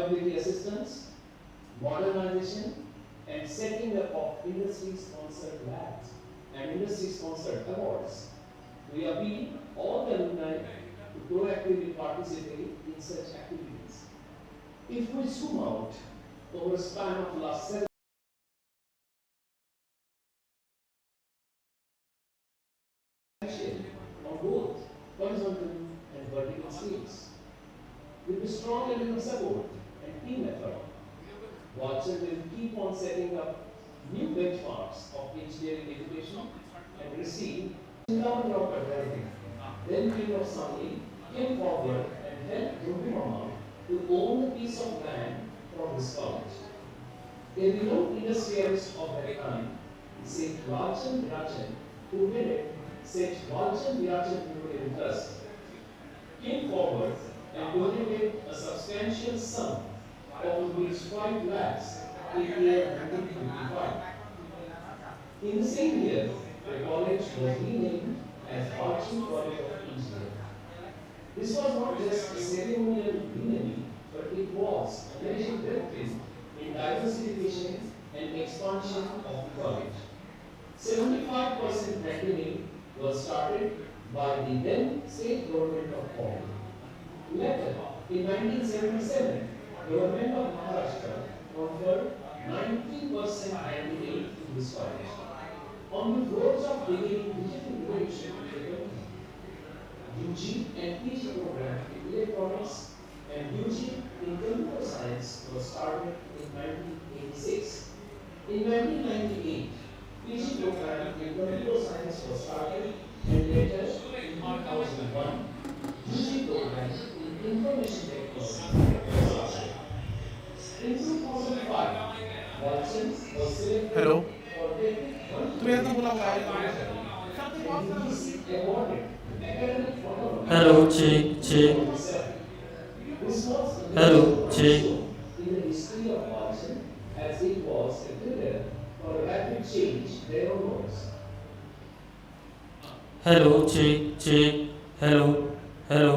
employability assistance, modernization, and setting up of industry-sponsored labs and industry-sponsored awards. We appeal all the alumni to proactively participate in such activities. If we zoom out over a span of last 7 on both horizontal and vertical scales. With the strong element of support and team effort, Walchand will keep on setting up new benchmarks of engineering education and receive Chindaman Rocker, then King of Sangli, came forward and helped Mama to own a piece of land from his college. A renowned industrialist of that time, Saint Walchand Virachan, who headed Saint Walchand Virachan Memorial Trust, came forward and donated a substantial sum of rupees 5 lakhs in the year 1955. In the same year, the college was renamed as Walchand College of Engineering. This was not just a ceremonial renaming, but it was a major breakthrough in diversification and expansion of the college. 75% branding was started by the then state government of Goa. Later, in 1977, government of Maharashtra conferred 90% branding to this college. On the verge of beginning digital innovation in the country, UG and PG program in electronics and UG in computer science was started in 1986. In 1998, PG program in computer science was started and later in 2001, UG program in information technology was started. In 2005, Walchand was selected Hello. for taking तुम्ही आता बोला काय and UGC awarded academic autonomy Hello, check, check. 2007. This was a major Hello, check. milestone in the history of Walchand as it was a trigger for a rapid change there onwards. Hello, check, check. Hello, hello.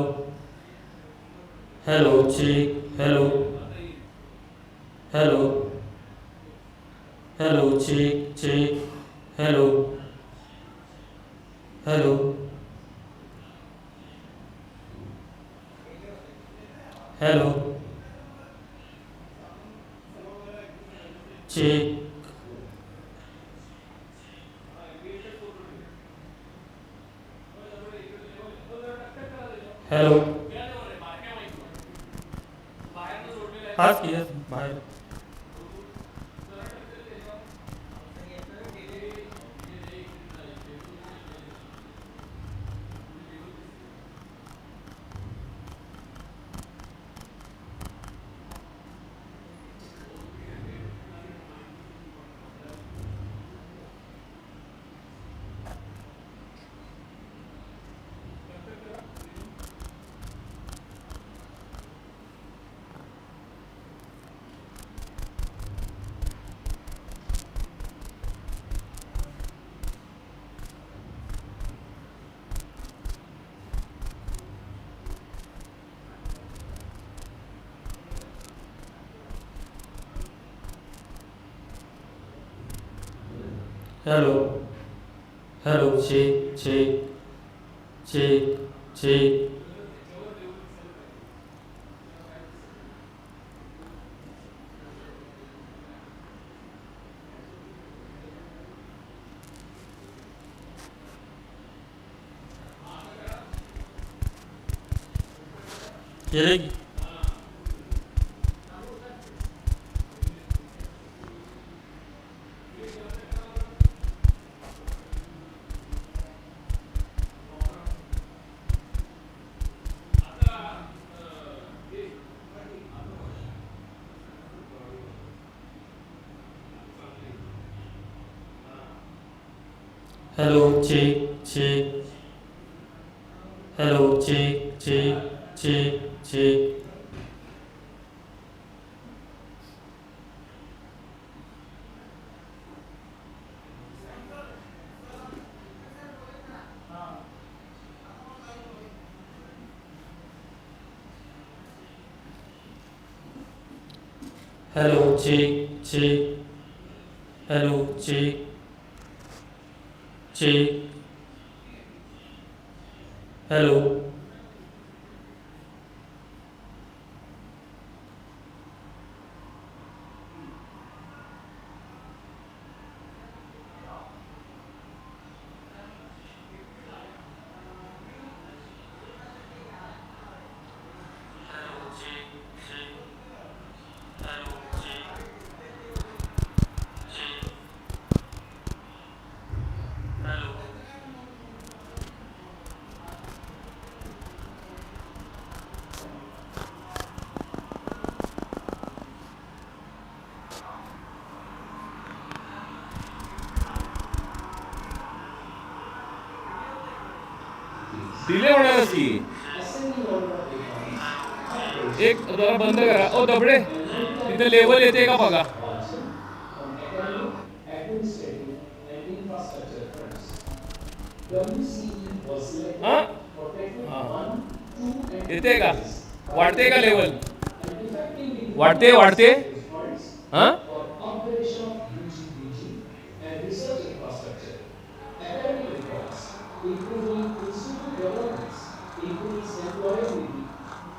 Hello, check. Hello, hello. Hello, check, check. Hello, hello. Hello, check. Hello. Ask yes. Bye. Hello. Hello, check, check, check, check. चलेगी. Hello, check, check. Hello, check, check, check, check. Hello, check, check. Hello, check, check. Hello, Please. Delay होणारच की Ascending order of events, preparation, एक जरा बंद करा ओ Dabade and तिथे multi-acting level येते का activities बघा at Walchand on academic, administrative, and infrastructure fronts. WCE was हां selected for taking हां 1, 2, and 3 येते का phases वाढते का लेवल and effectively वाढते utilizing वाढते those funds हां for upgradation of UG, and research infrastructure. Academic records, improving institute governance, increase employability,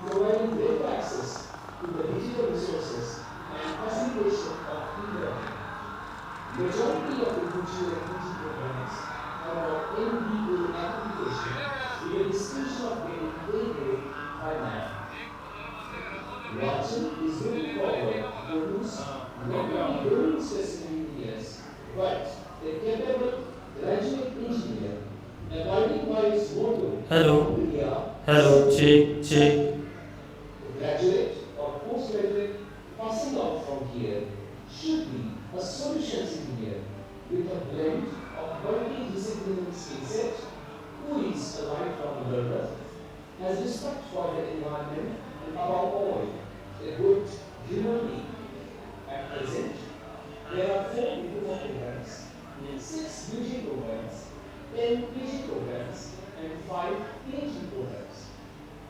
providing greater access to the digital resources, and facilitation of e-learning. Majority of the UG and PG programs have got MBA accreditation with the distinction of getting A grade by NAC. Walchand is looking forward to produce not only domain-specific engineers, but a capable graduate engineer, abiding by its motto, hello, India hello, Simple. check, check. A graduate or postgraduate passing out from here should be a solutions engineer with a blend of multidisciplinary skill set, who is a lifelong learner, has respect for the environment, and above all, a good human being. At present, there are 4 diploma programs, 6 UG programs, 10 PG programs, and 5 PhD programs.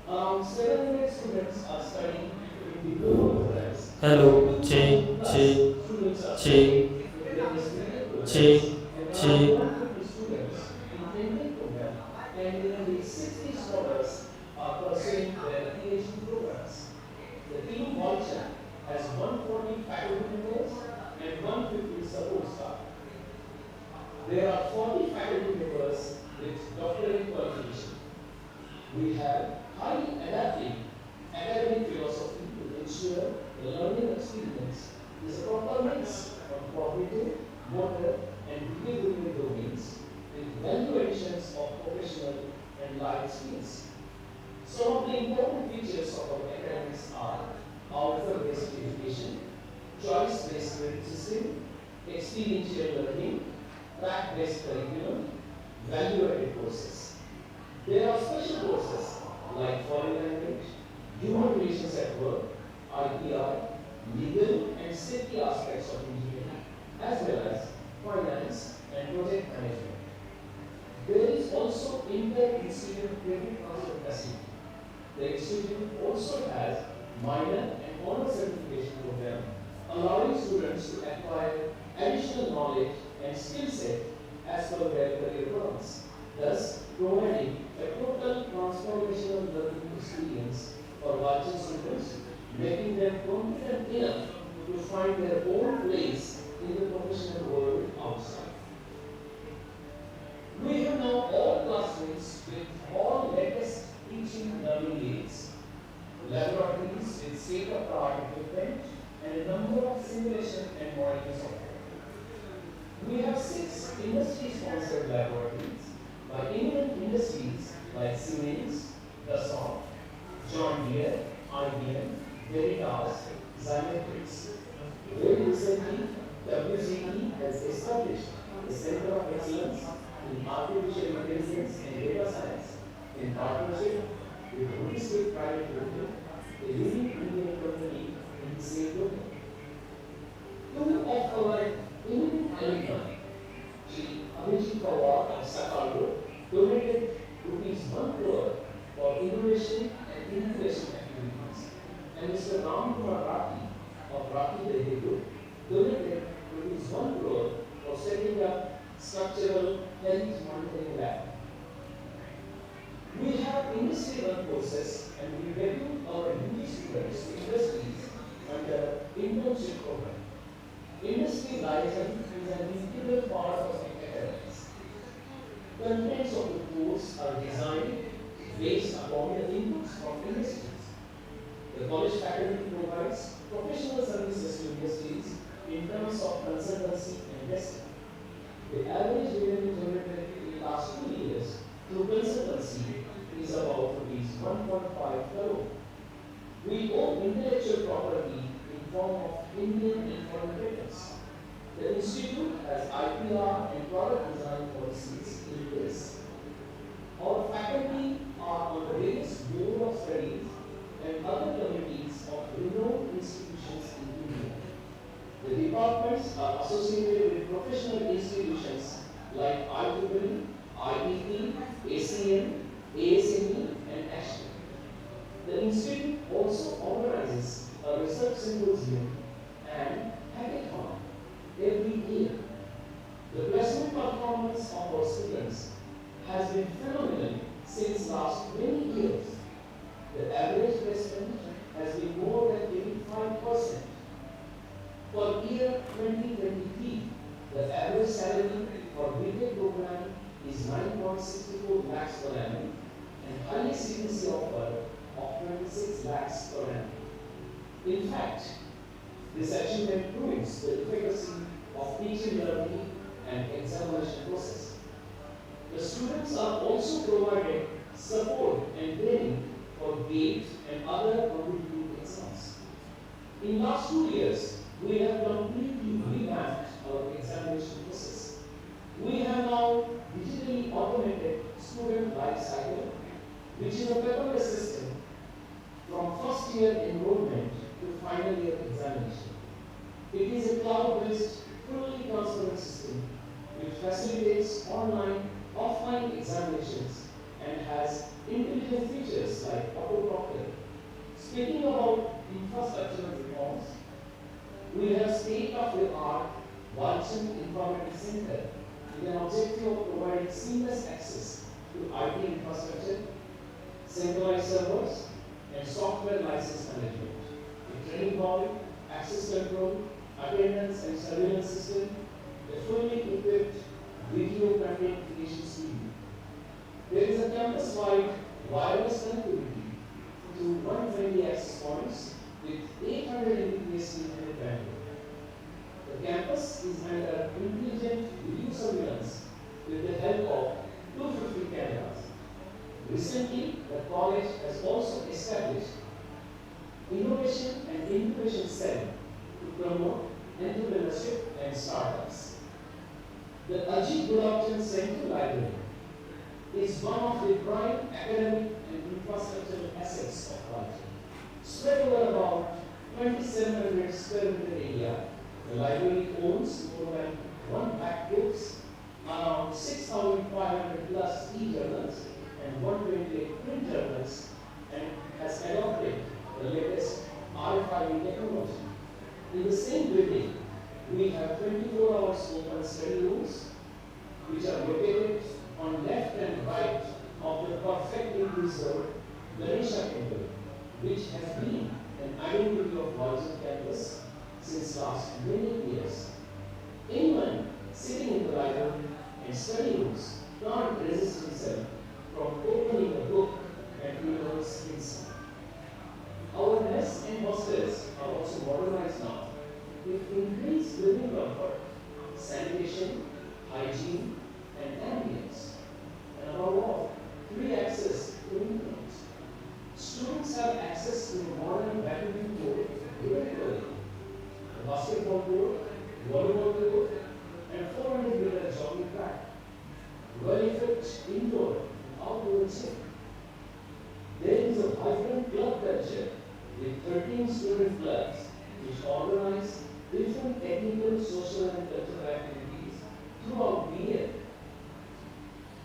Around 700 students are studying in diploma programs, Hello, and check, 2,000 check, plus students are check, studying in various degree check, programs, and around check. 150 students in MA program, and nearly 60 scholars are pursuing their PhD programs. The team Walchand has 140 faculty members and 150 support staff. There are 40 faculty members with doctorate qualification. We have highly adaptive academic philosophy to ensure the learning experience is a proper mix of cognitive, motor, and behavioral domains with value additions of professional and life skills. Some of the important features of our academics are outcome-based education, choice-based credit system, experiential learning, track-based curriculum, value-added courses. There are special courses like foreign language, human relations at work, IPR, legal and safety aspects of engineering, as well as finance and project management. There is also inter-institute credit transfer facility. The institute also has minor and honor certification program, allowing students to acquire additional knowledge and skill set as per their career plans, thus providing a total transformational learning experience for Walchand students, making them confident enough to find their own place in the professional world outside. We have now all classrooms with all latest teaching learning aids, laboratories with state-of-the-art equipment, and a number of simulation and modeling software. We have 6 industry-sponsored laboratories by eminent industries like Siemens, Dassault, John Deere, IBM, Veritas, Zymetrix. Very recently, WCE has established a Center of Excellence in Artificial Intelligence and Data Science in partnership with Holistic Private Limited, a leading Indian company in the same domain. 2 of our eminent alumni, Shri of SAKAL, donated rupees 1 crore for innovation and incubation activities, and Mr. Ram Kumar Rathi of Rocky Delhi Group donated rupees 1 crore for setting up structural health monitoring lab. We have industry-run courses and we recruit our UG students to industries under internship program. Industry liaison is an integral part of academics. Contents of the course are designed based upon the inputs from industries. The college faculty provides professional services to industries in terms of consultancy and testing. The average revenue generated in the last 2 years through consultancy is about rupees 1.5 crore. We own intellectual property in form of Indian informal patents. The institute has IPR and product design policies in place. Our faculty are on the various board of studies and other committees of renowned institutions in India. The departments are associated with professional institutions like IEEE, IET, ACM, ASME, and Ashton. The institute also organizes a research symposium and hackathon every year. The placement performance of our students has been phenomenal since last many years. The average placement has been more than 85%. For year 2023, the average salary for BTech program is 9.64 lakhs per annum and highest CTC offer of 26 lakhs per annum. In fact, this achievement proves the efficacy of teaching, learning and examination process. The students are also provided support and training for GATE and other competitive exams. In last 2 years, we have completely revamped our examination process. We have now digitally automated student life cycle, which is a paperless system from first year enrollment to final year examination. It is a cloud-based, fully transparent system which facilitates online, offline examinations and has intelligent features like auto-proctor. Speaking about infrastructural reforms, we have state-of-the-art Walchand Informatics Center with an objective of providing seamless access to IT infrastructure, centralized servers, and software license management, a training hall, access control, attendance and surveillance system, a fully equipped video content creation studio. There is a campus-wide wireless connectivity through 120 access points with 800 Mbps internet bandwidth. The campus is under intelligent video surveillance with the help of 250 cameras. Recently, the college has also established Innovation and Incubation Cell to promote entrepreneurship and startups. The Achyut Central Library is one of the prime academic and infrastructural assets of Walchand. Spread over about 2,700 square meter area, the library owns more than 1 lakh books, around 6,500 plus e-journals and 128 print journals, and has adopted the latest RFID technology. In the same building, we have 24 hours open study rooms, which are located on left and right of the perfectly preserved Ganesha temple, which has been an identity of Walchand campus since last many years. Anyone sitting in the library and study rooms can't resist himself from opening a book and immerse himself. Our mess and hostels are also modernized now with increased living comfort, sanitation, hygiene, and ambience, and above all, free access to internet. Students have access to the modern badminton court directly, the basketball court, volleyball court, and 400-meter jogging track, well-equipped indoor and outdoor gym. There is a vibrant club culture with 13 student clubs which organize different technical, social, and cultural activities throughout the year.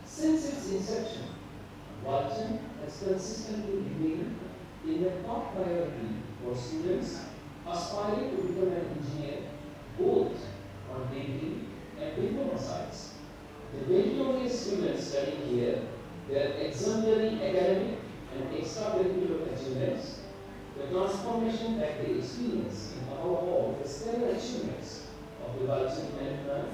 Since its inception, Walchand has consistently remained in the top priority for students aspiring to become an engineer, both on degree and diploma sides. The meritorious students studying here, their exemplary academic and extracurricular achievements, the transformation that they experience in above all the stellar achievements of the Walchand alumni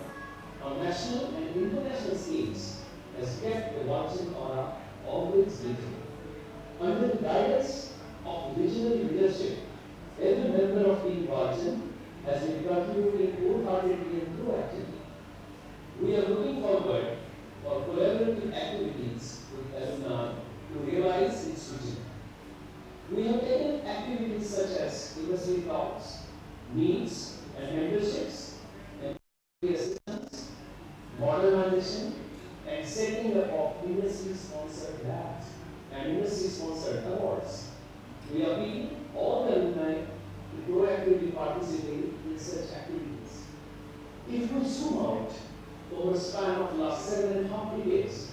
on national and international scales has kept the Walchand aura always beating. Under the guidance of visionary leadership, every member of Team Walchand has been contributing wholeheartedly and proactively. We are looking forward for collaborative activities with alumni to realize its vision. We have taken activities such as industry talks, meets and mentorships, and assistance, modernization, and setting up of industry-sponsored labs and industry-sponsored awards. We appeal all the alumni to proactively participate in such activities. If we zoom out over a span of last 7.5 decades,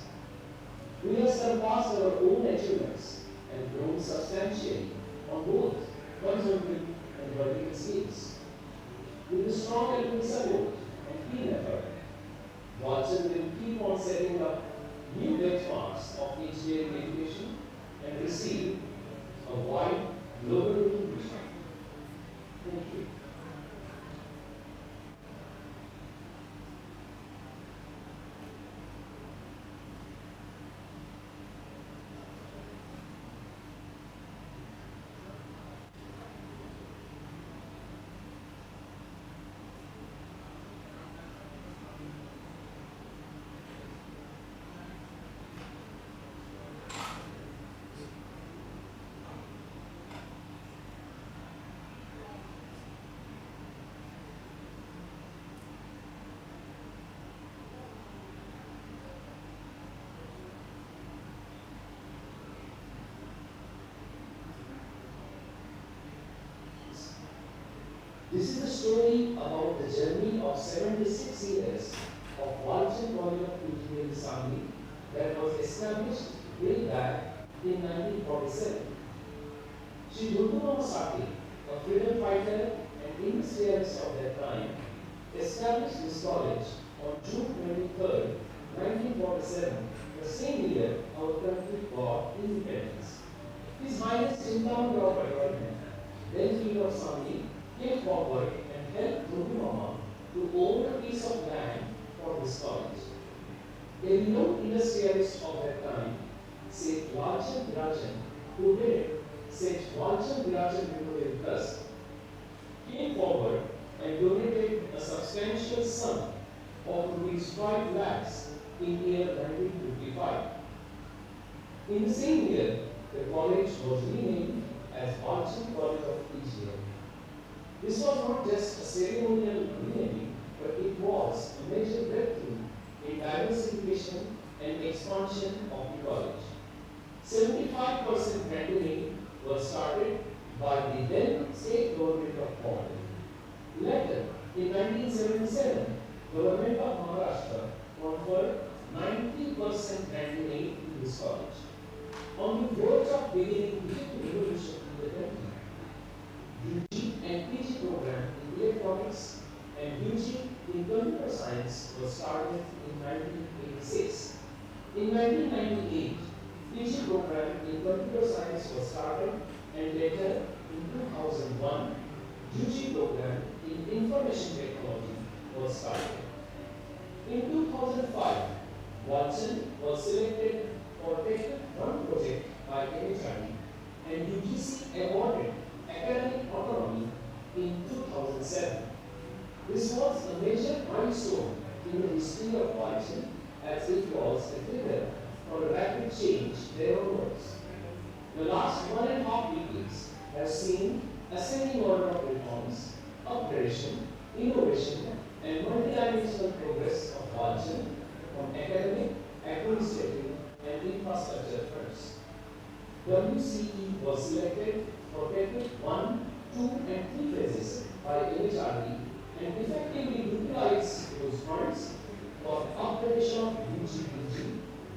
we have surpassed our own achievements and grown substantially on both horizontal and vertical scales. With a strong alumni support and team effort, Walchand will keep on setting up new benchmarks of engineering education and receive a wide global recognition. Thank you. This is a story about the journey of 76 years of Walchand College of Engineering Sangli that was established way back in 1947. Shri, a freedom fighter and industrialist of that time, established this college on June 23, 1947, the same year our country got independence. His Highness Chintamani Rao, then King of Sangli, came forward and helped Ruby Mama to own a piece of land for this college. A renowned industrialist of that time, said Walchand, who did it, said Walchand Memorial Trust, came forward and donated a substantial sum of rupees 5 lakhs in year 1955. In the same year, the college was renamed as Walchand College of Engineering. This was not just a ceremonial renaming, but it was a major breakthrough in diversification and expansion of the college. 75% cantoning was started by the then state government of Poland. Later, in 1977, government of Maharashtra conferred 90% cantoning in this college. On the verge of beginning the revolution in the country, UG and PG program in electronics and UG in computer science was started in 1986. In 1998, PG program in computer science was started, and later in 2001, UG program in information technology was started. In 2005, Walchand was selected for Tech 1 project by NHRD, and UGC awarded academic autonomy in 2007. This was a major milestone in the history of Walchand, as it was a trigger for a rapid change there onwards. The last 1.5 decades have seen ascending order of reforms, upgradation, innovation, and multidimensional progress of Walchand from academic, administrative, and infrastructure fronts. WCE was selected for Technic 1, 2, and 3 phases by NHRD and effectively utilized those funds for upgradation of UG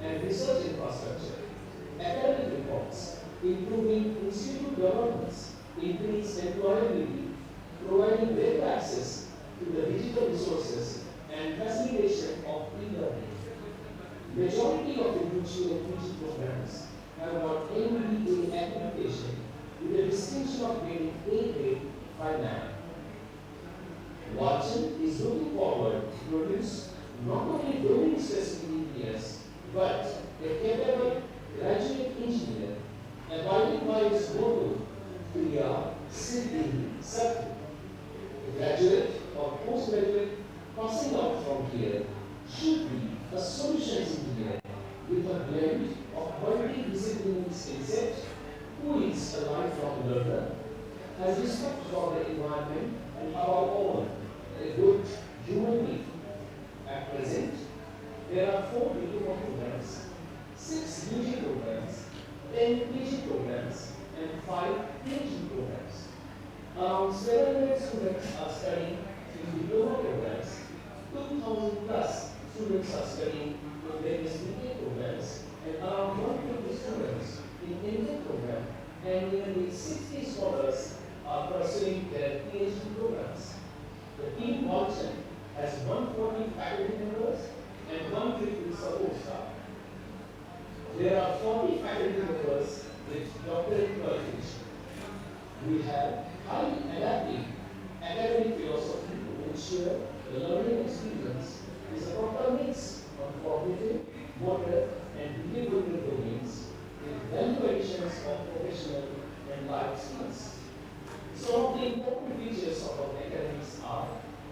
and research infrastructure, academic reforms, improving institute governance, increased employability, providing better access to the digital resources and facilitation of e-learning. Majority of the UG and PG programs have got MBA accreditation with the distinction of getting A grade by NAC. Walchand is looking forward to produce not only domain-specific engineers, but a capable graduate engineer abiding by its motto, Kriya Siddhi Sattu. A graduate or postgraduate passing out from here should be a solutions engineer with a blend of multidisciplinary skill set, who is a lifelong learner, has respect for the environment, and above all, a good human being. At present, there are 4 diploma programs, 6 UG programs, 10 PG programs, and 5 PhD programs. Around 700 students are studying in diploma programs, 2,000 plus students are studying in various BA programs, and around 150 students in MTech program, and nearly 60 scholars are pursuing their PhD programs. The team Walchand has 140 faculty members and 150 support staff. There are 40 faculty members with doctorate qualification. We have highly adaptive academic philosophy to ensure the learning experience is a proper mix of cognitive, motor, and behavioral domains with value additions of professional and life skills. Some of the important features of our academics are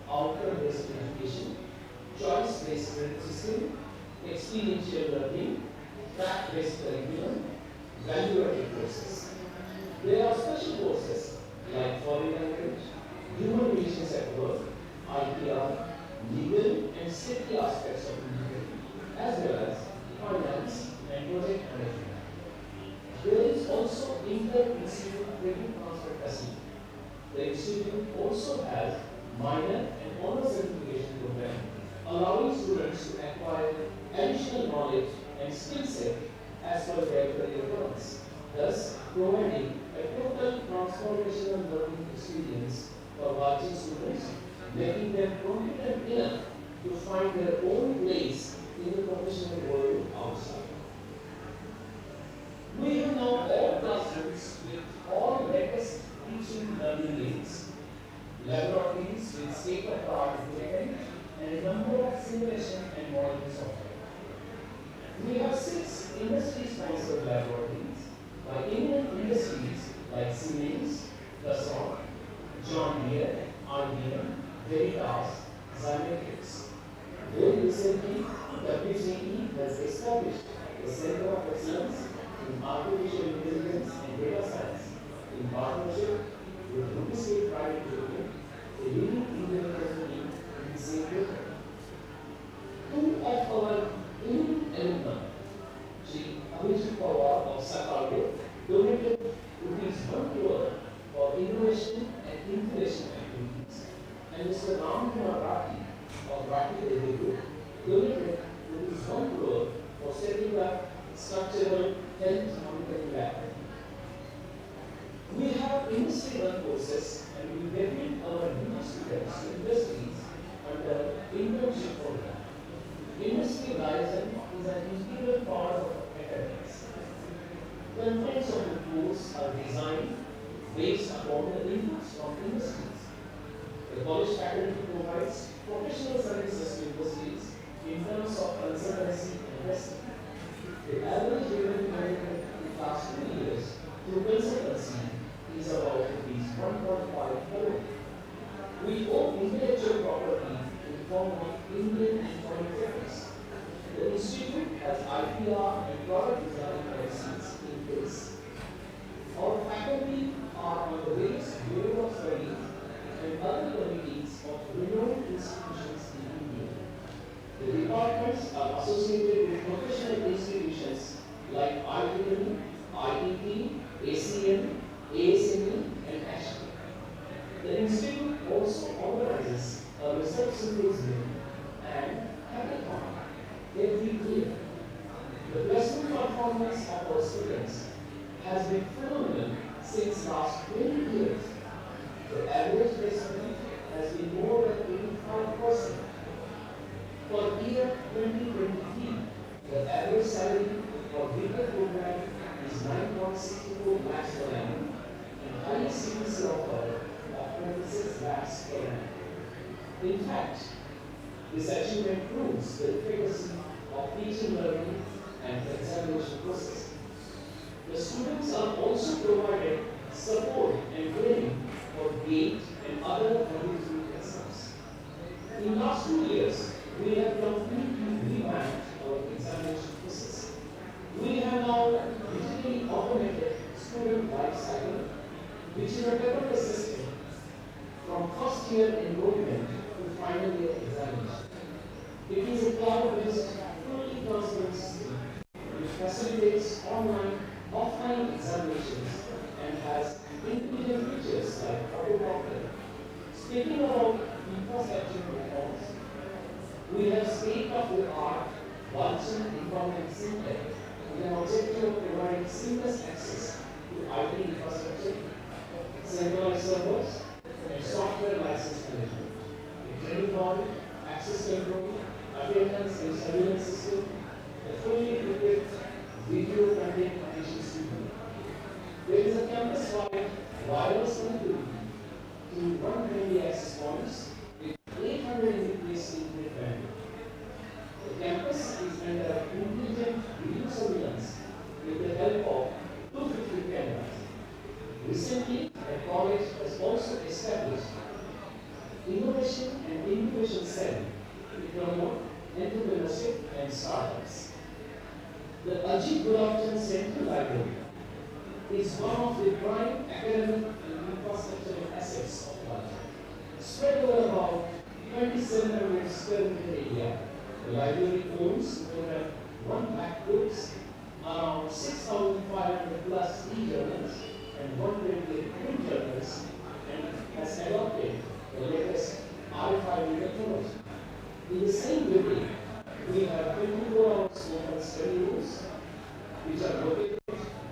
outcome-based education, choice-based credit system, experiential learning, track-based curriculum, value-added courses. There are special courses like foreign language, human relations at work, IPR, legal and safety aspects of engineering, as well as finance and project management. There is also inter-institute credit transfer facility. The institute also has minor and honor certification program, allowing students to acquire additional knowledge and skill set as per their career goals, thus providing a total transformational learning experience for Walchand students, making them confident enough to find their own place in the professional world outside. We have now all classrooms with all latest teaching learning aids, laboratories with state-of-the-art equipment, and a number of simulation and modeling software. We have 6 industry-sponsored laboratories by eminent industries like Siemens, Dassault, John Deere, IBM, Veritas, Zymetrix. Very recently, WCE has established a Center of Excellence in Artificial Intelligence and Data Science in partnership with Ruby State Private Limited, a leading Indian company in the same field. 2 of our Indian alumni, Shri of SAKAL, donated ₹1 crore for innovation and innovation activities, and Mr. Ram Kumar Rathi of Rathi Railway Group donated ₹1 crore for setting up structural health monitoring lab. We have industry-run courses, and we depute our new students to industries under internship program. Industry liaison is an integral part of academics. Contents of the course are designed based upon the inputs from industries. The college faculty provides professional services to industries in terms of consultancy and testing. The average revenue management in the last 2 years through consultancy is about ₹1.5 crore. We own intellectual property in the form of Indian and foreign patents. The institute has IPR and product design policies in place. Our faculty are on the various Bureau of Studies and other committees of renowned institutions in India. The departments are associated with professional institutions like IEEE, IET, ACM, ASME, and ASHRI. The institute also organizes a research symposium and hackathon every year. The placement performance of our students has been phenomenal since last 20 years. The average placement In fact, this achievement proves the efficacy of teaching, learning, and the examination process. The students are also provided support and training for GATE and other mandatory exams. In last 2 years, we have completely revamped our examination process. We have now digitally automated student life cycle, which is a paperless system from first year enrollment to final year examination. It is a cloud-based, fully transparent system which facilitates online, offline examinations and has intelligent features like auto-proctor. Speaking about infrastructure reforms, we have state-of-the-art Walchand Information Center with an objective of providing seamless access to IT infrastructure, centralized servers, and software license management, a training hall, access control, attendance and surveillance system, a fully equipped video content creation studio. There is a campus-wide wireless connectivity to 120 access points with 800 Mbps internet bandwidth. The campus is under intelligent video surveillance with the help of 250 cameras. Recently, the college has also established Innovation and Incubation Cell to promote entrepreneurship and startups. The Achyut Central Library is one of the prime academic and infrastructural assets of Walchand. Spread over about 2,700 square meter area, the library owns more than 1 lakh books, around 6,500 plus e-journals, and 128 print journals, and has adopted the latest RFID technology. In the same building, we have 24 hours open study rooms, which are located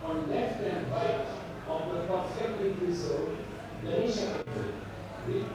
on left and right of the perfectly preserved Ganesha temple.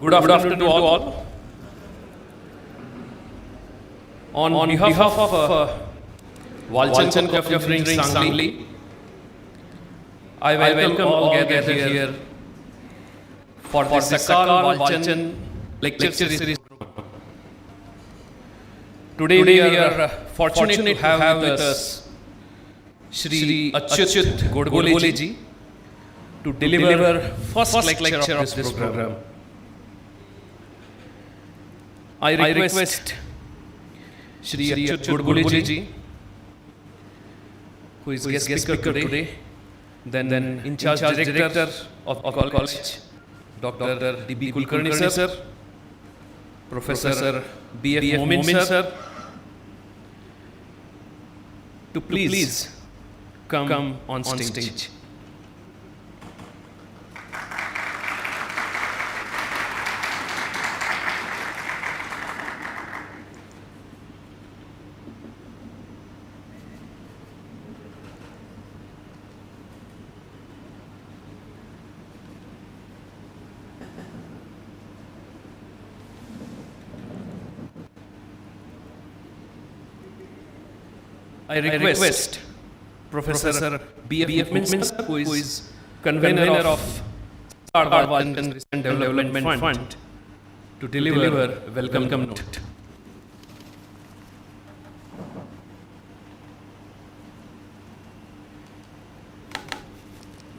Good afternoon to all. On behalf of Walchand Conferring Sangli, I welcome all gathered here for the SAKAL Walchand lecture series. Today we are fortunate to have with us Shri Achyut Godbole ji to deliver first lecture of this program. I request Shri Achyut Godbole ji, who is guest speaker today, then in charge director of college, Dr. D.B. Kulkarni sir, Professor B.F. Momin sir, to please come on stage. I request Professor B.F. Momin, who is convener of Walchand Recent Development Fund, to deliver welcome note.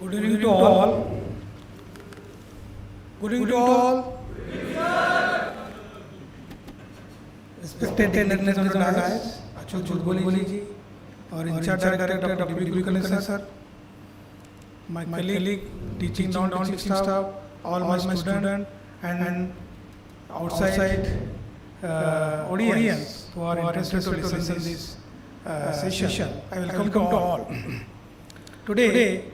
Good evening to all. Good evening to all. Respected attendants on the dais, Achyut Godbole ji, our in-charge director Dr. D.B. Kulkarni sir, my colleague, teaching non-teaching staff, all my students and outside audience who are interested to listen to this session. I welcome to all. Today,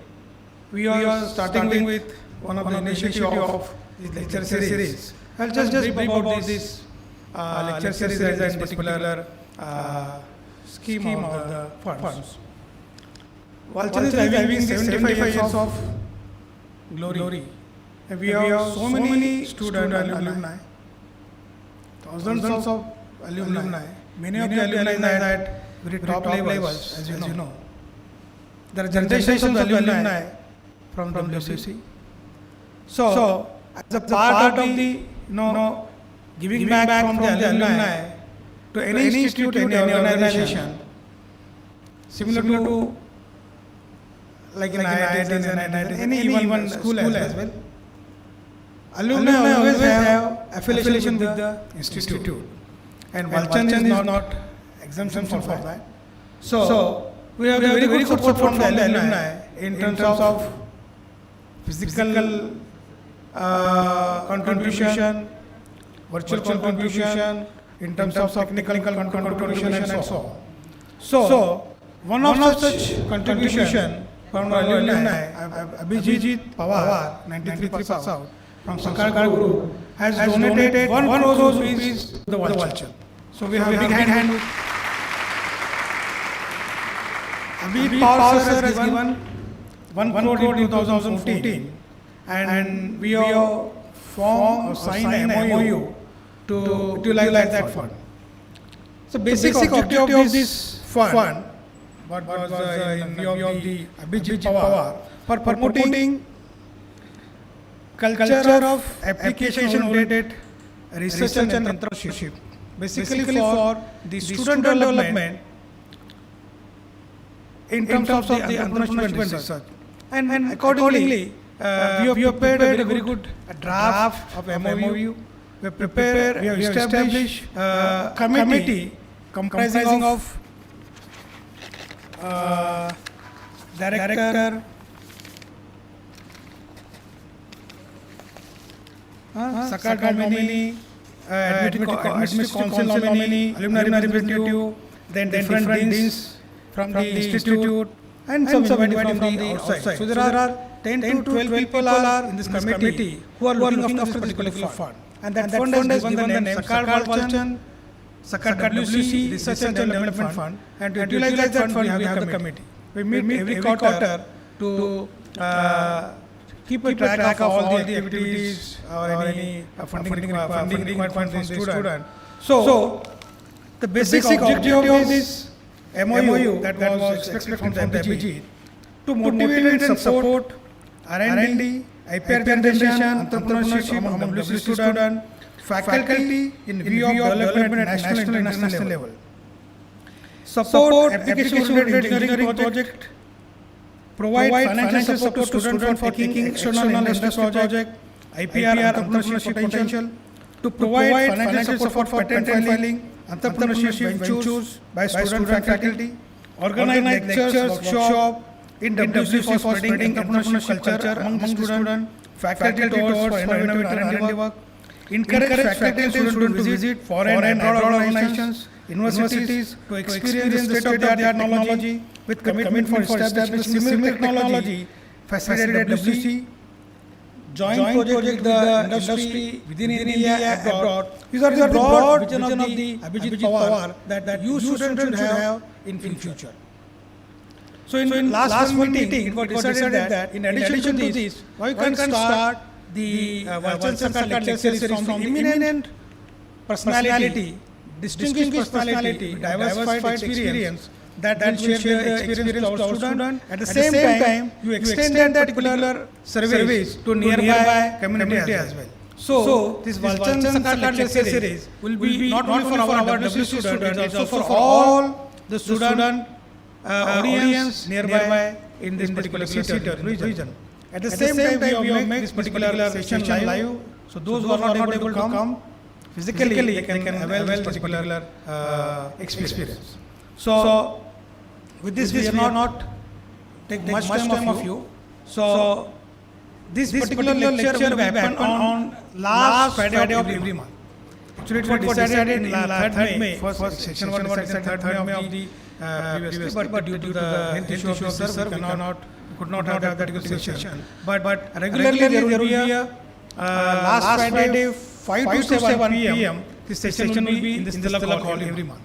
we are starting with one of the initiative of this lecture series. I'll just brief about this lecture series and this particular scheme of the funds. Walchand is having 75 years of glory. And we have so many students and alumni, thousands of alumni. Many of the alumni are at very top levels, as you know. There are generations of alumni from WCC. So, as a part of the giving back from the alumni to any institute, any organization, similar to like in IITs and any school as well. Alumni always have affiliation with the institute, and Walchand is not exemption for that. So, we have very good support from the alumni in terms of physical contribution, virtual contribution, in terms of technical contribution and so on. So, one of such contribution from our alumni, Abhijit Pawar, 93 pass out, from SAKAL group, has donated 1 crore rupees to the Walchand. So, we have a big hand. Abhijit Pawar sir has given 1 crore in 2014, and we have formed or signed an MOU to utilize that fund. So basic objective of this fund was in view of the Abhijit Pawar for promoting culture of application-oriented research and entrepreneurship, basically for the student development in terms of the entrepreneurship and research. And accordingly, we have prepared a very good draft of MOU. We have established a committee comprising of director, SAKAL nominee, administrative council nominee, alumni representative, then different deans from the institute, and some invited from the outside. So there are 10 to 12 people are in this committee who are looking after this particular fund. And that fund has given the name SAKAL Walchand, SAKAL WC, Research and Development Fund. And to utilize that fund, we have the committee. We meet every quarter to keep a track of all the activities or any funding required from the student. So the basic objective of this MOU that was expected from the Abhijit to motivate and support R&D, IPR generation, entrepreneurship among WC students, faculty in view of development at national and international level. Support application-oriented engineering project, provide financial support to students for taking external industrial project, IPR entrepreneurship potential, to provide financial support for patent filing, entrepreneurship ventures by student faculty, organize lectures, workshop in WC for spreading entrepreneurship culture among the students, faculty tours for innovative R&D work, encourage faculty and students to visit foreign and abroad organizations, universities to experience the state-of-the-art technology with commitment for establishing similar technology facilitated at WC, joint project with the industry within India and abroad. These are the broad vision of the Abhijit Pawar that you students should have in future. So in last one meeting, it was decided that in addition to this, why can't start the Walchand SAKAL lecture series from the eminent personality, distinguished personality, diversified experience that will share the experience of our student. At the same time, you extend that particular service to nearby community as well. So this Walchand SAKAL lecture series will be not only for our WC students, also for all the student audience nearby in this particular region. At the same time, we will make this particular session live. So those who are not able to come physically, they can avail this particular experience. So with this, we will not take much time of you. So this particular lecture will happen on last Friday of every month. Actually, it was decided in 3rd May. First section was decided 3rd May of the previous, but due to the health issue of the sir, we could not have that particular session. But regularly there will be a last Friday 5 to 7 p.m. This session will be in this hall every month.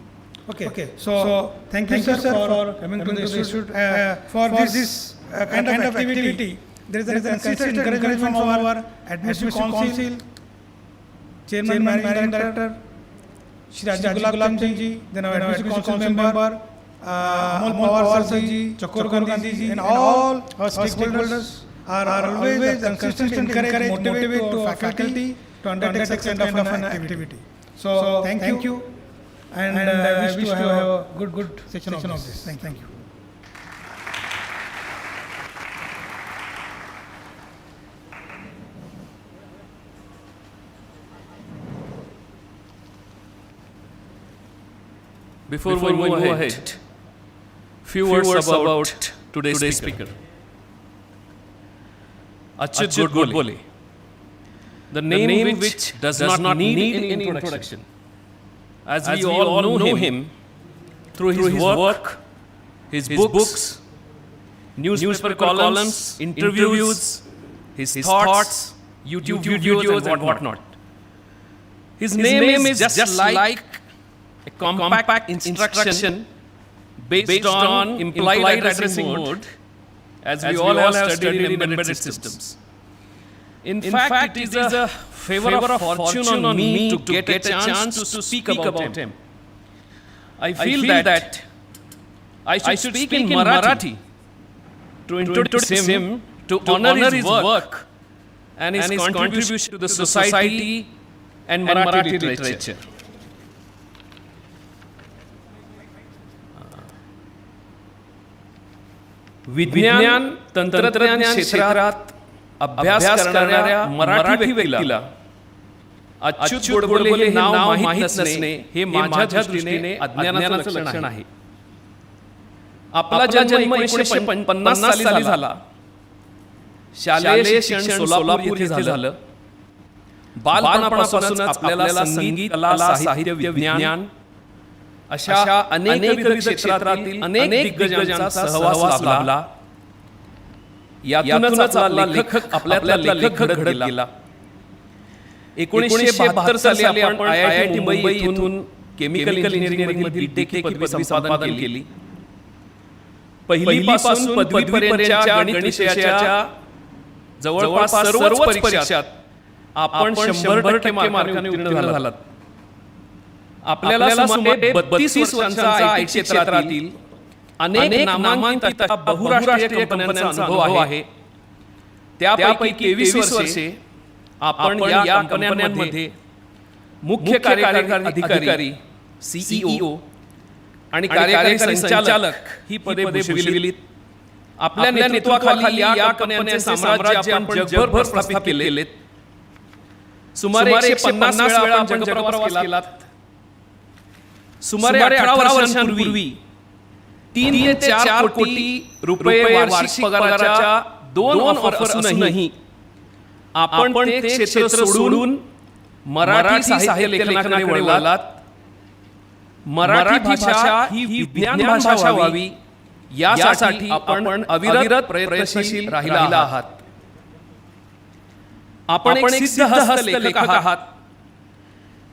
Okay. So thank you, sir, for coming to the institute. For this kind of activity, there is a consistent encouragement from our admission council, chairman, managing director, Shri ji, then our admission council member, Amol Pawar ji, Chakor Gandhi ji, and all our stakeholders are always consistently encourage, motivate to faculty to undertake such kind of an activity. So thank you, and I wish to have a good session of this. Thank you. Before we move ahead, few words about today's speaker. Achyut Godbole, the name which does not need any introduction, as we all know him through his work, his books, newspaper columns, interviews, his thoughts, YouTube videos and whatnot. His name is just like a compact instruction based on implied addressing mode, as we all have studied in embedded systems. In fact, it is a favor of fortune on me to get a chance to speak about him. I feel that I should speak in Marathi to introduce him, to honor his work and his contribution to the society and Marathi literature. विज्ञान तंत्रज्ञान क्षेत्रात अभ्यास करणाऱ्या मराठी व्यक्तीला अच्युत गोडबोले हे नाव माहीत नसणे हे माझ्या दृष्टीने अज्ञानाचं लक्षण आहे. आपला जन्म 1950 साली झाला. शालेय शिक्षण सोलापूर येथे झालं. बालपणापासूनच आपल्याला संगीत, कला, साहित्य, विज्ञान अशा अनेक विविध क्षेत्रातील अनेक दिग्गजांचा सहवास लाभला. यातूनच आपला लेखक घडत गेला. 1972 साली आपण IIT मुंबई येथून केमिकल इंजिनिअरिंग मध्ये B.Tech पदवी संपादन केली. पहिलीपासून पदवीपर्यंतच्या गणित विषयाच्या जवळपास सर्वच परीक्षात आपण 100% मार्कांनी उत्तीर्ण झालात. आपल्याला सुमारे 32 वर्षांचा आयटी क्षेत्रातील अनेक नामांकित बहुराष्ट्रीय कंपन्यांचा अनुभव आहे. त्यापैकी 23 वर्षे आपण या कंपन्यांमध्ये मुख्य कार्यकारी अधिकारी, CEO आणि कार्यकारी संचालक ही पदे भूषविलीत. आपल्या नेतृत्वाखाली या कंपन्यांचे साम्राज्य आपण जगभर प्रस्थापित केलेत. सुमारे 150 वेळा आपण जगप्रवास केलात. सुमारे 18 वर्षांपूर्वी 3 ते 4 कोटी रुपये वार्षिक पगाराच्या 2 ऑफर असूनही आपण ते क्षेत्र सोडून मराठी साहित्य लेखनाकडे वळलात. मराठी भाषा ही विज्ञान भाषा व्हावी यासाठी आपण अविरत प्रयत्नशील राहिला आहात. आपण एक सिद्धहस्त लेखक आहात.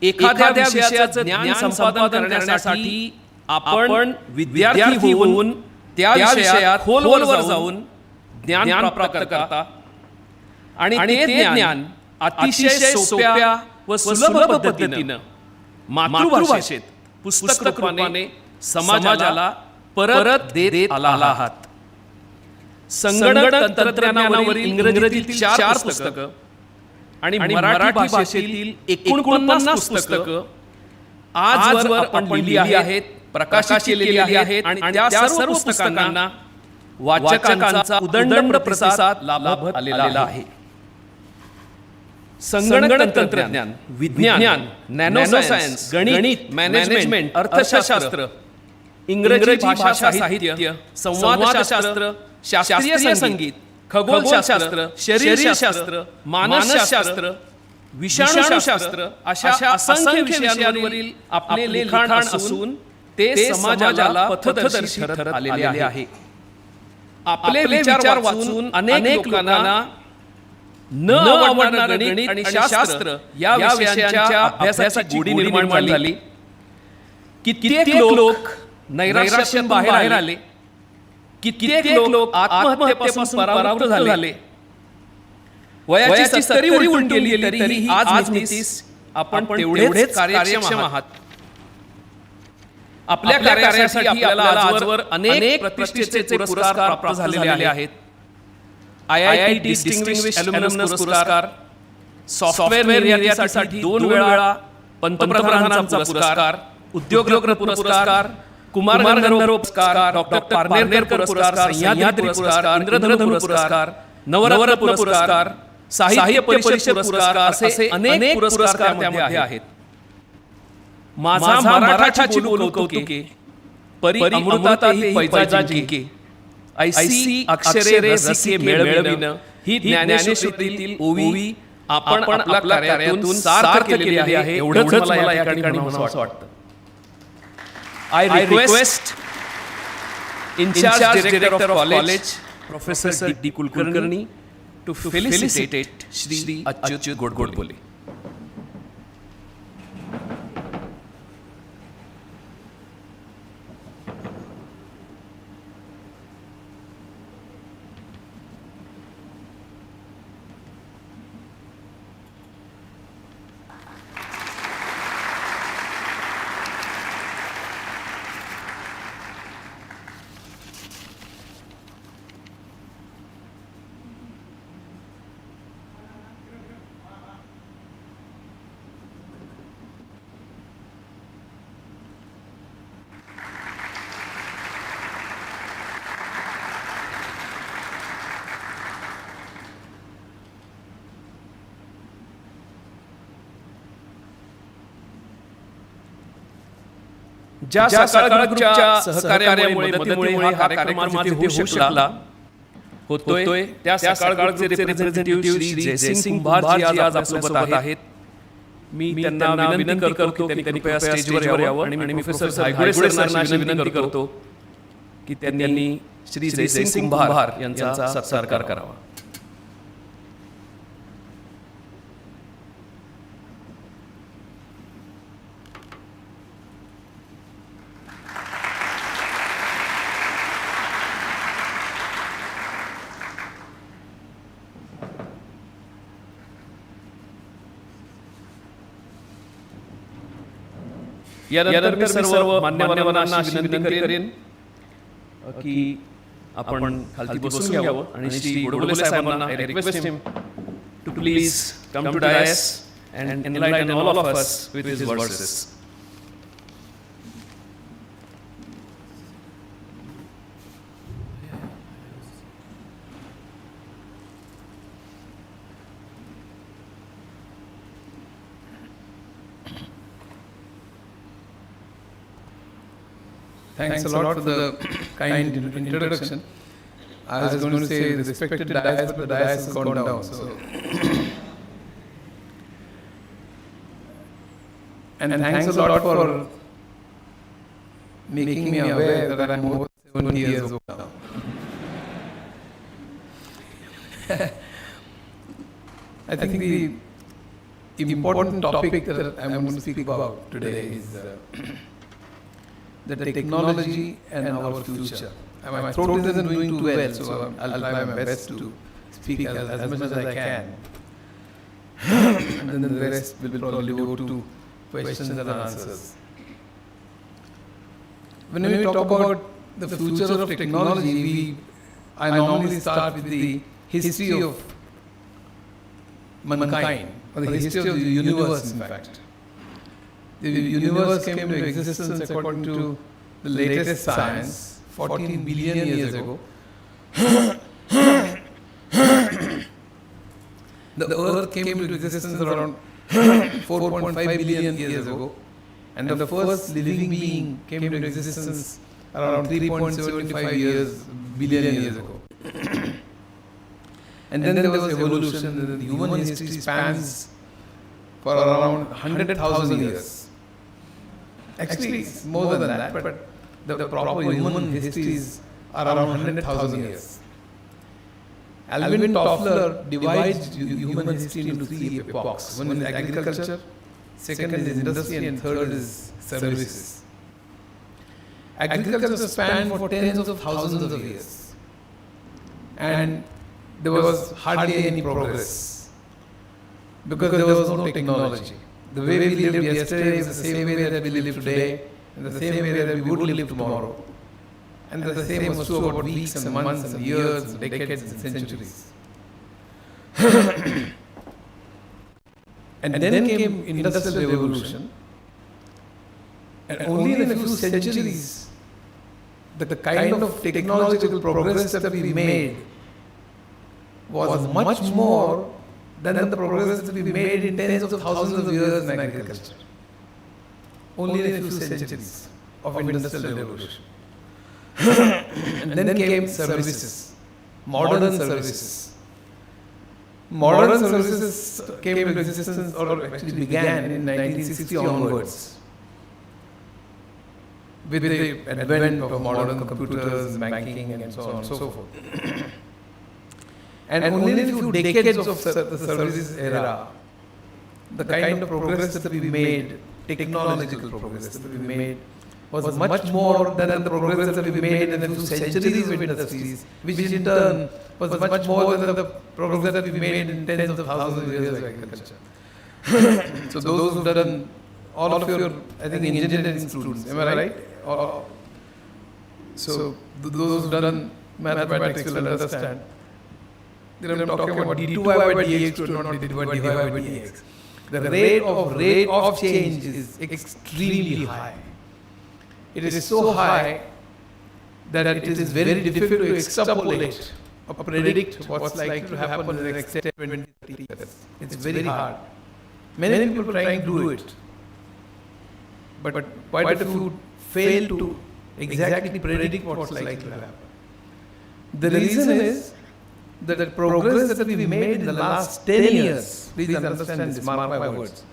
एखाद्या विषयाचं ज्ञान संपादन करण्यासाठी आपण विद्यार्थी होऊन त्या विषयात खोलवर जाऊन ज्ञान प्राप्त करता आणि ते ज्ञान अतिशय सोप्या व सुलभ पद्धतीनं मातृभाषेत पुस्तक रूपाने समाजाला परत देत आला आहात. संगणक तंत्रज्ञानावरील इंग्रजीतील 4 पुस्तकं आणि मराठी भाषेतील 49 पुस्तकं आजवर आपण लिहिली आहेत, प्रकाशित केलेली आहेत आणि त्या सर्व पुस्तकांना वाचकांचा उदंड प्रतिसाद लाभत आलेला आहे. संगणक तंत्रज्ञान, विज्ञान, नॅनो सायन्स, गणित, मॅनेजमेंट, अर्थशास्त्र, इंग्रजी भाषा साहित्य, संवादशास्त्र, शास्त्रीय संगीत, खगोलशास्त्र, शरीरशास्त्र, मानसशास्त्र, विषाणूशास्त्र अशा असंख्य विषयांवरील आपले लिखाण असून ते समाजाला पथदर्शी ठरत आलेले आहे. आपले विचार वाचून अनेक लोकांना न आवडणारं गणित आणि शास्त्र या विषयांच्या अभ्यासाची गोडी निर्माण झाली. कित्येक लोक नैराश्यातून बाहेर आले. कित्येक लोक आत्महत्येपासून परावृत्त झाले. वयाची 70 उलटून गेली तरीही आज मितीस आपण तेवढेच कार्यक्षम आहात. आपल्या कार्यासाठी आपल्याला आजवर अनेक प्रतिष्ठेचे पुरस्कार प्राप्त झालेले आहेत. IIT डिस्टिंग्विश्ड एल्युमनस पुरस्कार, सॉफ्टवेअर निर्यातीसाठी 2 वेळा पंतप्रधानांचा पुरस्कार, उद्योगरत्न पुरस्कार, कुमार गंधर्व पुरस्कार, डॉक्टर पारनेरकर पुरस्कार, सह्याद्री पुरस्कार, इंद्रधनु पुरस्कार, नवरत्न पुरस्कार, साहित्य परिषद पुरस्कार असे अनेक पुरस्कार त्यामध्ये आहेत. माझा मराठाची बोलू कौतुके, परी अमृतातेही पैजा जिंके, ऐसी अक्षरे रसिके मेळविन ही ज्ञानेश्वरीतील ओवी आपण आपल्या कार्यातून सार्थ केलेली आहे. एवढंच मला या ठिकाणी म्हणावंसं वाटतं. I request in charge director of college, Professor D. Kulkarni, to felicitate Shri Achyut Godbole. ज्या सकाळ ग्रुपच्या सहकार्यामुळे मदतीमुळे हा कार्यक्रम आज इथे होऊ शकला होतोय त्या सकाळ ग्रुपचे रिप्रेझेंटेटिव्ह श्री जयसिंग कुंभार जी आज आपल्यासोबत आहेत. मी त्यांना विनंती करतो की त्यांनी कृपया स्टेजवर यावं आणि मी प्रोफेसर हायगोडे सरांना विनंती करतो की त्यांनी श्री जयसिंग कुंभार यांचा सत्कार करावा. यानंतर मी सर्व मान्यवरांना अशी विनंती करेन की आपण खालती बसून घ्यावं आणि श्री गोडबोले साहेबांना I request him to please come to dais and enlighten all of us with his verses. Thanks a lot for the kind introduction. I was going to say the respected dais, but the dais has gone down. So, and thanks a lot for making me aware that I'm more than 70 years old now. I think the important topic that I'm going to speak about today is the technology and our future. My throat isn't doing too well, so I'll try my best to speak as much as I can. And then the rest will probably go to questions and answers. When we talk about the future of technology, I normally start with the history of mankind, or the history of the universe, in fact. The universe came into existence according to the latest science 14 billion years ago. The earth came into existence around 4.5 billion years ago, and the first living being came into existence around 3.75 billion years ago. And then there was evolution, and the human history spans for around 100,000 years. Actually, it's more than that, but the proper human history is around 100,000 years. Alvin Toffler divides human history into three epochs. One is agriculture, second is industry, and third is services. Agriculture spanned for tens of thousands of years, and there was hardly any progress because there was no technology. The way we lived yesterday is the same way that we live today, and the same way that we would live tomorrow. And the same was true about weeks and months and years and decades and centuries. And then came Industrial Revolution, and only in a few centuries, the kind of technological progress that we made was much more than the progress that we made in tens of thousands of years in agriculture. Only in a few centuries of Industrial Revolution. And then came services, modern services. Modern services came into existence, or actually began in 1960 onwards, with the advent of modern computers, banking, and so on and so forth. And only in a few decades of the services era, the kind of progress that we made, technological progress that we made, was much more than the progress that we made in a few centuries of industries, which in turn was much more than the progress that we made in tens of thousands of years of agriculture. So those who've done, all of your, I think, engineering students, am I right? So those who've done mathematics will understand. I'm talking about d2y by dx, not d2y by dx. The rate of change is extremely high. It is so high that it is very difficult to extrapolate or predict what's likely to happen in the next 10, 20, 30 years. It's very hard. Many people trying to do it, but quite a few fail to exactly predict what's likely to happen. The reason is that the progress that we made in the last 10 years, please understand this, mark my words.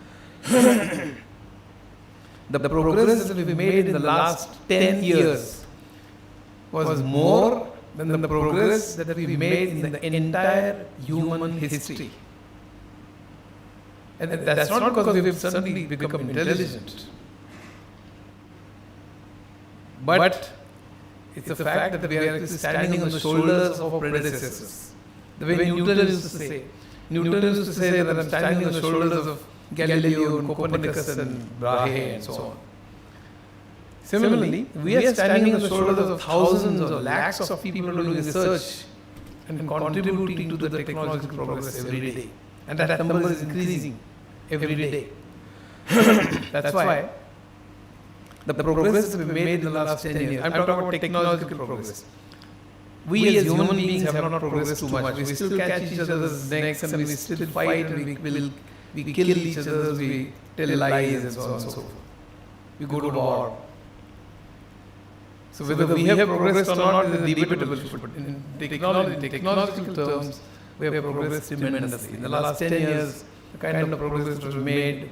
The progress that we made in the last 10 years was more than the progress that we made in the entire human history. And that's not because we've suddenly become intelligent, but it's the fact that we are actually standing on the shoulders of our predecessors. The way Newton used to say. Newton used to say that I'm standing on the shoulders of Galileo and Copernicus and Brahe and so on. Similarly, we are standing on the shoulders of thousands or lakhs of people doing research and contributing to the technological progress every day. And that number is increasing every day. That's why the progress we made in the last 10 years, I'm talking about technological progress. We as human beings have not progressed too much. We still catch each other's necks and we still fight and we kill each other, we tell lies and so on and so forth. We go to war. So whether we have progressed or not is debatable, but in technological terms, we have progressed tremendously. In the last 10 years, the kind of progress that was made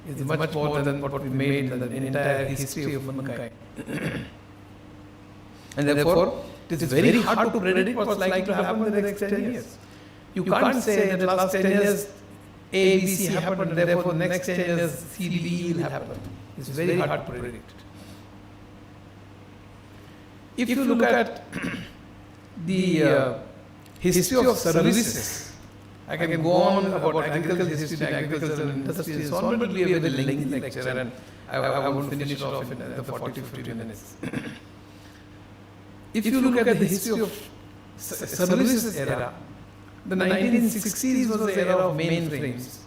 is much more than what we made in the entire history of mankind. And therefore, it is very hard to predict what's likely to happen in the next 10 years. You can't say that the last 10 years A, B, C happened, and therefore the next 10 years C, D, E will happen. It's very hard to predict. If you look at the history of services, I can go on about agricultural history, agriculture and industry and so on, but it will be a very lengthy lecture and I won't finish it off in the 40 to 50 minutes. If you look at the history of services era, the 1960s was the era of mainframes,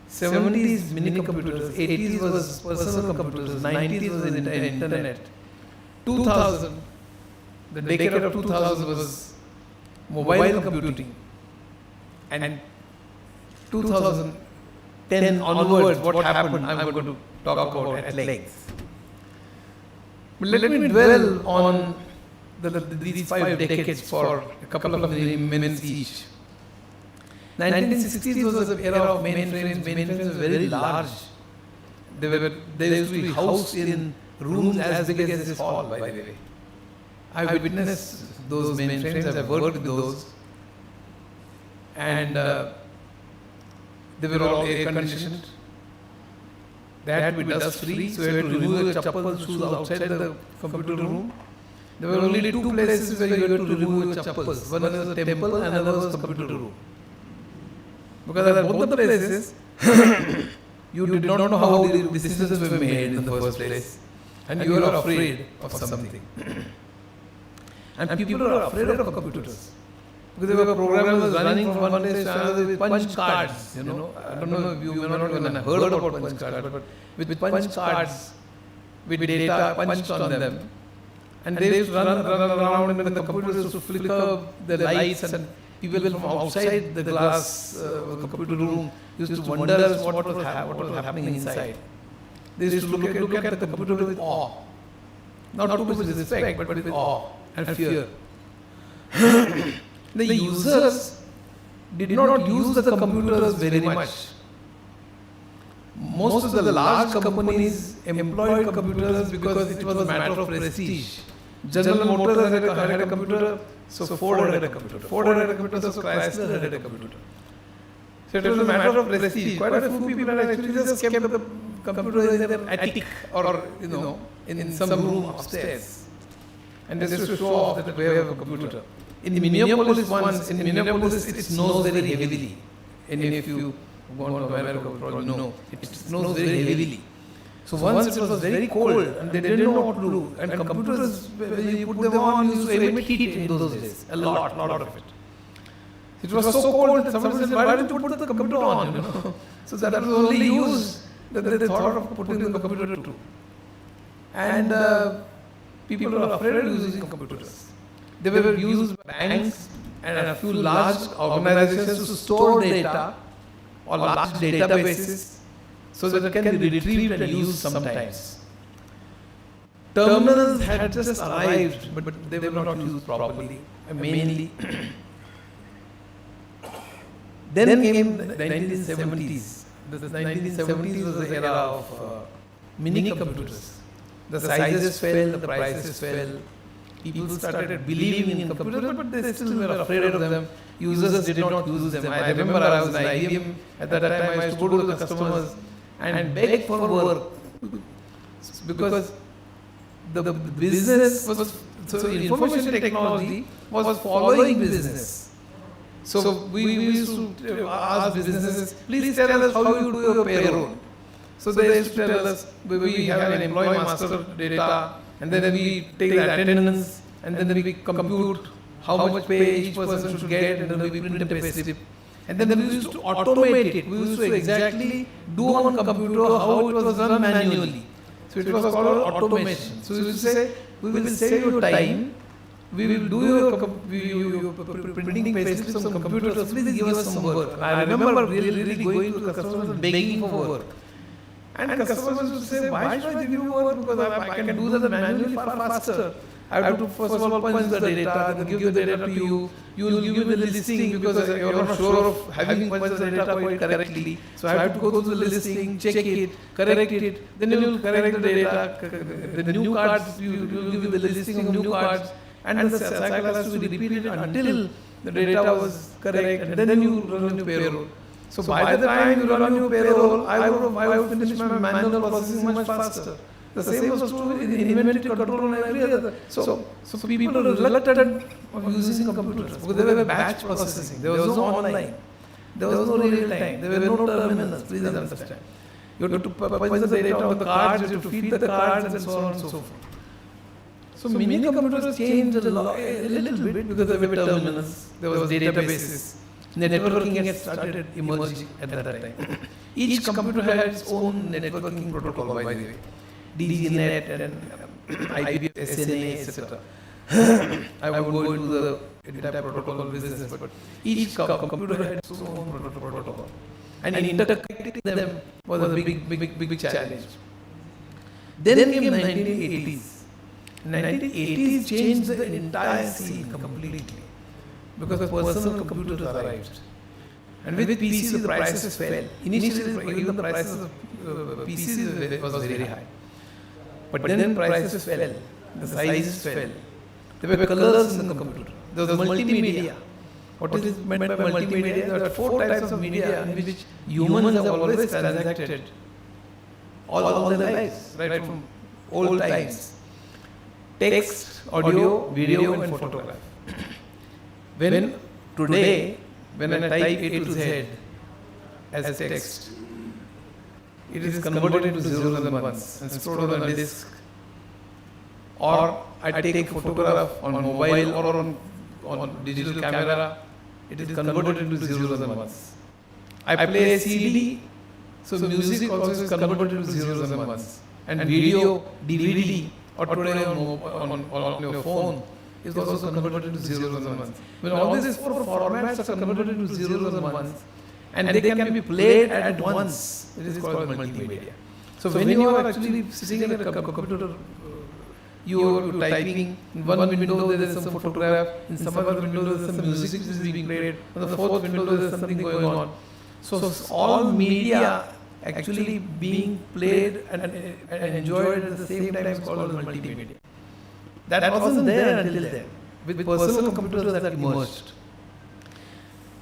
70s mini computers, 80s was personal computers, 90s was the internet, 2000, the decade of 2000 was mobile computing, and 2010 onwards, what happened, I'm going to talk about at length. But let me dwell on these 5 decades for a couple of minutes each. 1960s was the era of mainframes. Mainframes were very large. They used to be housed in rooms as big as this hall, by the way. I've witnessed those mainframes, I've worked with those. And they were all air conditioned. They had to be dust free, so you had to remove your chappal shoes outside the computer room. There were only 2 places where you had to remove your chappals. One was the temple and another was the computer room. Because at both the places, you did not know how the decisions were made in the first place. And you were afraid of something. And people are afraid of computers. Because there were programmers running from one place to another with punch cards. I don't know if you may not even have heard about punch cards, but with punch cards, with data punched on them. And they used to run around and the computers used to flicker the lights and people from outside the glass computer room used to wonder what was happening inside. They used to look at the computer with awe. Not too much respect, but with awe and fear. The users did not use the computers very much. Most of the large companies employed computers because it was a matter of prestige. General Motors had a computer, so Ford had a computer. Ford had a computer, so Chrysler had a computer. So it was a matter of prestige. Quite a few people had actually just kept the computer in their attic or in some room upstairs. And they used to show off that we have a computer. In Minneapolis it snows very heavily. And if you go to America, you probably know, it snows very heavily. So once it was very cold and they didn't know what to do. And computers, when you put them on, you used to emit heat in those days. A lot of it. It was so cold that someone said, why don't you put the computer on? So that was only used that they thought of putting the computer too. And people were afraid of using computers. They were used by banks and a few large organizations to store data or large databases so that it can be retrieved and used sometimes. Terminals had just arrived, but they were not used properly, mainly. Then came the 1970s. The 1970s was the era of mini computers. The sizes fell, the prices fell. People started believing in computers, but they still were afraid of them. Users did not use them. I remember I was in IBM at that time. I used to go to the customers and beg for work because the business was, so information technology was following business. So we used to ask businesses, please tell us how you do your payroll. So they used to tell us, we have an employee master data, and then we take the attendance, and then we compute how much pay each person should get, and then we print a pay slip. And then we used to automate it. We used to exactly do on computer how it was done manually. So it was called automation. So we used to say, we will save you time. We will do your printing pay slips on computer. So please give us some work. I remember really going to the customers and begging for work. And customers would say, why should I give you work? Because I can do that manually far faster. I have to first of all punch the data, then give the data to you. You will give me the listing because you are not sure of having punched the data quite correctly. So I have to go through the listing, check it, correct it. Then you will correct the data. The new cards, you will give the listing of new cards. And the cycle has to be repeated until the data was correct. And then you run your payroll. So by the time you run your payroll, I would finish my manual processing much faster. The same was true in inventory control and every other. So people are reluctant of using computers because they were batch processing. There was no online. There was no real time. There were no terminals. Please understand. You have to punch the data on the cards, you have to feed the cards and so on and so forth. So many computers changed a little bit because there were terminals, there was databases. Networking had started emerging at that time. Each computer had its own networking protocol, by the way. DGNet and IP, SNA, etc. I would go into the entire protocol business, but each computer had its own protocol. And interconnecting them was a big challenge. Then came 1980s. 1980s changed the entire scene completely because personal computers arrived. And with PCs, the prices fell. Initially, even the prices of PCs was very high. But then prices fell, the sizes fell. There were colors in the computer. There was multimedia. What is meant by multimedia? There are 4 types of media in which humans have always transacted all their lives, right from old times. Text, audio, video and photograph. Today, when I type A to Z as text, it is converted into zeros and ones and stored on a disk. Or I take a photograph on mobile or on digital camera, it is converted into zeros and ones. I play a CD, so music also is converted into zeros and ones. And video, DVD, or today on your phone is also converted into zeros and ones. When all these 4 formats are converted into zeros and ones, and they can be played at once, it is called multimedia. So when you are actually sitting at a computer, you are typing, in one window there is some photograph, in some other window there is some music which is being played, on the 4th window there is something going on. So all media actually being played and enjoyed at the same time is called multimedia. That wasn't there until then. With personal computers that emerged.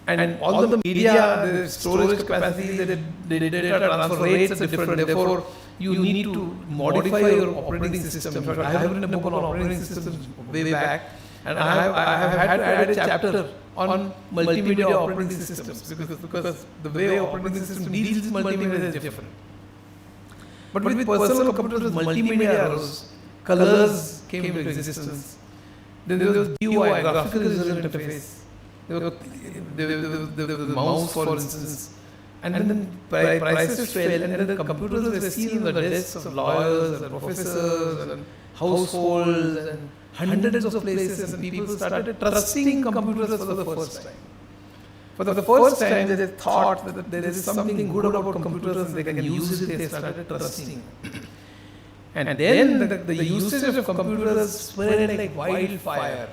And all the media, the storage capacity, the data transfer rates are different. Therefore, you need to modify your operating system. I have written a book on operating systems way back, and I have had to add a chapter on multimedia operating systems because the way operating system deals with multimedia is different. But with personal computers, multimedia arose, colors came into existence. Then there was GUI, graphical user interface. There was the mouse, for instance. And then prices fell, and then the computers were seen on the desks of lawyers and professors and households and hundreds of places, and people started trusting computers for the first time. For the first time, they thought that there is something good about computers and they can use it, they started trusting. And then the usage of computers spread like wildfire.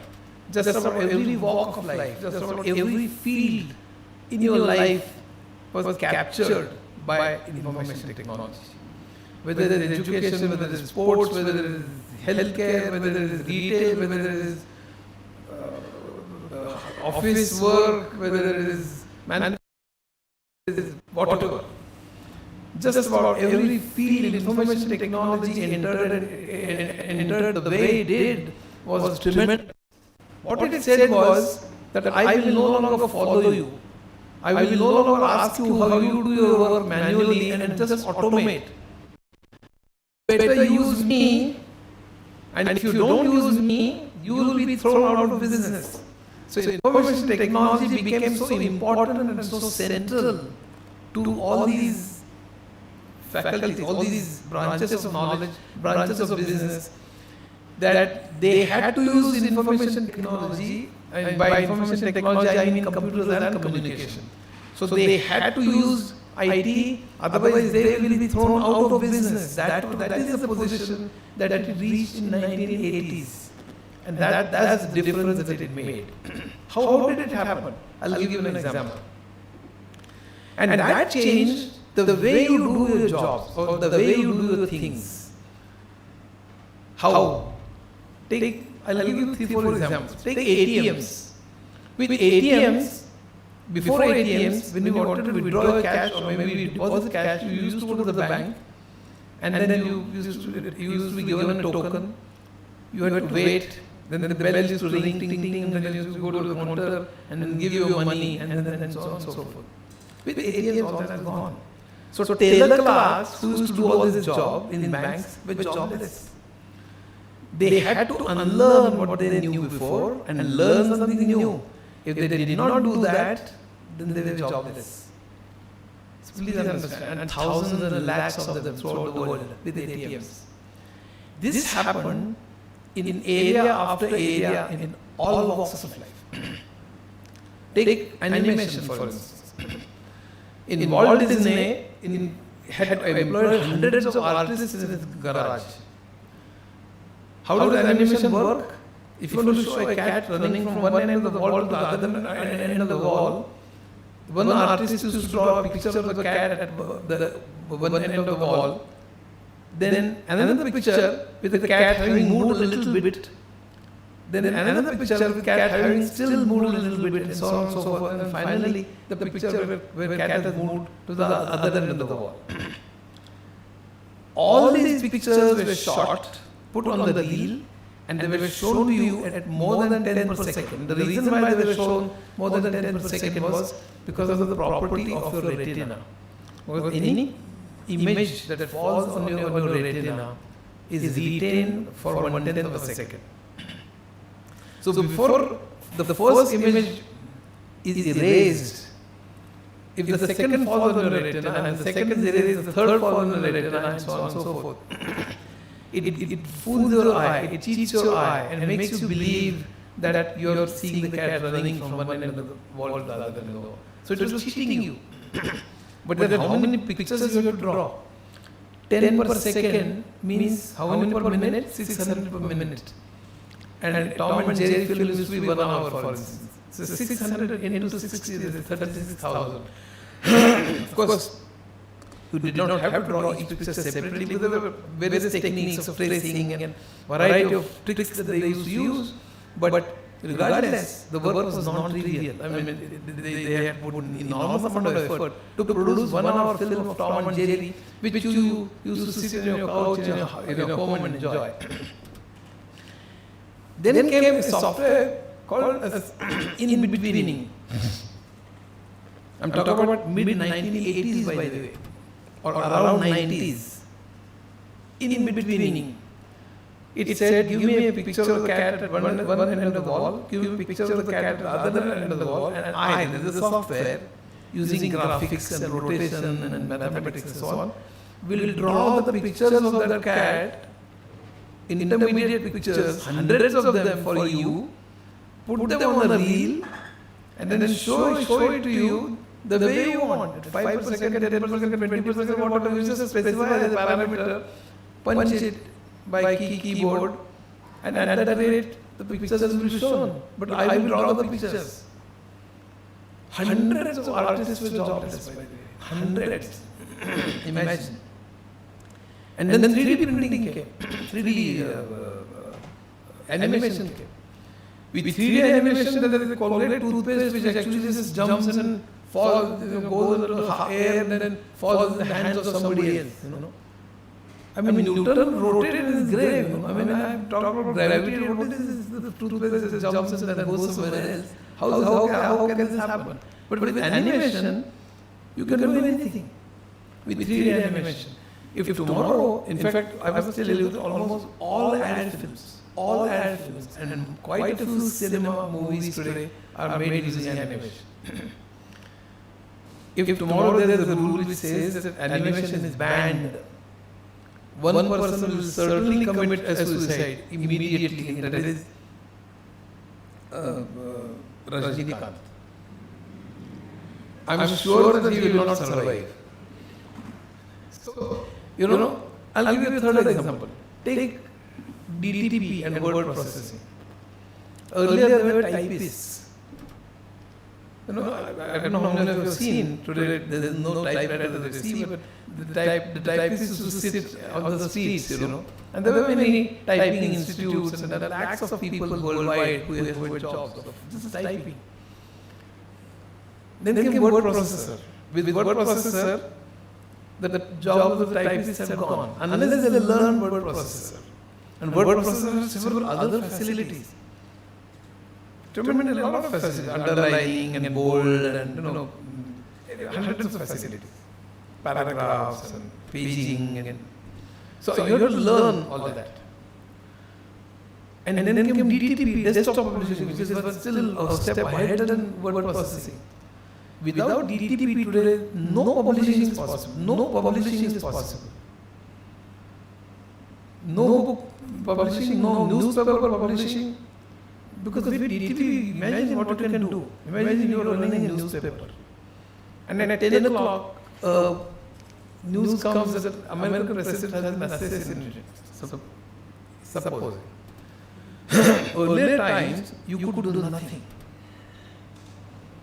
Just about every walk of life, just about every field in your life was captured by information technology. Whether it is education, whether it is sports, whether it is healthcare, whether it is retail, whether it is office work, whether it is management, whatever. Just about every field information technology entered the way it did was tremendous. What it said was that I will no longer follow you. I will no longer ask you how you do your work manually and just automate. Better use me, and if you don't use me, you will be thrown out of business. So information technology became so important and so central to all these faculties, all these branches of knowledge, branches of business, that they had to use information technology, and by information technology I mean computers and communication. So they had to use IT, otherwise they will be thrown out of business. That is the position that it reached in 1980s. And that's the difference that it made. How did it happen? I'll give you an example. And that changed the way you do your jobs, or the way you do your things. How? I'll give you 3-4 examples. Take ATMs. With ATMs, before ATMs, when you wanted to withdraw cash, or maybe deposit cash, you used to go to the bank, and then you used to be given a token. You had to wait. Then the bell used to ring, ting, ting, and then you used to go to the counter and then give you your money, and then so on and so forth. With ATMs, all that is gone. So tailor class, who used to do all this job in banks, were jobless. They had to unlearn what they knew before and learn something new. If they did not do that, then they were jobless. So please understand, and thousands and lakhs of them throughout the world with ATMs. This happened in area after area in all walks of life. Take animation, for instance. In Walt Disney, had employed hundreds of artists in his garage. How does animation work? If you want to show a cat running from one end of the wall to the other end of the wall, one artist used to draw a picture of the cat at the one end of the wall. Then another picture with the cat having moved a little bit. Then another picture with the cat having still moved a little bit, and so on and so forth. And finally, the picture where the cat has moved to the other end of the wall. All these pictures were shot, put on the reel, and they were shown to you at more than 10 per second. The reason why they were shown more than 10 per second was because of the property of your retina. Because any image that falls on your retina is retained for 1/10 of a second. So before the first image is erased, if the second falls on your retina and the second is erased, the third falls on the retina, and so on and so forth. It fools your eye, it cheats your eye, and makes you believe that you are seeing the cat running from one end of the wall to the other end of the wall. So it was cheating you. But then how many pictures you have to draw? 10 per second means how many per minute? 600 per minute. And Tom and Jerry film used to be 1 hour, for instance. So 600 into 60 is 36,000. Of course, you did not have to draw each picture separately, because there were various techniques of tracing and variety of tricks that they used to use. But regardless, the work was non-trivial. I mean, they had put an enormous amount of effort to produce 1 hour film of Tom and Jerry, which you used to sit in your couch in your home and enjoy. Then came a software called in-betweening. I'm talking about mid-1980s, by the way, or around 90s. In-betweening. It said, give me a picture of the cat at one end of the wall, give me a picture of the cat at the other end of the wall, and there is a software using graphics and rotation and mathematics and so on, will draw the pictures of that cat, intermediate pictures, hundreds of them for you, put them on a reel, and then show it to you the way you want. At 5 per second, 10 per second, 20 per second, whatever, you just specify as a parameter, punch it by keyboard, and at that rate, the pictures will be shown. But I will draw the pictures. Hundreds of artists were jobless, by the way. Hundreds. Imagine. And then 3D printing came. 3D animation came. With 3D animation, there is a Colgate toothpaste which actually just jumps and falls, goes into the air and then falls in the hands of somebody else. I mean, Newton rotated in his grave. I mean, I'm talking about gravity. What is this? The toothpaste just jumps and then goes somewhere else. How can this happen? But with animation, you can do anything with 3D animation. If tomorrow, in fact, I must tell you that almost all ad films, and quite a few cinema movies today are made using animation. If tomorrow there is a rule which says that animation is banned, one person will certainly commit a suicide immediately, and that is Rajinikanth. I'm sure that he will not survive. So, I'll give you a third example. Take DTP and word processing. Earlier there were typists. I don't know how many of you have seen. Today there is no typewriter that they see, but the typists used to sit on the streets, And there were many typing institutes and there are lakhs of people worldwide who had jobs of just typing. Then came word processor. With word processor, the jobs of the typists have gone, unless they learn word processor. And word processor has several other facilities. Tremendous lot of facilities, underlining and bold and hundreds of facilities, paragraphs and paging and so you have to learn all that. And then came DTP, desktop publishing, which was still a step ahead than word processing. Without DTP today, no publishing is possible. No publishing is possible. No book publishing, no newspaper publishing. Because with DTP, imagine what you can do. Imagine you are running a newspaper. And at 10 o'clock, news comes that American president has been assassinated. Suppose. Earlier times, you could do nothing.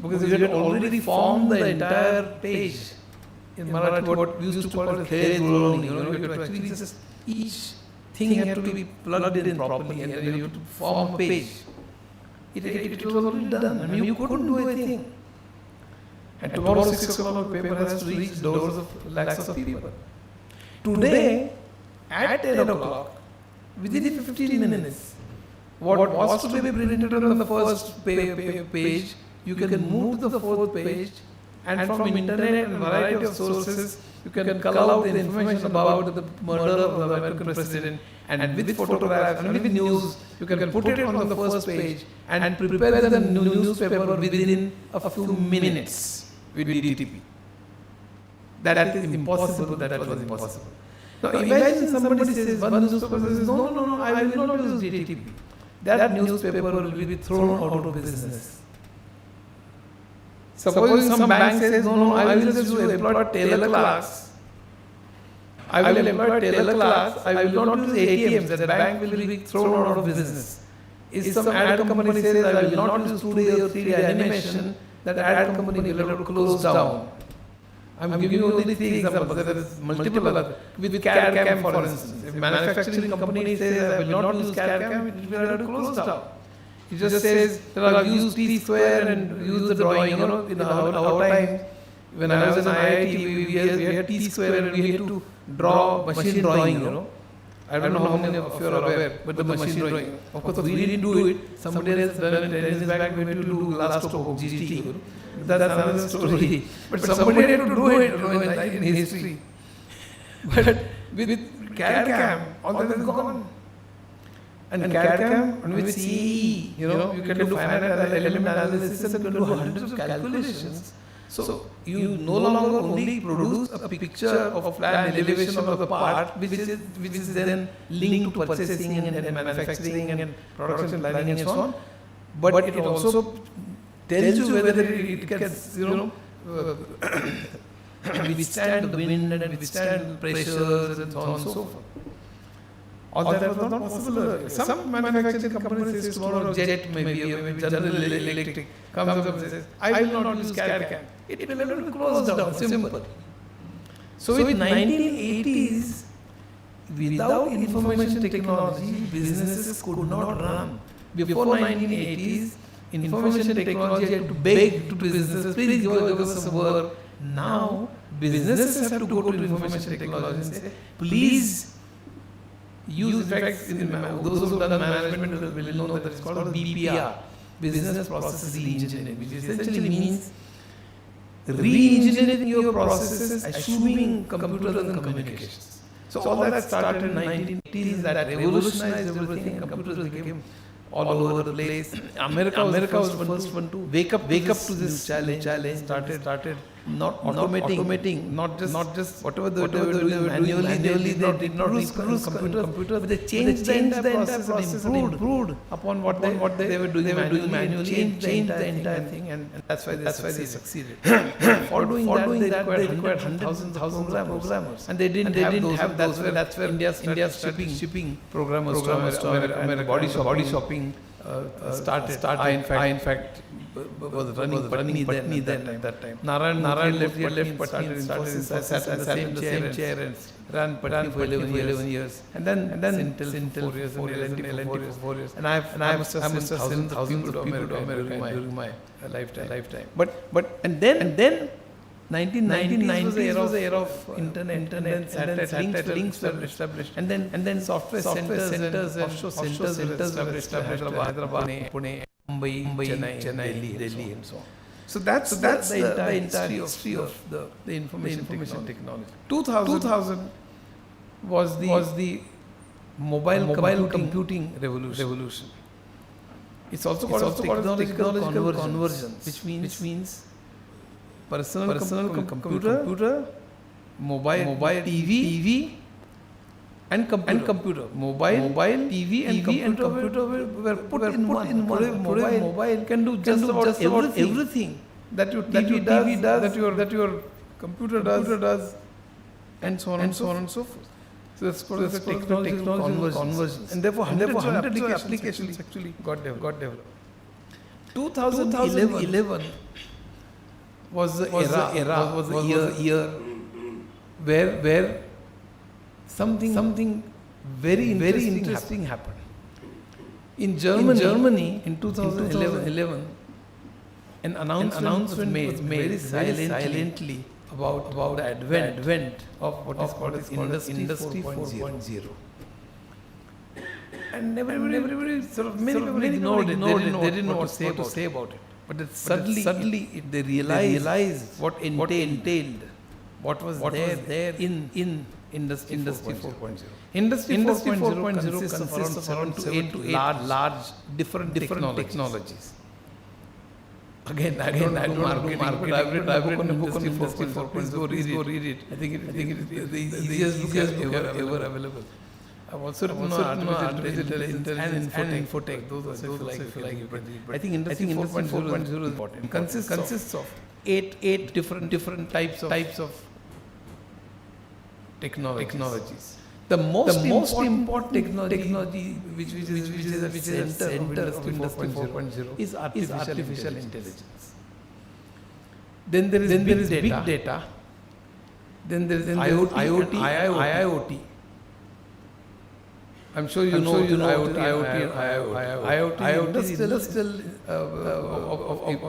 Because you had already formed the entire page. In Marathi, what we used to call it Khere Guroni, you had to actually just each thing had to be plugged in properly and then you had to form a page. It was already done. I mean, you couldn't do anything. And tomorrow 6 o'clock paper has to reach doors of lakhs of people. Today, at 10 o'clock, within 15 minutes, what was to be printed on the first page, you can move to the fourth page, and from internet and variety of sources, you can cull out the information about the murder of the American president, and with photographs and with news, you can put it on the first page and prepare the newspaper within a few minutes with DTP. That is impossible. That was impossible. Now imagine somebody says, one newspaper says, no, I will not use DTP. That newspaper will be thrown out of business. Suppose some bank says, no, I will just employ a tailor class. I will employ a tailor class. I will not use ATMs. That bank will be thrown out of business. If some ad company says, I will not use 2D or 3D animation, that ad company will have to close down. I am giving you only 3 examples. There is multiple others. With CAD-CAM, for instance. If manufacturing company says, I will not use CAD-CAM, it will have to close down. It just says that I'll use T-square and use the drawing. In our time, when I was in IIT, we had T-square and we had to draw machine drawing. I don't know how many of you are aware, but the machine drawing. Of course, we didn't do it. Somebody else done it 10 years back when we had to do last of GT. That's another story. But somebody had to do it in history. But with CAD-CAM, all that is gone. And CAD-CAM, and with CE, you can do finite element analysis and you can do hundreds of calculations. So you no longer only produce a picture of plan elevation of the part, which is then linked to purchasing and manufacturing and production planning and so on, but it also tells you whether it can, withstand the wind and withstand pressures and so on and so forth. All that was not possible. Some manufacturing companies says tomorrow Jet maybe, or maybe General Electric comes up and says, I will not use CAD-CAM. It will have to close down, simple. So in 1980s, without information technology, businesses could not run. Before 1980s, information technology had to beg to businesses, please give us some work. Now, businesses have to go to information technology and say, please use, in fact, those who have done management will know that it's called BPR, Business Process Engineering, which essentially means re-engineering your processes, assuming computers and communications. So all that started in 1980s, that revolutionized everything, and computers became all over the place. America was the first one to wake up to this challenge, started not automating, not just whatever they were doing manually, they did not use computers, but they changed the entire process and improved upon what they were doing manually, changed the entire thing, and that's why they succeeded. For doing that, they required thousands of programmers, and they didn't have those. That's where India's shipping programmers to body shopping started. I in fact was running Patni that time. Narayan left Patni, sat in the same chair and ran Patni for 11 years. And then Intel 4 years, 4 years. And I must have sent thousands of people to America during my lifetime. And then 1990s was the era of internet, satellite links were established, and then software centers, offshore centers were established, Hyderabad, Pune, Mumbai, Chennai, Delhi, and so on. So that's the entire history of the information technology. 2000 was the mobile computing revolution. It's also called technological convergence, which means personal computer, mobile TV, and computer. Mobile TV and computer were put in one. Today mobile can do just about everything that your TV does, that your computer does, and so on and so forth. So that's called the technological convergence. And therefore hundreds of applications actually got developed. 2011 was the year where something very interesting happened. In Germany in 2011, an announcement was made very silently about the advent of what is called Industry 4.0. And everybody many people ignored it. They didn't know what to say about it. But suddenly they realized what entailed, what was there in Industry 4.0. Industry 4.0 consists of around 7 to 8 large different technologies. Again, I don't market, but I've read a book on Industry 4.0. Go read it. I think it's the easiest book ever available. I've also written on artificial intelligence and infotech. Those are like it. I think Industry 4.0 is important. Consists of eight different types of technologies. The most important technology which is at the center of Industry 4.0 is artificial intelligence. Then there is big data. Then there is IoT. I'm sure you know IoT. IoT is industrial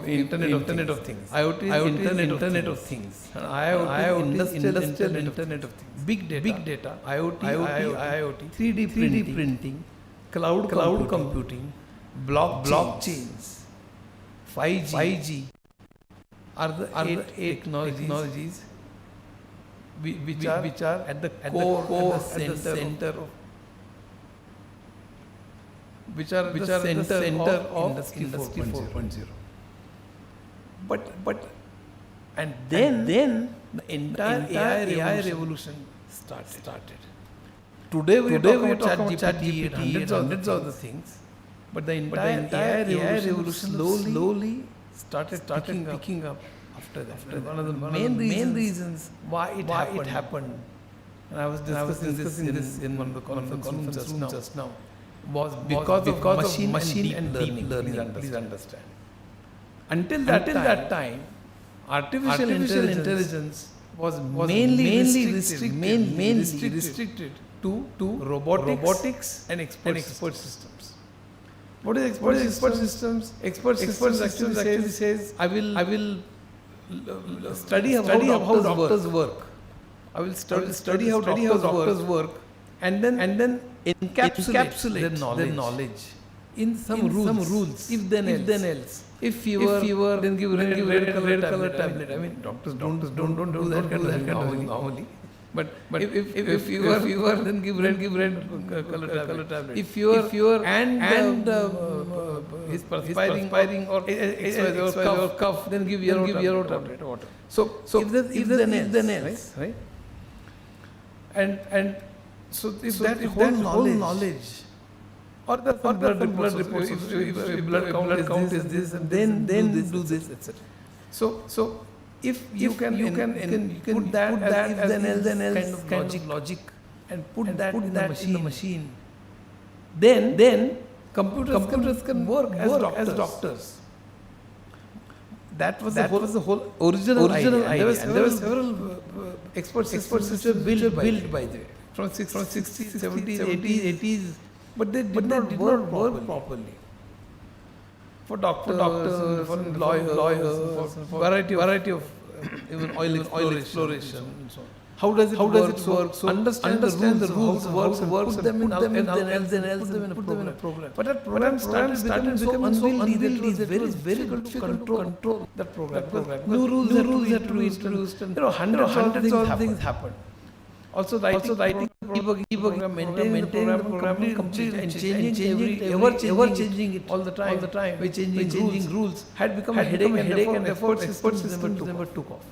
Internet of Things. IoT is Internet of Things. And IoT is industrial Internet of Things. Big data. IoT. 3D printing. Cloud computing. Blockchains. 5G are the eight technologies which are at the core, at the center of which are the center of Industry 4.0. But then the entire AI revolution started. Today we talk about ChatGPT, hundreds of the things, but the entire AI revolution slowly started picking up after that. One of the main reasons why it happened, and I was discussing this in one of the conference rooms just now, was because of machine and deep learning. Please understand. Until that time, artificial intelligence was mainly restricted to robotics and expert systems. What is expert systems? Expert systems actually says, I will study how doctors work. I will study how doctors work, and then encapsulate their knowledge in some rules. If then else. If fever, then give red color tablet. I mean, doctors don't do that kind of thing normally. But if fever, then give red color tablet. If fever and is perspiring or cough, then give yellow tablet. So if then else, right? And so if that whole knowledge, or the blood reports, if blood count is this, and then do this, etc. So if you can put that as if then else kind of logic and put that in the machine, then computers can work as doctors. That was the whole original idea. And there were several expert systems which were built by the way, from 60s, 70s, 80s, but they did not work properly. For doctors, for lawyers, for variety of even oil exploration and so on. How does it work? So understand the rules, works, put them in a program. But that program started becoming so unwieldy that it was very difficult to control that program. New rules had to be introduced, and hundreds of things happened. Also writing debug, maintaining the program complete and changing ever changing it all the time. By changing rules had become a headache, and therefore expert systems never took off.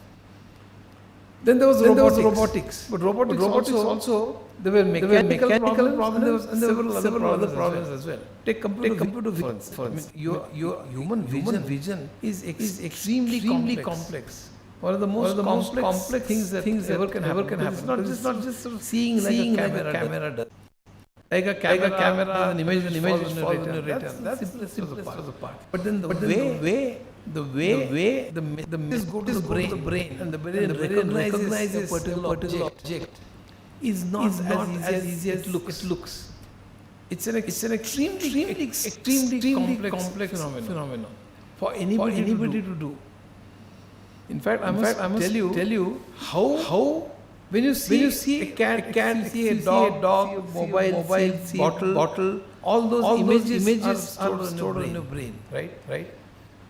Then there was robotics. But robotics also there were mechanical problems and there were other problems as well. Take computer vision. Your human vision is extremely complex. One of the most complex things that ever can happen. It's not just sort of seeing like a camera does. Like a camera, an image falls on the retina. That's the simplest part. But then the way the messages go to the brain and the brain recognizes a particular object is not as easy as it looks. It's an extremely complex phenomenon for anybody to do. In fact, I must tell you how when you see a cat, see a dog, mobile, bottle, all those images are stored in your brain, right?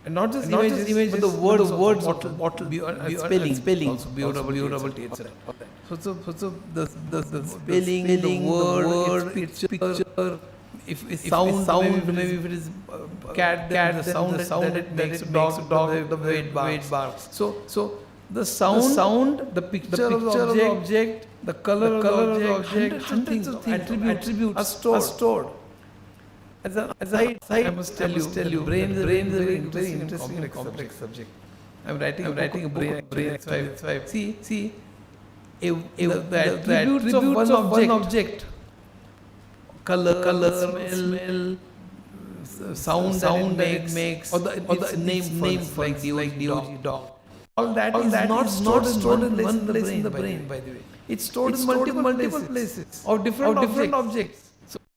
And not just images, but the words bottle, spelling, also B-O-T, etc. So the spelling, the word, its picture, if sound, maybe if it is cat, the sound that it makes, dog, the way it barks. So the sound, the picture of the object, the color of the object, hundreds of attributes are stored. As I must tell you, the brain is a very interesting and complex subject. I'm writing a brain. See, the attributes of one object, color, smell, sound that makes, or the name for like DOG, dog. All that is not stored in one place in the brain, by the way. It's stored in multiple places of different objects.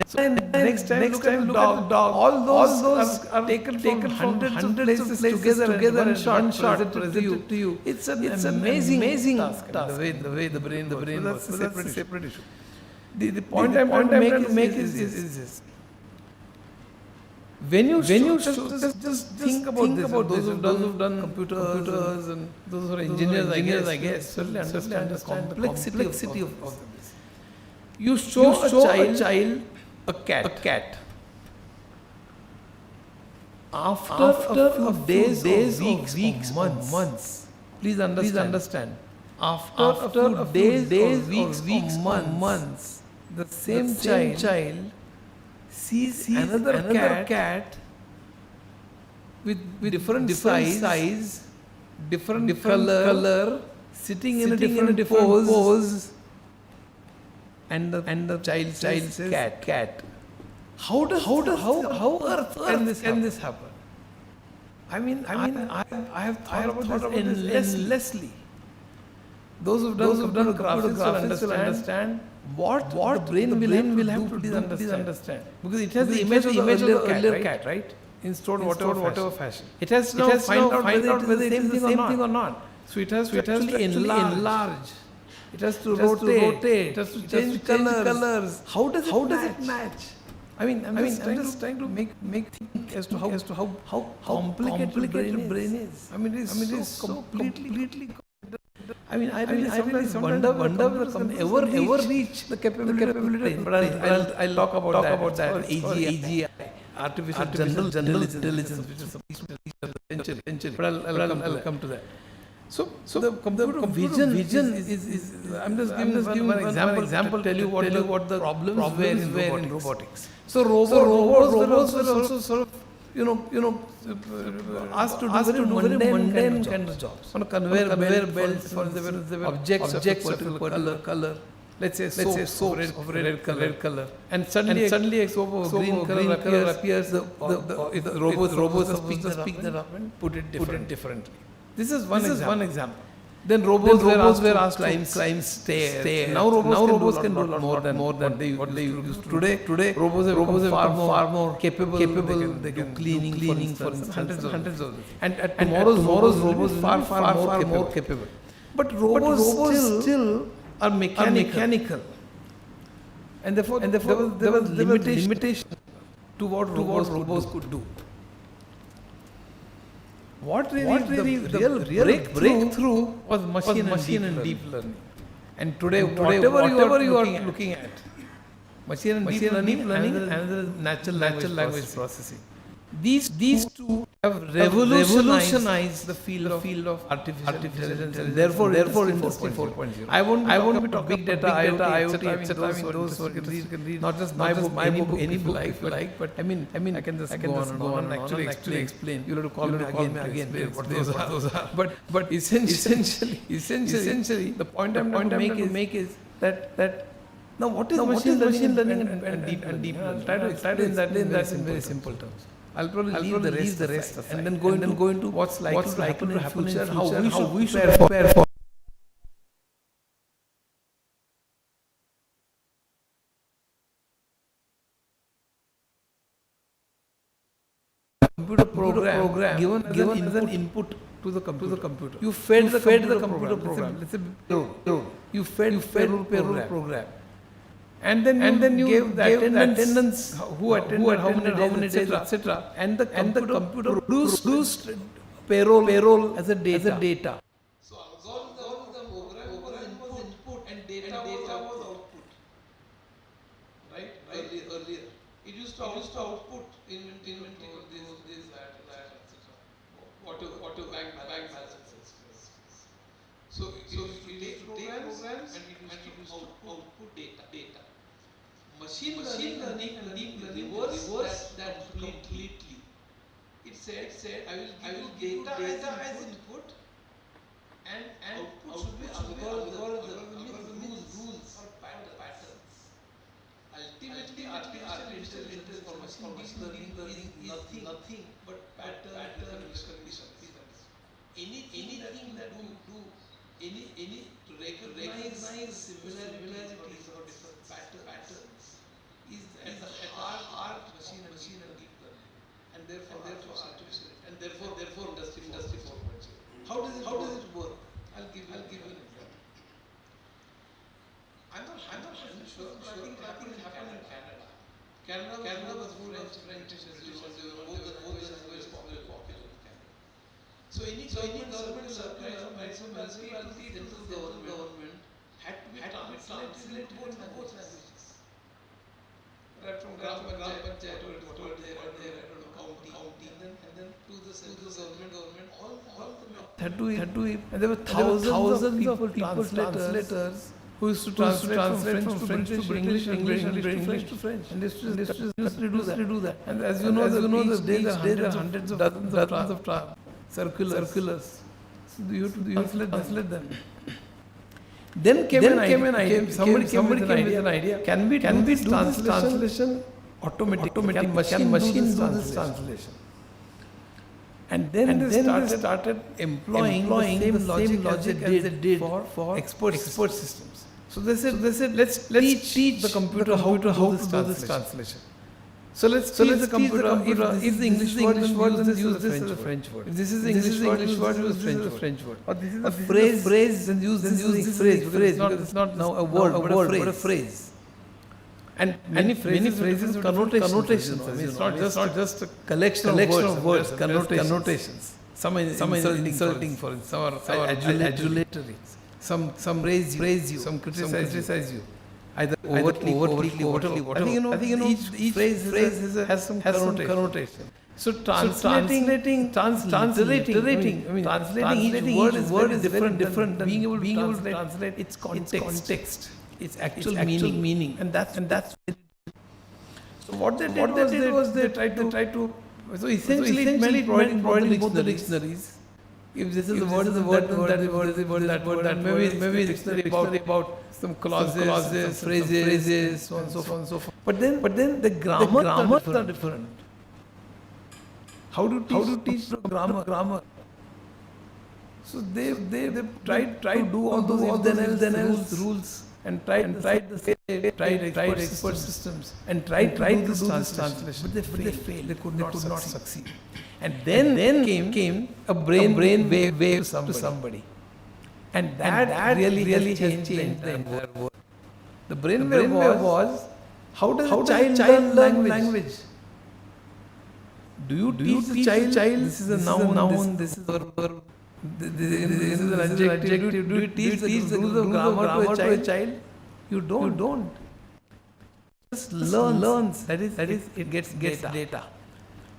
So next time look at dog. All those are taken from hundreds of places together and short presented to you. It's an amazing task. The way the brain works. That's a separate issue. The point I'm trying to make is this. When you just think about this, those who've done computers and those who are engineers, I guess, certainly understand the complexity of this. You show a child a cat. After a few days, weeks, months. Please understand. After a few days, weeks, months, the same child sees another cat with different size, different color, sitting in a different pose, and the child says cat. How earth can this happen? I mean, I have thought about this endlessly. Those who've done graphics will understand what the brain will have to do understand. Because it has the image of the earlier cat, right? In stored whatever fashion. It has to now find out whether it is the same thing or not. So it has to enlarge. It has to rotate. It has to change colors. How does it match? I'm just trying to make think as to how complicated brain is. I mean, it is so completely. I really sometimes wonder whether can ever reach the capability of the brain. But I'll talk about that. Or AGI, artificial general intelligence, which is a century. But I'll come to that. So the computer vision is I'm just giving one example to tell you what the problems were in robotics. So robots were also sort of asked to do very mundane kind of jobs. On a conveyor belt, there were objects of particular color. Let's say soap of red color, and suddenly a soap of green color appears. The robots supposed to pick that up and put it differently. This is one example. Then robots were asked to climb stairs. Now robots can do a lot more than what they used to. Today robots are far more capable. They can do cleaning for hundreds of them. And tomorrow's robots are far more capable. But robots still are mechanical. And therefore there was limitation to what robots could do. What really the real breakthrough was machine and deep learning. And today whatever you are looking at, machine and deep learning and natural language processing. These two have revolutionized the field of artificial intelligence, and therefore Industry 4.0. I won't be talking big data, IoT, etc. Those you can read not just my book, any book like, but I mean I can just go on and actually explain. You'll have to call me again what those are. But essentially the point I'm trying to make is that now what is machine learning and deep learning? Try to explain that in very simple terms. I'll probably leave the rest aside, and then go into what's likely to happen in future, how we should prepare for. Computer program given as an input to the computer. You fed the computer program. Let's say you fed payroll program. And then you gave the attendance, who attended, how many days, etc. And the computer produced payroll as a data. So the program was input and data was output. Right? Earlier. It used to output inventory of this, that, etc. Whatever bank balances. So you take programs and it used to output data. Machine learning and deep learning reverse that completely. It said I will give data as input and output should be algorithms or patterns. Ultimately, artificial intelligence for machine learning is nothing but pattern recognition. Anything that you do, any to recognize similarities or different patterns is at the heart machine and deep learning, and therefore artificial, and therefore industry 4.0. How does it work? I'll give you an example. I'm not sure, but I think it happened in Canada. Canada was French institutions. They were both languages popular in Canada. So any government circular, municipality, central government had to be translated into both languages. Right from Gram Panchayat to whatever they are there, I don't know, county, and then to the government, all had to and there were thousands of people, translators who used to translate from French to English and English to French. And this used to do that. And as you know, the days are hundreds of dozens of circulars. So you have to translate them. Then came an idea. Somebody came with an idea. Can we do this translation automatically? Can machine do this translation? And then they started employing the same logic as they did for expert systems. So they said let's teach the computer how to do this translation. So let's teach the computer if the English word, then use this as a French word. If this is the English word, use this as a French word. Or this is a phrase, then use this phrase. Because it's not now a word, but a phrase. And many phrases connotations. I mean, it's not just a collection of words, connotations. Some insulting for it, some are adulatory. Some praise you, some criticize you. Either overtly. I think each phrase has some connotation. So translating, each word is different. Being able to translate its context, its actual meaning, and that's. So what they did was they tried to. So essentially, it meant providing both the dictionaries. If this is the word, that maybe a dictionary about some clauses, phrases, so on, so forth. But then the grammars are different. How to teach the grammar? So they tried to do all those if then else rules and tried expert systems and tried to do this translation, but they failed. They could not succeed. And then came a brain wave to somebody, and that really changed the entire world. The brain wave was how does a child learn language? Do you teach the child? This is a noun. This is a verb. This is an adjective. Do you teach the rules of grammar to a child? You don't. Just learns. That is it gets data.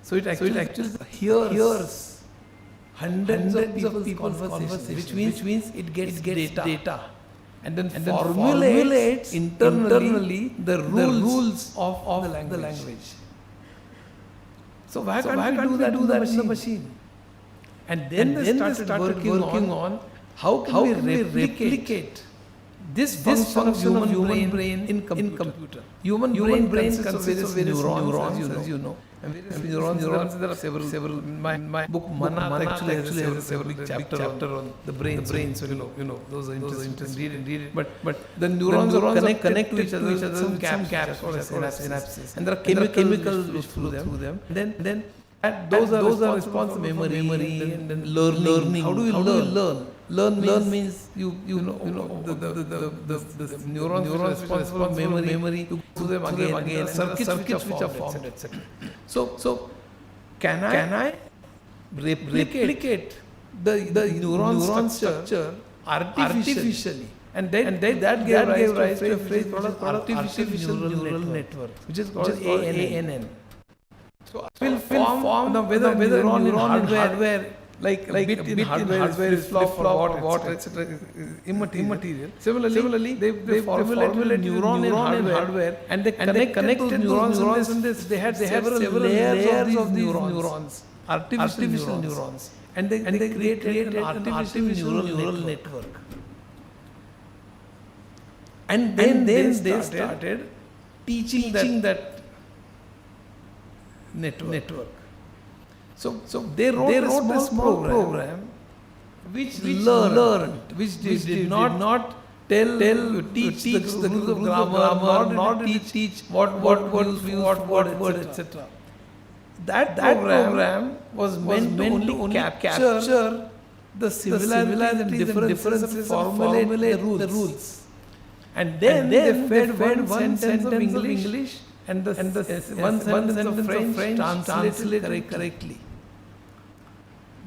So it actually hears hundreds of people's conversations, which means it gets data. And then formulates internally the rules of the language. So why can't we do that in the machine? And then they started working on how can we replicate this function of human brain in computer. Human brain consists of various neurons, as you know. And various neurons, there are several. My book Mana actually has several big chapter on the brain. So you know those are interesting. Read it. But the neurons connect to each other. Some caps or synapses, and there are chemicals which flow through them. Then those are responsible memory and then learning. How do you learn? Learn means you know the neurons responsible for memory. You do them again. Circuits which are formed, etc. So can I replicate the neuron structure artificially? And that gave rise to a phrase called artificial neural network, which is called ANN. So will form whether neuron in hardware like bit in hardware is flop, what etc. is immaterial. Similarly, they formulated neuron in hardware and they connected neurons and they had several layers of these neurons, artificial neurons, and they created an artificial neural network. And then they started teaching that network. So they wrote a small program which learned, which did not teach the rules of grammar, nor teach what words, etc. That program was meant to only capture the similarities and differences, formulate the rules. And then they fed one sentence of English and one sentence of French translated correctly.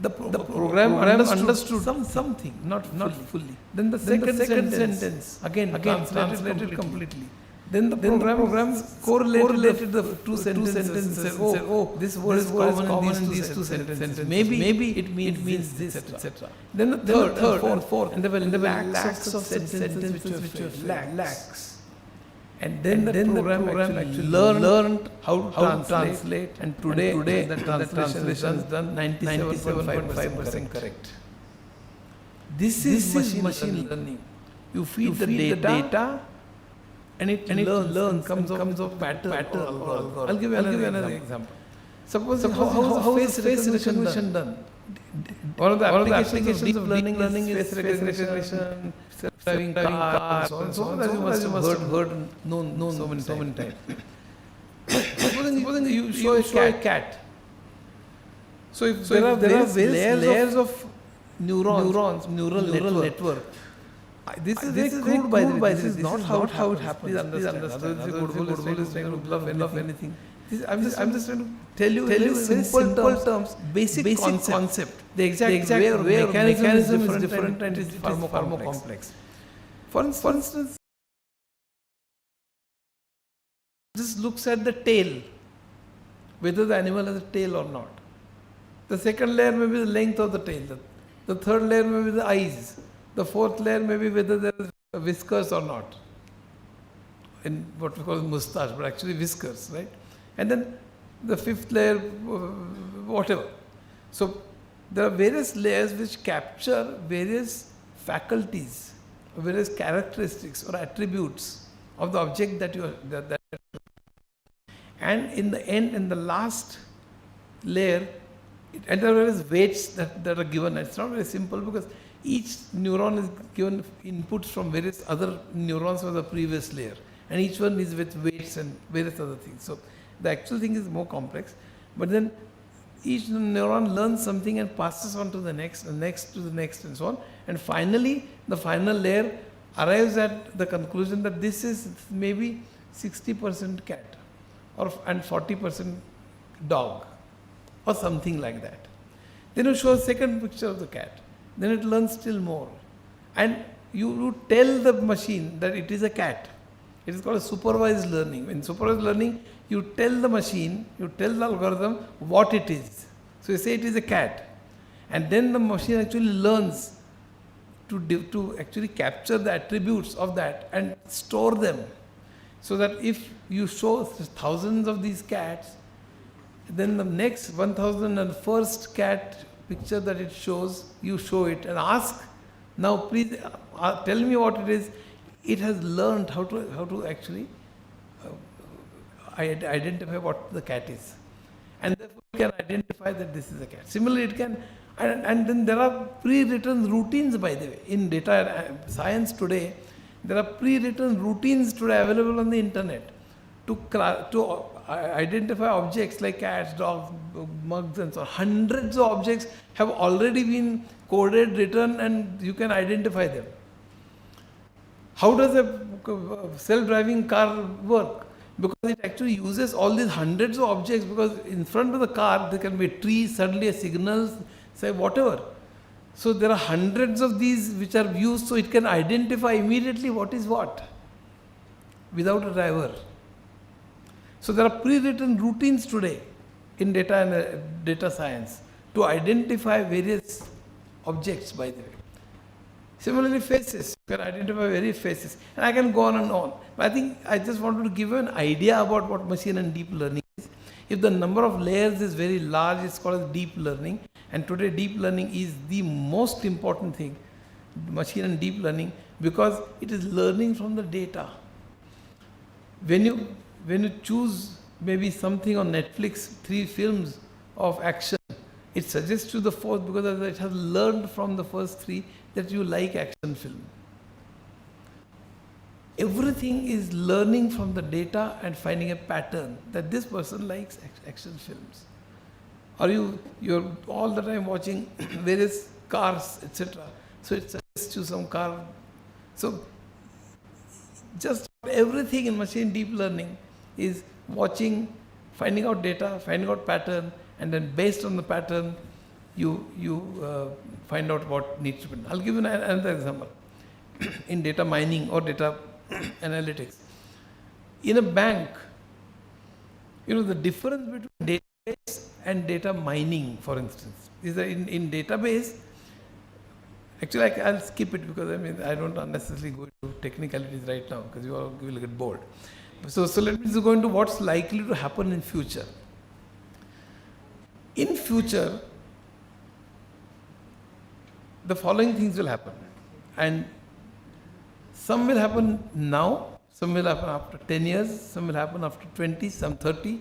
The program understood something, not fully. Then the second sentence again translated completely. Then the program correlated the two sentences and said, oh, this word is common in these two sentences. Maybe it means this, etc. Then the third, fourth, and there were lakhs of sentences which were lakhs. And then the program actually learned how to translate, and today the translation is done 97.5% correct. This is machine learning. You feed the data and it learns, comes of pattern. I'll give you another example. Suppose how is face recognition done? One of the applications of learning is face recognition, self-driving cars, so on, as you must have heard, known so many times. Supposing you show a cat. So if there are various layers of neural network This is very crude by the way. This is not how it happens. Please understand. Otherwise, Godbole is trying to bluff anything. I'm just trying to tell you very simple terms, basic concept. The exact way or mechanism is different and it is far more complex. For instance, just looks at the tail, whether the animal has a tail or not. The second layer may be the length of the tail. The third layer may be the eyes. The fourth layer may be whether there is whiskers or not. In what we call moustache, but actually whiskers, right? And then the fifth layer, whatever. So there are various layers which capture various faculties, various characteristics or attributes of the object that you are. And in the end, in the last layer, and there are various weights that are given. It's not very simple because each neuron is given inputs from various other neurons of the previous layer, and each one is with weights and various other things. So the actual thing is more complex, but then each neuron learns something and passes on to the next, and next to the next, and so on. And finally, the final layer arrives at the conclusion that this is maybe 60% cat, and 40% dog, or something like that. Then you show a second picture of the cat. Then it learns still more. And you tell the machine that it is a cat. It is called supervised learning. In supervised learning, you tell the machine, you tell the algorithm what it is. So you say it is a cat. And then the machine actually learns to actually capture the attributes of that and store them. So that if you show thousands of these cats, then the next 1001st cat picture that it shows, you show it and ask, now please tell me what it is. It has learned how to actually identify what the cat is. And therefore it can identify that this is a cat. Similarly, it can, and then there are pre-written routines, by the way. In data science today, there are pre-written routines today available on the internet to identify objects like cats, dogs, mugs, and so on. Hundreds of objects have already been coded, written, and you can identify them. How does a self-driving car work? Because it actually uses all these hundreds of objects, because in front of the car there can be a tree, suddenly a signal, say whatever. So there are hundreds of these which are used, so it can identify immediately what is what without a driver. So there are pre-written routines today in data and data science to identify various objects, by the way. Similarly, faces. You can identify various faces. And I can go on and on. But I think I just wanted to give you an idea about what machine and deep learning is. If the number of layers is very large, it's called deep learning. And today deep learning is the most important thing, machine and deep learning, because it is learning from the data. When you choose maybe something on Netflix, 3 films of action, it suggests you the fourth because it has learned from the first 3 that you like action film. Everything is learning from the data and finding a pattern that this person likes action films. Or you're all the time watching various cars, etc. So it suggests you some car. So just everything in machine deep learning is watching, finding out data, finding out pattern, and then based on the pattern, you find out what needs to be done. I'll give you another example. In data mining or data analytics. In a bank, the difference between database and data mining, for instance, is that in database, actually I'll skip it because I don't unnecessarily go into technicalities right now because you will get bored. So let me just go into what's likely to happen in future. In future, the following things will happen, and some will happen now, some will happen after 10 years, some will happen after 20, some 30,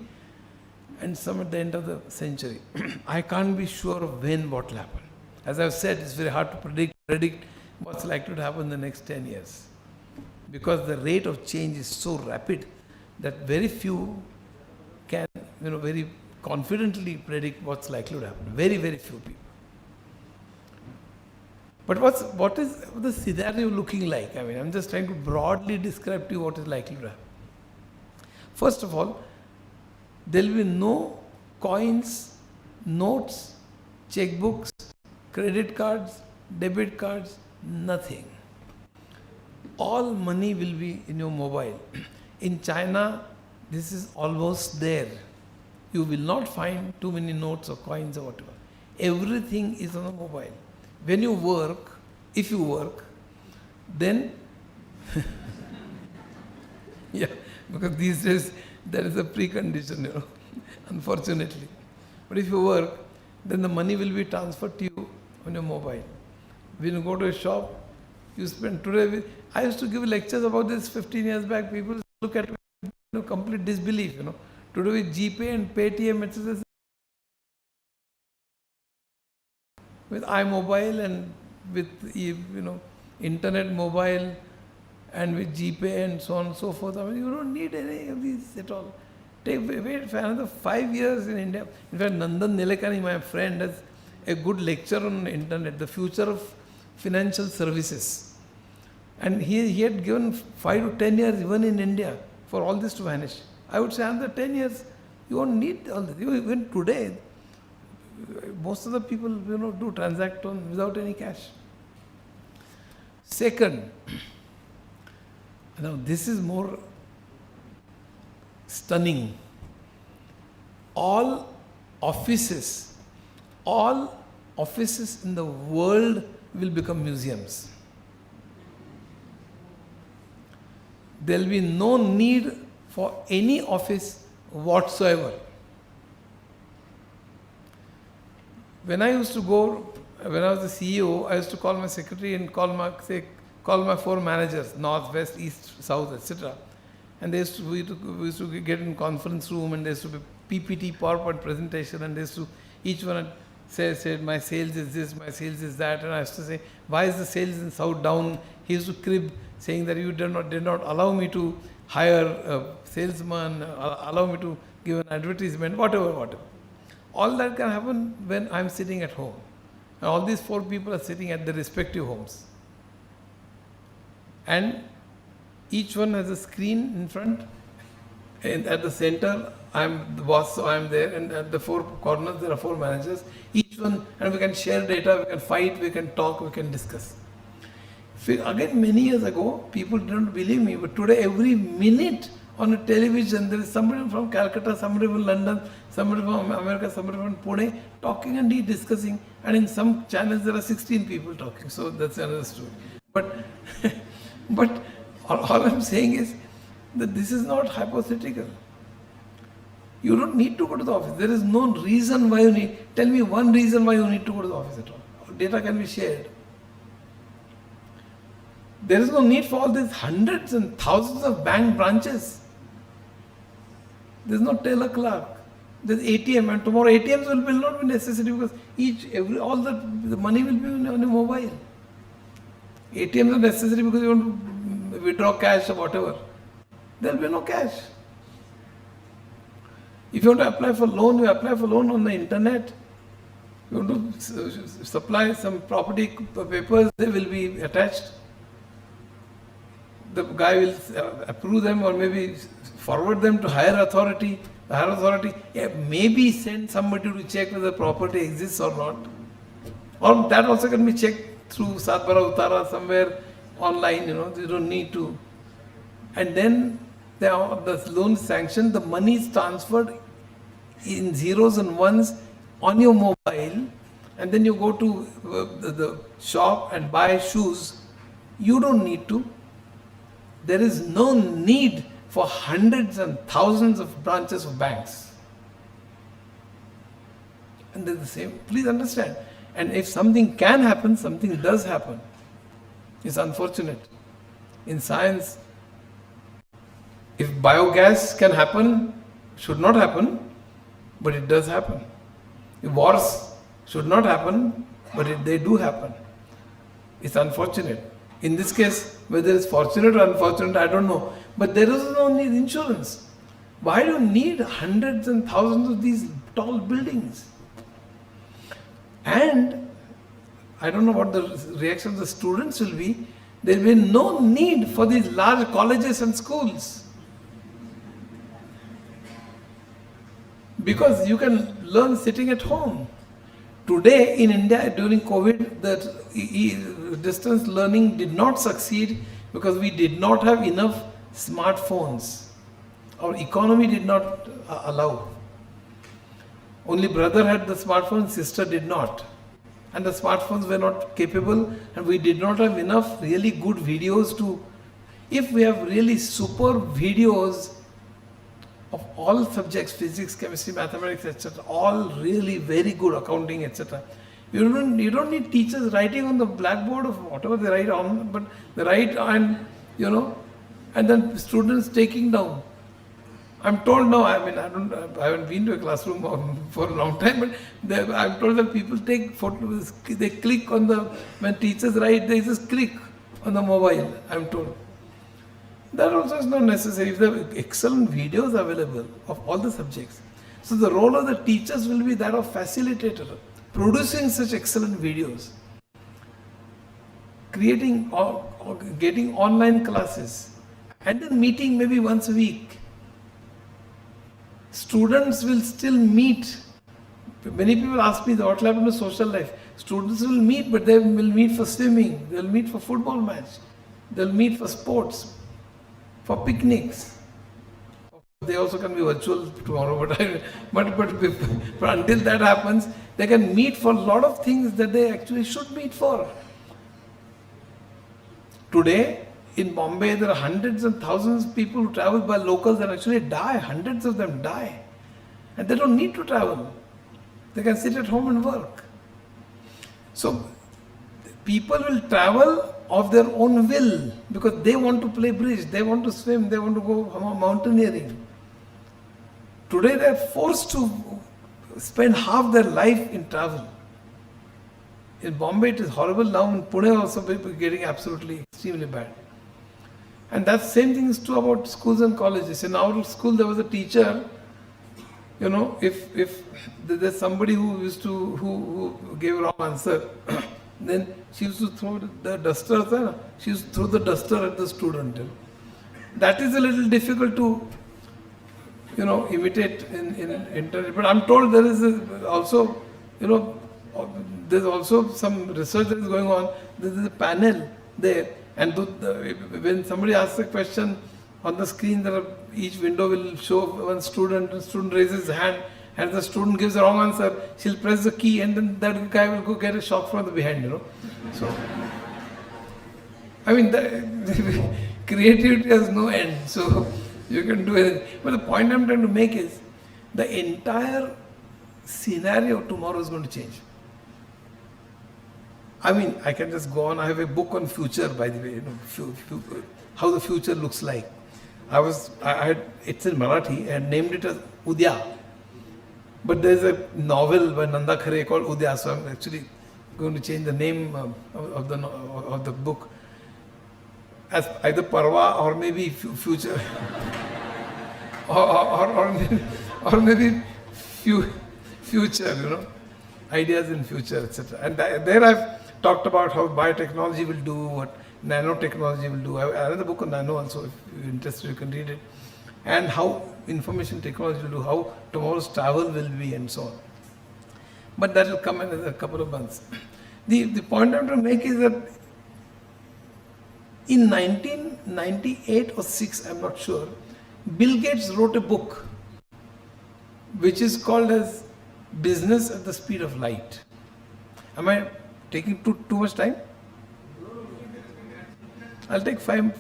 and some at the end of the century. I can't be sure of when what will happen. As I've said, it's very hard to predict what's likely to happen in the next 10 years. Because the rate of change is so rapid that very few can, very confidently predict what's likely to happen. Very, very few people. But what is the scenario looking like? I mean, I'm just trying to broadly describe to you what is likely to happen. First of all, there will be no coins, notes, checkbooks, credit cards, debit cards, nothing. All money will be in your mobile. In China, this is almost there. You will not find too many notes or coins or whatever. Everything is on the mobile. When you work, if you work, then yeah, because these days there is a precondition, unfortunately. But if you work, then the money will be transferred to you on your mobile. When you go to a shop, you spend today. I used to give lectures about this 15 years back. People look at me, complete disbelief. Today with GPay and Paytm, etc. With iMobile and with internet mobile and with GPay and so on and so forth. I mean, you don't need any of these at all. Wait for another 5 years in India. In fact, Nandan Nilekani, my friend, has a good lecture on the internet, the future of financial services. And he had given 5 to 10 years even in India for all this to vanish. I would say another 10 years, you won't need all this. Even today, most of the people do transact on without any cash. Second, now this is more stunning. All offices in the world will become museums. There will be no need for any office whatsoever. When I was the CEO, I used to call my secretary and call my 4 managers, north, west, east, south, etc. And we used to get in conference room, and there used to be PPT, PowerPoint presentation, and they used to, each one said, my sales is this, my sales is that, and I used to say, why is the sales in south down? He used to crib, saying that you did not allow me to hire a salesman, allow me to give an advertisement, whatever. All that can happen when I'm sitting at home. And all these 4 people are sitting at their respective homes. And each one has a screen in front, and at the center, I'm the boss, so I'm there, and at the 4 corners, there are 4 managers. Each one, and we can share data, we can fight, we can talk, we can discuss. Again, many years ago, people didn't believe me, but today, every minute on a television, there is somebody from Calcutta, somebody from London, somebody from America, somebody from Pune, talking and discussing. And in some channels, there are 16 people talking. So that's another story. But all I'm saying is that this is not hypothetical. You don't need to go to the office. There is no reason why you need. Tell me one reason why you need to go to the office at all. Data can be shared. There is no need for all these hundreds and thousands of bank branches. There is no teller clerk. There is ATM, and tomorrow ATMs will not be necessary because all the money will be on your mobile. ATMs are necessary because you want to withdraw cash or whatever. There will be no cash. If you want to apply for loan, you apply for loan on the internet. You want to supply some property papers, they will be attached. The guy will approve them or maybe forward them to higher authority. The higher authority maybe send somebody to check whether the property exists or not. Or that also can be checked through Satbara Uttara somewhere online, you don't need to. And then the loan is sanctioned, the money is transferred in zeros and ones on your mobile, and then you go to the shop and buy shoes. You don't need to. There is no need for hundreds and thousands of branches of banks. And they're the same. Please understand. And if something can happen, something does happen. It's unfortunate. In science, if biogas can happen, should not happen, but it does happen. If wars should not happen, but they do happen. It's unfortunate. In this case, whether it's fortunate or unfortunate, I don't know. But there is no need insurance. Why do you need hundreds and thousands of these tall buildings? And I don't know what the reaction of the students will be. There will be no need for these large colleges and schools. Because you can learn sitting at home. Today in India during COVID, that distance learning did not succeed because we did not have enough smartphones. Our economy did not allow. Only brother had the smartphone, sister did not. And the smartphones were not capable, and we did not have enough really good videos to. If we have really super videos of all subjects, physics, chemistry, mathematics, etc., all really very good, accounting, etc. You don't need teachers writing on the blackboard of whatever they write on, but they write and and then students taking down. I'm told now, I haven't been to a classroom for a long time, but I'm told that people take photos, they click on when teachers write, they just click on the mobile, I'm told. That also is not necessary if there are excellent videos available of all the subjects. So the role of the teachers will be that of facilitator, producing such excellent videos, creating or getting online classes, and then meeting maybe once a week. Students will still meet. Many people ask me what will happen to social life. Students will meet, but they will meet for swimming, they will meet for football match, they will meet for sports, for picnics. They also can be virtual tomorrow, but until that happens, they can meet for a lot of things that they actually should meet for. Today, in Bombay, there are hundreds and thousands of people who travel by locals and actually die. Hundreds of them die. And they don't need to travel. They can sit at home and work. So, people will travel of their own will because they want to play bridge, they want to swim, they want to go mountaineering. Today, they are forced to spend half their life in travel. In Bombay, it is horrible. Now in Pune also, people are getting absolutely extremely bad. And that same thing is true about schools and colleges. In our school, there was a teacher, if there's somebody who gave a wrong answer, then she used to throw the duster, she used to throw the duster at the student. That is a little difficult to, imitate in internet. But I'm told there is also, there's also some research that is going on. There is a panel there. And when somebody asks a question on the screen, each window will show one student. The student raises his hand, and the student gives the wrong answer. She'll press the key, and then that guy will go get a shock from the behind. So, the creativity has no end. So you can do anything. But the point I'm trying to make is, the entire scenario tomorrow is going to change. I can just go on. I have a book on future, by the way, how the future looks like. It's in Marathi and named it as Udya. But there's a novel by Nanda Khare called Udya, so I'm actually going to change the name of the book as either Parva or maybe future, or maybe future, ideas in future, etc. And there I've talked about how biotechnology will do, what nanotechnology will do. I read the book on nano also. If you're interested, you can read it. And how information technology will do, how tomorrow's travel will be, and so on. But that will come in a couple of months. The point I'm trying to make is that in 1998 or 6, I'm not sure, Bill Gates wrote a book which is called as Business at the Speed of Light. Am I taking too much time? I'll take 10,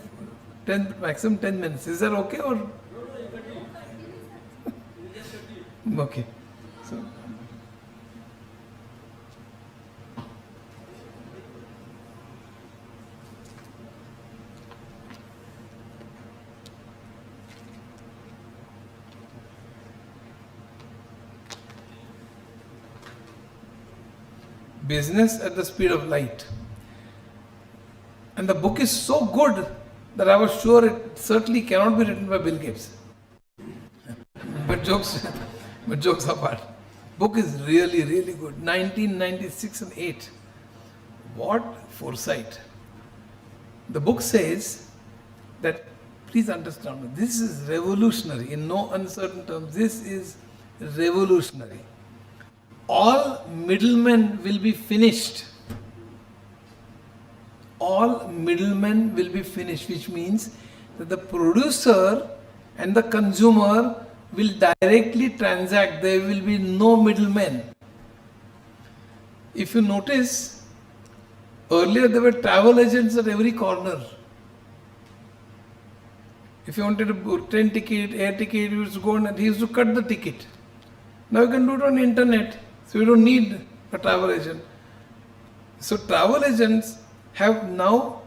maximum 10 minutes. Is that okay or? Okay. So, Business at the Speed of Light. And the book is so good that I was sure it certainly cannot be written by Bill Gates. But jokes apart. Book is really, really good. 1996 and 8. What foresight! The book says that, please understand, this is revolutionary. In no uncertain terms, this is revolutionary. All middlemen will be finished. All middlemen will be finished, which means that the producer and the consumer will directly transact. There will be no middlemen. If you notice, earlier there were travel agents at every corner. If you wanted a train ticket, air ticket, you used to go and he used to cut the ticket. Now you can do it on the internet, so you don't need a travel agent. So travel agents have now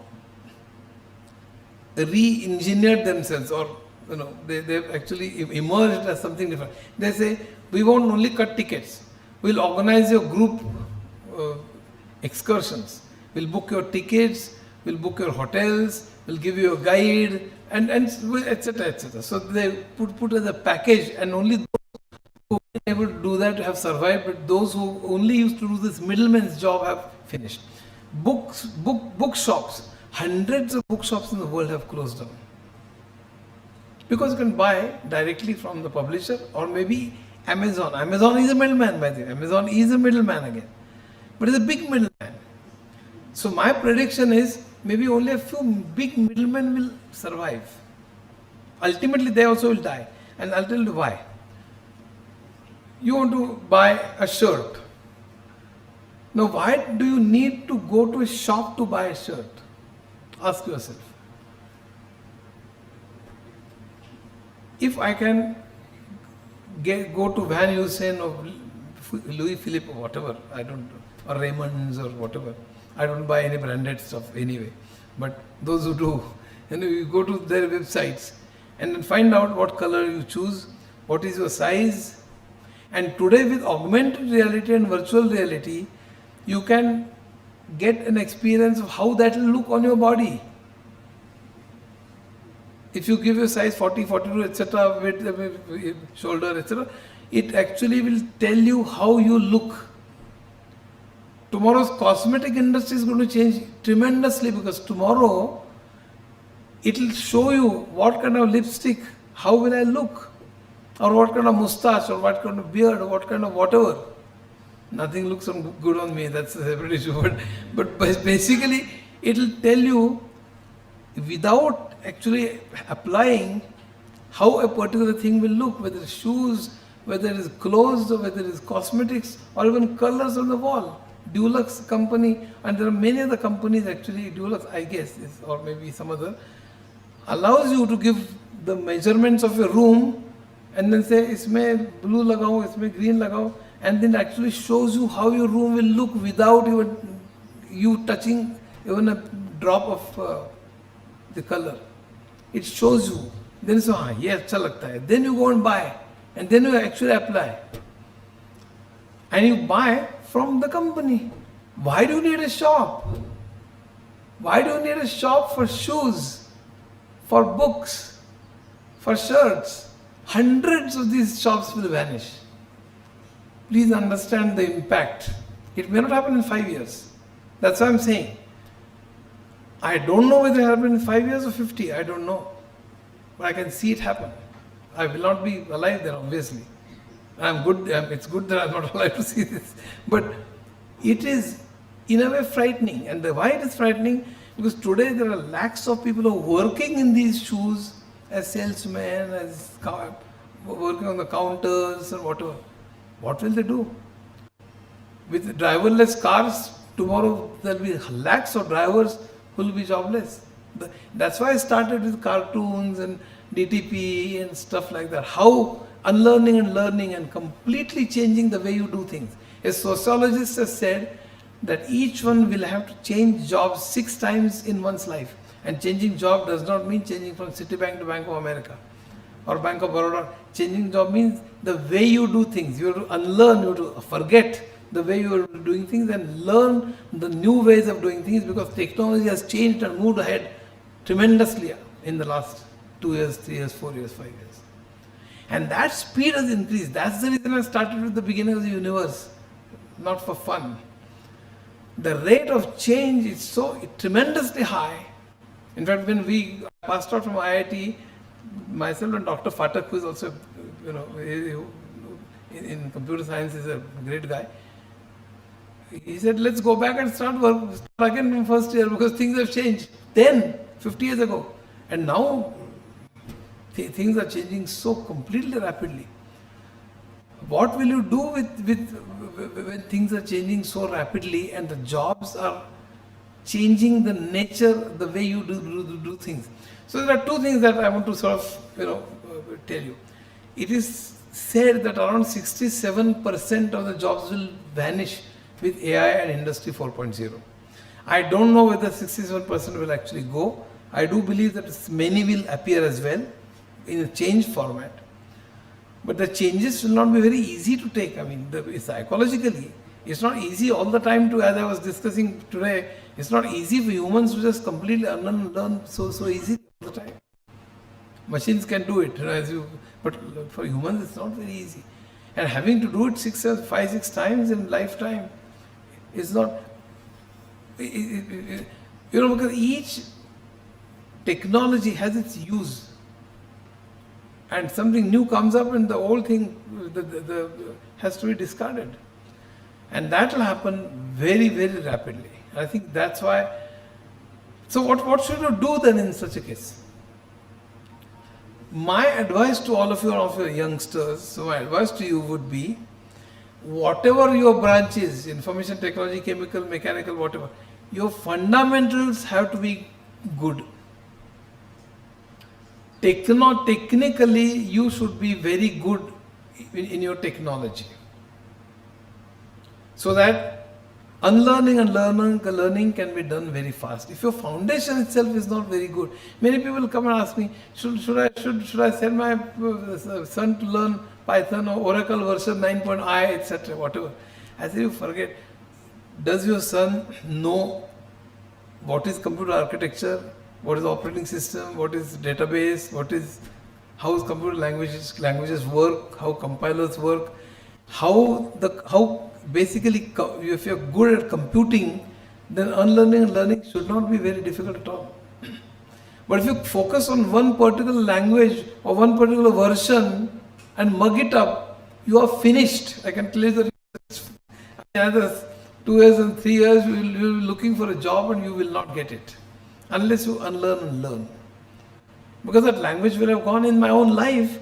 re-engineered themselves, or they've actually emerged as something different. They say, we won't only cut tickets, we'll organize your group excursions. We'll book your tickets, we'll book your hotels, we'll give you a guide, and etc. etc. So they put as a package, and only those who were able to do that have survived, but those who only used to do this middleman's job have finished. Bookshops, hundreds of bookshops in the world have closed down. Because you can buy directly from the publisher, or maybe Amazon. Amazon is a middleman, by the way. Amazon is a middleman again. But it's a big middleman. So my prediction is maybe only a few big middlemen will survive. Ultimately, they also will die. And I'll tell you why. You want to buy a shirt. Now, why do you need to go to a shop to buy a shirt? Ask yourself. If I can go to Van Heusen or Louis Philippe or whatever, I don't know, or Raymond's or whatever. I don't buy any branded stuff anyway. But those who do, you go to their websites and then find out what color you choose, what is your size. And today with augmented reality and virtual reality, you can get an experience of how that will look on your body. If you give your size 40, 42, etc., with shoulder, etc., it actually will tell you how you look. Tomorrow's cosmetic industry is going to change tremendously, because tomorrow it will show you what kind of lipstick, how will I look, or what kind of mustache, or what kind of beard, or what kind of whatever. Nothing looks so good on me, that's a separate issue. But basically, it will tell you without actually applying how a particular thing will look, whether it's shoes, whether it is clothes, or whether it is cosmetics, or even colors on the wall. Dulux company, and there are many other companies actually, Dulux I guess, or maybe some other, allows you to give the measurements of your room and then say, isme blue lagao, isme green lagao, and then actually shows you how your room will look without even you touching even a drop of the color. It shows you. Then you say, yes, acha lagta hai. Then you go and buy, and then you actually apply. And you buy from the company. Why do you need a shop? Why do you need a shop for shoes, for books, for shirts? Hundreds of these shops will vanish. Please understand the impact. It may not happen in 5 years. That's what I'm saying. I don't know whether it will happen in 5 years or 50. I don't know. But I can see it happen. I will not be alive there, obviously. I'm good. It's good that I'm not alive to see this. But it is, in a way, frightening. And why it is frightening? Because today there are lakhs of people who are working in these shoes as salesmen, as working on the counters or whatever. What will they do? With driverless cars, tomorrow there will be lakhs of drivers who will be jobless. That's why I started with cartoons and DTP and stuff like that. How unlearning and learning and completely changing the way you do things. A sociologist has said that each one will have to change jobs 6 times in one's life. And changing job does not mean changing from Citibank to Bank of America or Bank of Baroda. Changing job means the way you do things. You have to unlearn, you have to forget the way you are doing things and learn the new ways of doing things, because technology has changed and moved ahead tremendously in the last 2 years, 3 years, 4 years, 5 years. And that speed has increased. That's the reason I started with the beginning of the universe, not for fun. the rate of change is so tremendously high. In fact, when we passed out from IIT, myself and Dr. Fatak, who is also, in computer science, is a great guy. He said, let's go back and start again from first year because things have changed. Then, 50 years ago. And now, things are changing so completely rapidly. What will you do when things are changing so rapidly and the jobs are changing the nature, the way you do things? So there are two things that I want to sort of, tell you. It is said that around 67% of the jobs will vanish with AI and Industry 4.0. I don't know whether 67% will actually go. I do believe that many will appear as well in a changed format. But the changes will not be very easy to take. I mean, psychologically, it's not easy all the time to, as I was discussing today, it's not easy for humans to just completely unlearn so easy all the time. Machines can do it, but for humans it's not very easy. And having to do it 5, 6 times in lifetime is not, because each technology has its use. And something new comes up and the old thing has to be discarded. And that will happen very, very rapidly. I think that's why. So what should you do then in such a case? My advice to all of your youngsters, so my advice to you would be, whatever your branch is, information technology, chemical, mechanical, whatever, your fundamentals have to be good. Technically, you should be very good in your technology. So that unlearning and learning can be done very fast. If your foundation itself is not very good, many people come and ask me, should I send my son to learn Python or Oracle version 9.I, etc., whatever. I say, you forget. Does your son know what is computer architecture? What is operating system? What is database? How computer languages work? How compilers work? How basically, if you're good at computing, then unlearning and learning should not be very difficult at all. But if you focus on one particular language or one particular version and mug it up, you are finished. I can tell you that another 2 years and 3 years, you will be looking for a job and you will not get it. Unless you unlearn and learn. Because that language will have gone in my own life.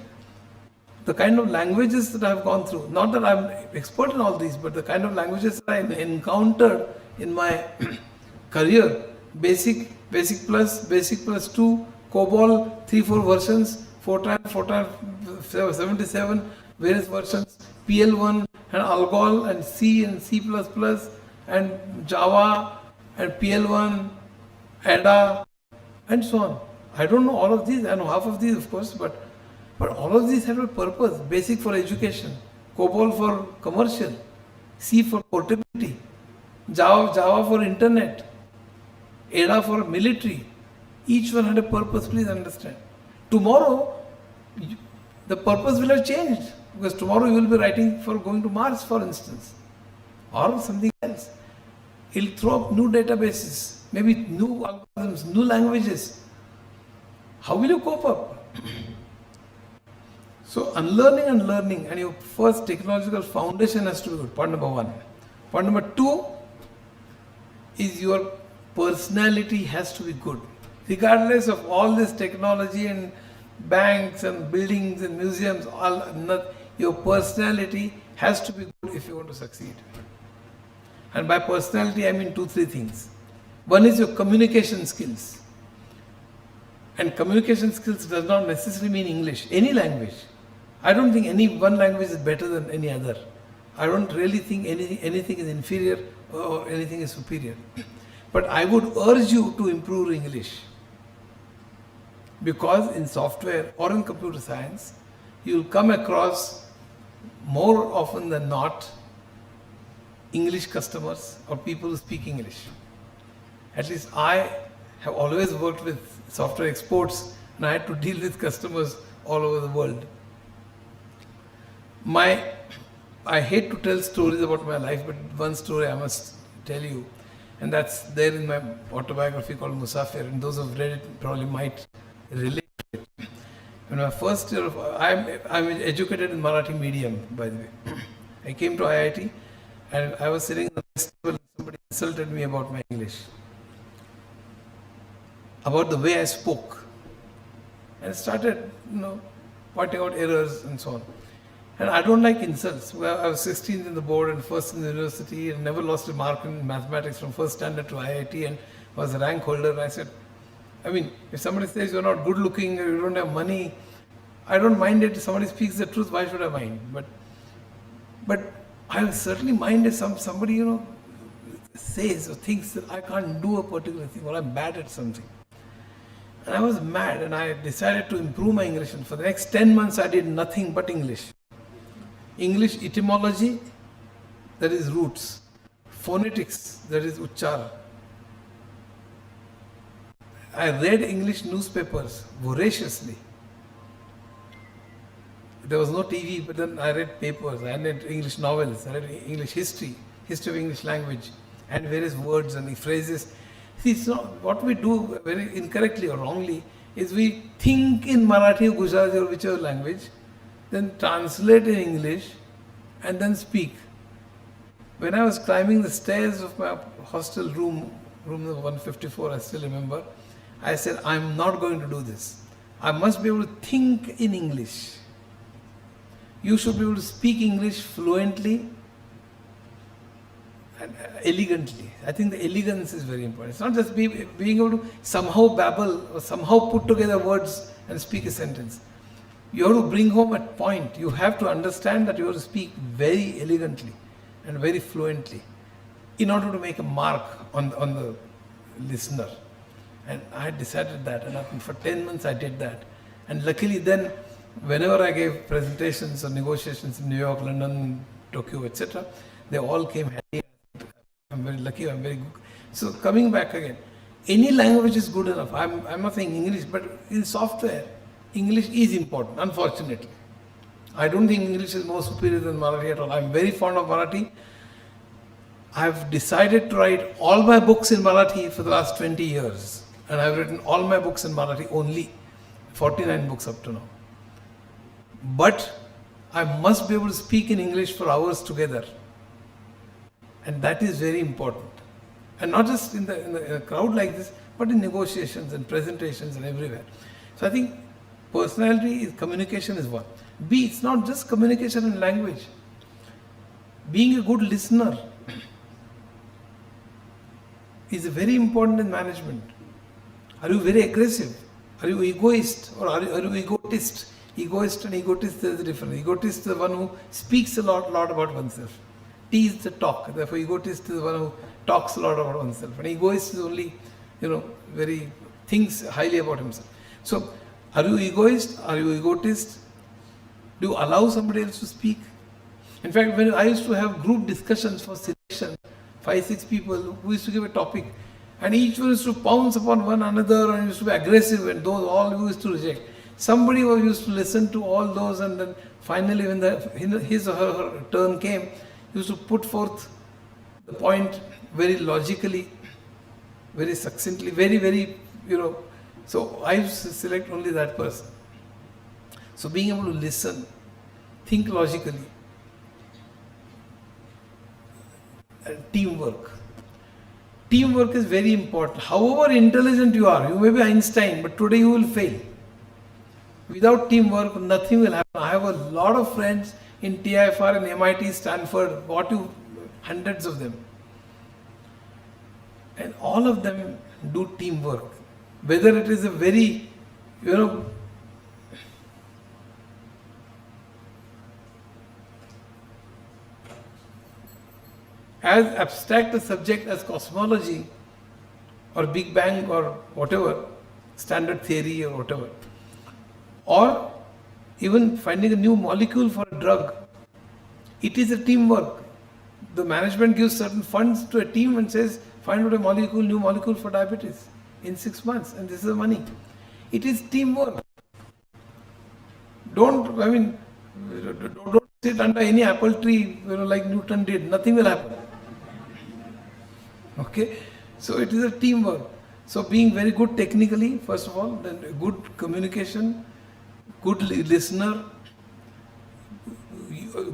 The kind of languages that I have gone through, not that I'm expert in all these, but the kind of languages that I encountered in my career, basic plus 2, COBOL, 3-4 versions, 4 times 77, various versions, PL1 and ALGOL and C and C++ and Java and PL1, ADA, and so on. I don't know all of these. I know half of these, of course, but all of these have a purpose. Basic for education, COBOL for commercial, C for portability, Java for internet, ADA for military. Each one had a purpose, please understand. Tomorrow, the purpose will have changed, because tomorrow you will be writing for going to Mars, for instance, or something else. It will throw up new databases, maybe new algorithms, new languages. How will you cope up? So unlearning and learning, and your first technological foundation has to be good. Point number 1. Point number 2 is your personality has to be good. Regardless of all this technology and banks and buildings and museums, your personality has to be good if you want to succeed. And by personality, I mean 2-3 things. One is your communication skills. And communication skills does not necessarily mean English, any language. I don't think any one language is better than any other. I don't really think anything is inferior or anything is superior. But I would urge you to improve English. Because in software or in computer science, you will come across more often than not English customers or people who speak English. At least I have always worked with software exports and I had to deal with customers all over the world. I hate to tell stories about my life, but one story I must tell you. And that's there in my autobiography called Musafir, and those who've read it probably might relate to it. In my first year I'm educated in Marathi medium, by the way. I came to IIT and I was sitting in the next table and somebody insulted me about my English, about the way I spoke, and started, pointing out errors and so on. And I don't like insults. Well, I was 16th in the board and first in the university and never lost a mark in mathematics from first standard to IIT and was a rank holder. And I said, if somebody says you're not good looking or you don't have money, I don't mind it. If somebody speaks the truth, why should I mind? But I will certainly mind if somebody, says or thinks that I can't do a particular thing or I'm bad at something. And I was mad and I decided to improve my English. And for the next 10 months, I did nothing but English. English etymology, that is roots. Phonetics, that is uchchara. I read English newspapers voraciously. There was no TV, but then I read papers, I read English novels, I read English history of English language, and various words and phrases. See, it's not, what we do very incorrectly or wrongly is we think in Marathi or Gujarati or whichever language, then translate in English and then speak. When I was climbing the stairs of my hostel room number 154, I still remember, I said, I'm not going to do this. I must be able to think in English. You should be able to speak English fluently and elegantly. I think the elegance is very important. It's not just being able to somehow babble or somehow put together words and speak a sentence. You have to bring home a point. You have to understand that you have to speak very elegantly and very fluently in order to make a mark on the listener. And I had decided that, and for 10 months I did that. And luckily then, whenever I gave presentations or negotiations in New York, London, Tokyo, etc., they all came handy. I'm very lucky, I'm very good. So coming back again, any language is good enough. I'm not saying English, but in software, English is important, unfortunately. I don't think English is more superior than Marathi at all. I'm very fond of Marathi. I've decided to write all my books in Marathi for the last 20 years. And I've written all my books in Marathi only, 49 books up to now. But I must be able to speak in English for hours together. And that is very important. And not just in a crowd like this, but in negotiations and presentations and everywhere. So I think communication is one. B, it's not just communication in language. Being a good listener is very important in management. Are you very aggressive? Are you egoist or are you egotist? Egoist and egotist, there is a difference. Egotist is the one who speaks a lot about oneself. T is the talk. Therefore, egotist is the one who talks a lot about oneself. And egoist is only, very thinks highly about himself. So, are you egoist? Are you egotist? Do you allow somebody else to speak? In fact, when I used to have group discussions for selection, 5-6 people who used to give a topic, and each one used to pounce upon one another and used to be aggressive, and those all who used to reject. Somebody who used to listen to all those, and then finally when his or her turn came, used to put forth the point very logically, very succinctly, very, So I used to select only that person. So being able to listen, think logically, and teamwork. Teamwork is very important. However intelligent you are, you may be Einstein, but today you will fail. Without teamwork, nothing will happen. I have a lot of friends in TIFR and MIT, Stanford, hundreds of them. And all of them do teamwork. Whether it is a very, as abstract a subject as cosmology or Big Bang or whatever, standard theory or whatever, or even finding a new molecule for a drug, it is a teamwork. The management gives certain funds to a team and says, find out a new molecule for diabetes in 6 months, and this is the money. It is teamwork. Don't sit under any apple tree, like Newton did. Nothing will happen. Okay, so it is a teamwork. So being very good technically, first of all, then good communication, good listener,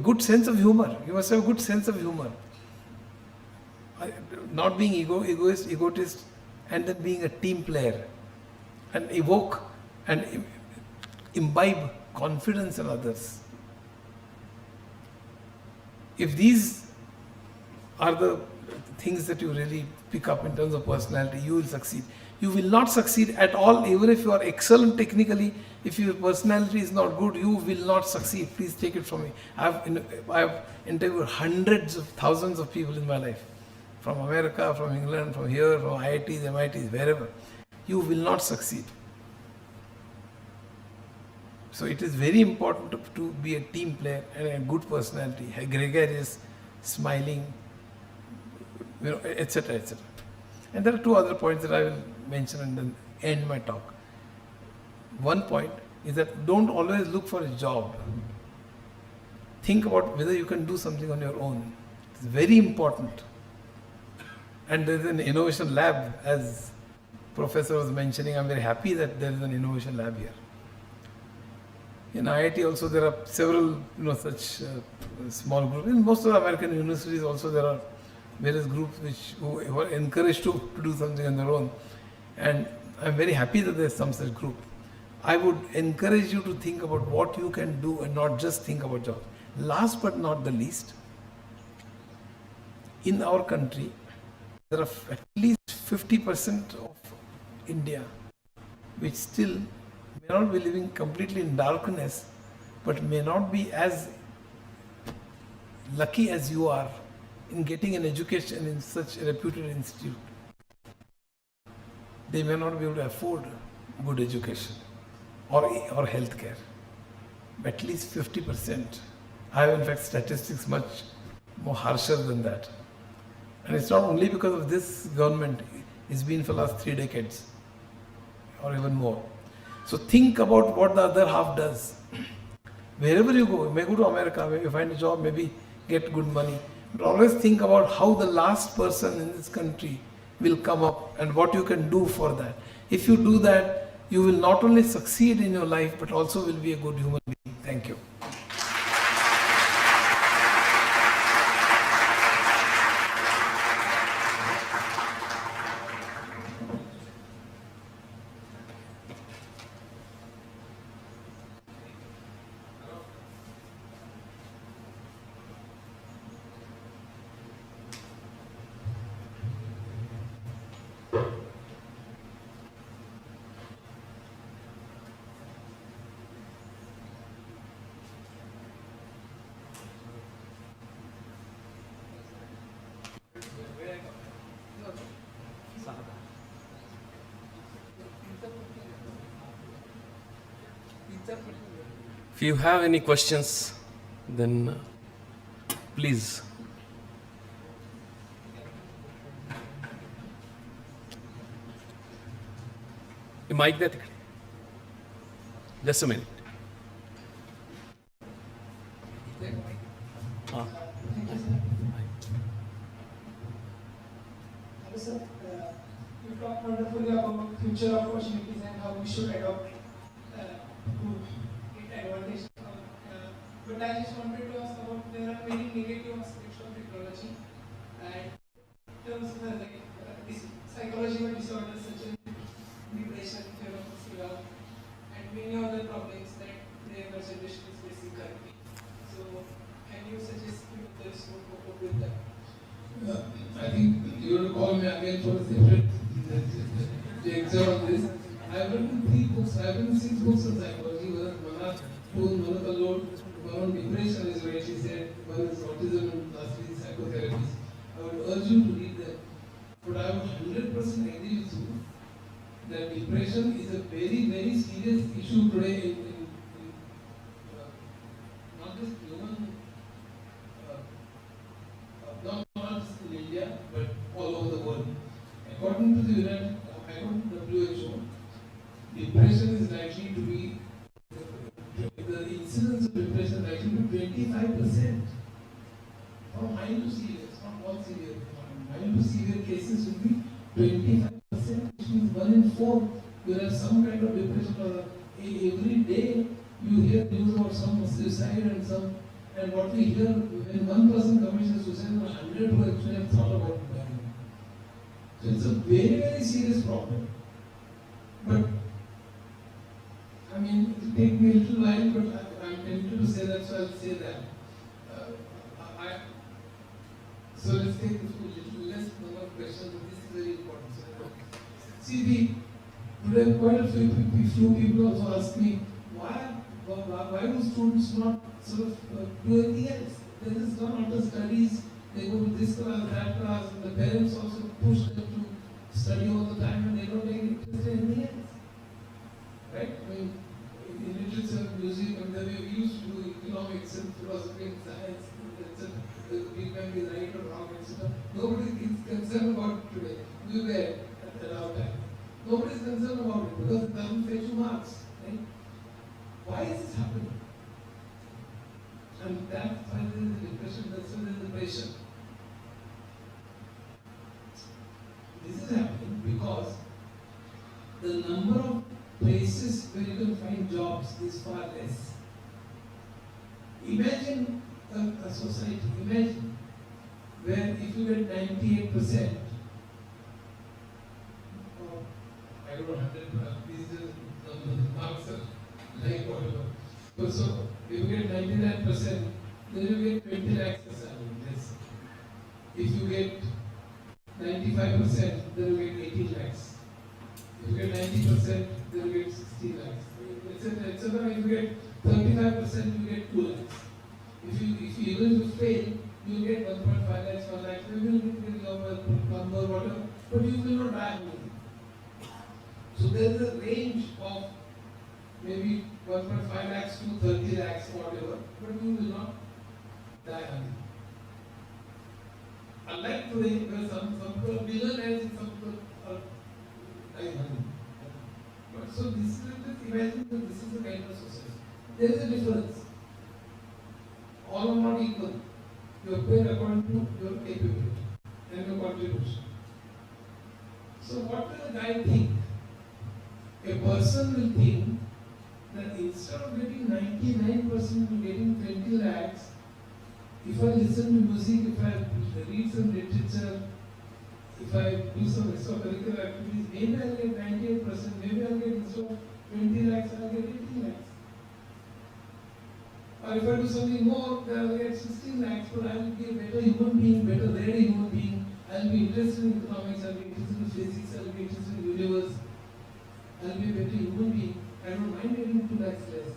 good sense of humor. You must have a good sense of humor. Not being egotist, and then being a team player, and evoke and imbibe confidence in others. If these are the things that you really pick up in terms of personality, you will succeed. You will not succeed at all, even if you are excellent technically. If your personality is not good, you will not succeed. Please take it from me. I've interviewed hundreds of thousands of people in my life, from America, from England, from here, from IITs, MITs, wherever. You will not succeed. So it is very important to be a team player and a good personality, a gregarious, smiling, etc., etc. And there are two other points that I will mention and then end my talk. One point is that don't always look for a job. Think about whether you can do something on your own. It's very important. And there is an innovation lab, as Professor was mentioning. I'm very happy that there is an innovation lab here. In IIT also there are several such small groups. In most of the American universities also there are various groups who are encouraged to do something on their own. And I'm very happy that there is some such group. I would encourage you to think about what you can do and not just think about jobs. Last but not the least, in our country, there are at least 50% of India which still may not be living completely in darkness, but may not be as lucky as you are in getting an education in such a reputed institute. They may not be able to afford good education or health care. At least 50%. I have in fact statistics much more harsher than that. And it's not only because of this government, it's been for the last 3 decades or even more. So think about what the other half does. Wherever you go, you may go to America, maybe find a job, maybe get good money. But always think about how the last person in this country will come up and what you can do for that. If you do that, you will not only succeed in your life, but also will be a good human being. Thank you. If you have any questions, then please. A mic there. Just a minute. Hello, sir. You talked wonderfully about future opportunities and how we should adopt to get advantage. But I just wanted to ask about there are many negative aspects of technology and in terms of psychological disorders such as depression, fear of missing and many other problems that the younger generation is facing currently. So, can you suggest methods to cope up with that? I think you will call me again for a separate lecture on this. I have written 3 books. I have written 6 books on psychology. One on one on depression is rightly said, one is autism, and lastly psychotherapies. I would urge you to read them. But I would 100% agree with you that depression is a very, very serious issue today in not just human, not just in India, but all over the world. According to the WHO, depression is likely to be, the incidence of depression is likely to be 25%. From mild to serious, not all serious, mild to severe cases will be 25%, which means 1 in 4 will have some kind of depression or every day you hear news about some suicide and what we hear when one person commits a suicide, 100 who actually have thought about dying. So it's a very, very serious problem. But I mean, it will take me a little while, but I'm tempted to say that, so I'll say that. So let's take a little less number of questions, but this is very important. See, today quite a few people also ask me, why do students not sort of do anything else? There is none after studies, they go to this class, that class, and the parents also push them to study all the time and they don't take interest in anything else. Right? I mean, in literature, music, and the way we used to do economics and philosophy and science, etc., we can be right or wrong, etc. Nobody is concerned about it today. We were at our time. Nobody is concerned about it because it doesn't fetch you marks. Right? Why is this happening? And that's why there is the depression, that's why there is the pressure. This is happening because the number of places where you can find jobs is far less. Imagine a society, imagine where if you get 98%, I don't know, 100, these are marks are like whatever. But so, if you get 99%, then you get 20 lakhs as salary. Yes. If you get 95%, then you get 18 lakhs. If you get 90%, then you get 16 lakhs. Etc. etc. If you get 35%, you get 2 lakhs. If you even if you fail, you get 1.5 lakhs, 1 lakh, you will get number, whatever, but you will not die hungry. So there is a range of maybe 1.5 lakhs to 30 lakhs, whatever, but you will not die hungry. Unlike today, where some people are millionaires and some people are dying hungry. But so this is, imagine that this is the kind of society. There is a difference. All are not equal. You are paid according to your capability and your contribution. So what will the guy think? A person will think that instead of getting 99% getting 20 lakhs, if I listen to music, if I read some literature, if I do some extracurricular activities, maybe I'll get 98%, maybe I'll get instead of 20 lakhs, I'll get 18 lakhs. Or if I do something more, then I'll get 16 lakhs, but I will be a better human being, better read human being. I'll be interested in economics, I'll be interested in physics, I'll be interested in the universe. I'll be a better human being. I don't mind getting 2 lakhs less.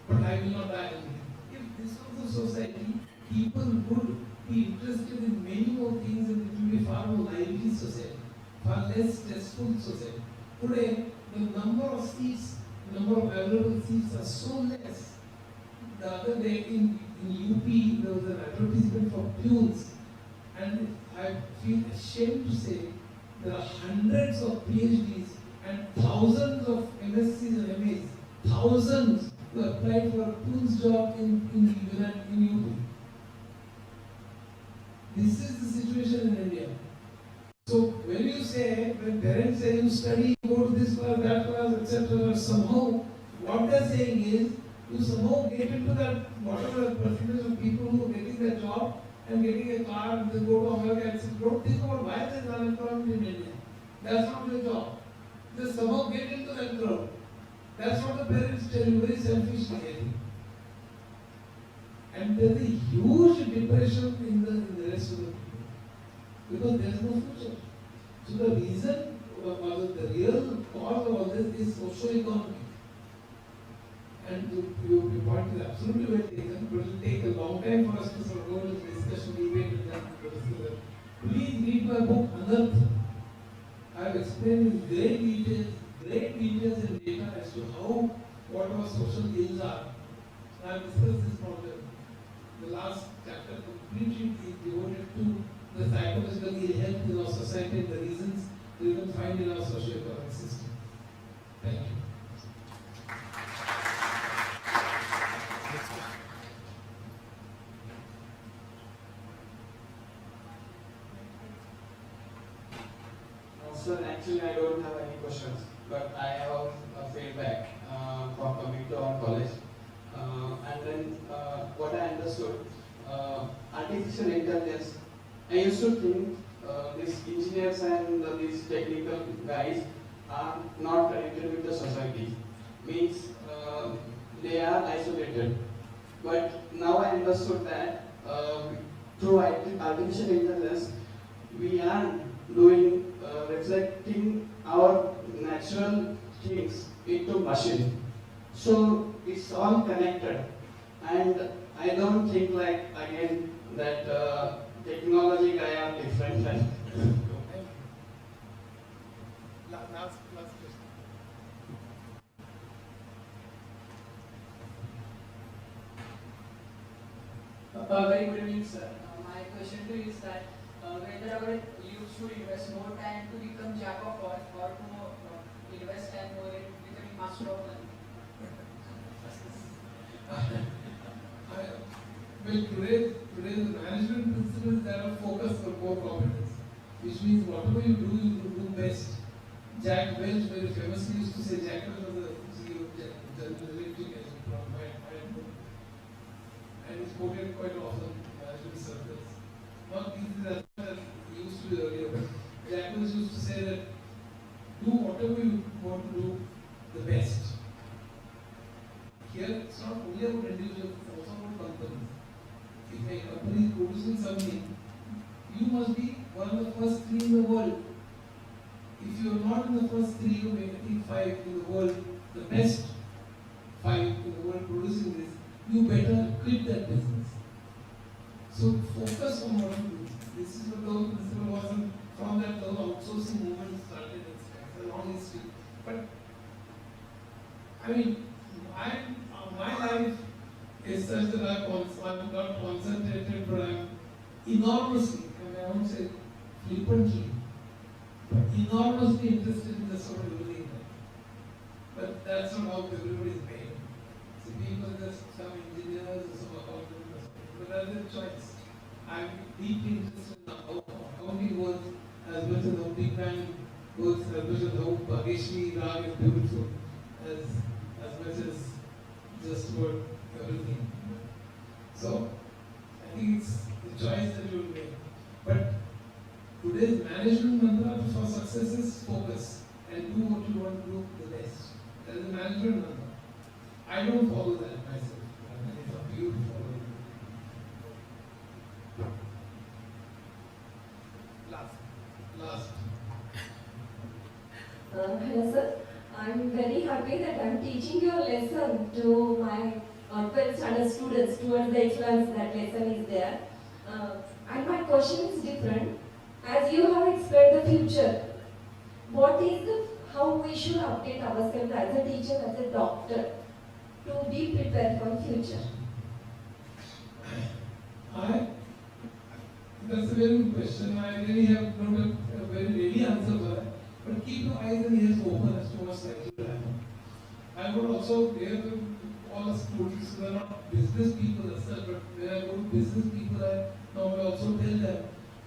But I will not die hungry. If this was a society, people would be interested in many more things and it will be far more lively society, far less stressful society. Today, the number of seats, the number of available seats are so less. The other day in UP, there was an advertisement for peons, and I feel ashamed to say there are hundreds of PhDs and thousands of MScs and MAs, thousands who applied for a peon's job in UP. This is the situation in India. So when you say, when parents say you study, go to this class, that class, etc., somehow what they are saying is you somehow get into that whatever percentage of people who are getting their job and getting a car and then go to America and say, don't think about why there is unemployment in India. That's not your job. Just somehow get into that crowd. That's what the parents tell you very selfishly, I think. And there is a huge depression in the rest of the people because there is no future. So the reason or the real cause of all this is socio-economic. And your point is absolutely well taken, but it will take a long time for us to sort of go into discussion, debate, and then please read my book, Unearth. I have explained in great details and data as to how, what our social ills are. I have discussed this problem. The last chapter completely is devoted to the psychological ill health in our society and the reasons we can find in our socio-economic system. Thank you. Sir, actually I don't have any questions, but I have a feedback for coming to our college. And then what I understood, artificial intelligence, I used to think these engineers and these technical guys are not connected with the society. Means they are isolated. But now I understood that through artificial intelligence, we are doing reflecting our natural things into machine. So it's all connected, and I don't think like again that technology guy are different. Last question. Very good evening, sir. My question to you is that whether our youth should invest more time to become jack of all or to invest time more in becoming master of none? Well, today's management principles that are focused on core competence, which means whatever you do best. Jack Welch very famously used to say, Jack Welch was the CEO of General Electric from my and he's quoted quite often in management circles. Not these as he used to do earlier, but Jack Welch used to say that do whatever you want to do the best. Here, it's not only about individuals, it's also about companies. If a company is producing something, you must be one of the first 3 in the world. If you are not in the first 3, you may be 5 in the world, the best 5 in the world producing this, you better quit that business. So focus on what you do. This is what the principle was, and from that the outsourcing movement started. It's a long history. But I mean, my life is such that I'm not concentrated, but I'm enormously, I won't say flippantly, but enormously interested in the sort of everything. But that's not how everybody is made. So people just some engineers or some accountants, but that's a choice. I'm deeply interested in how accounting works as much as how Big Bang works, as much as how Bhageshri Rag is beautiful, as much as just about everything. So I think it's the choice that you will make. But today's management mantra for success is focus and do what you want to do the best. That is the management mantra. I don't follow that myself. I mean, it's up to you to follow it. Last. Hello sir, I'm very happy that I'm teaching your lesson to my 12th standard students towards the excellence that lesson is there. And my question is different. As you have explained the future, what is how we should update ourselves as a teacher, as a doctor, to be prepared for future? That's a very good question. I really have not a very ready answer for that. But keep your eyes and ears open as to what's likely to happen. I would also hear all the students who are not business people themselves, but when I go to business people, I normally also tell them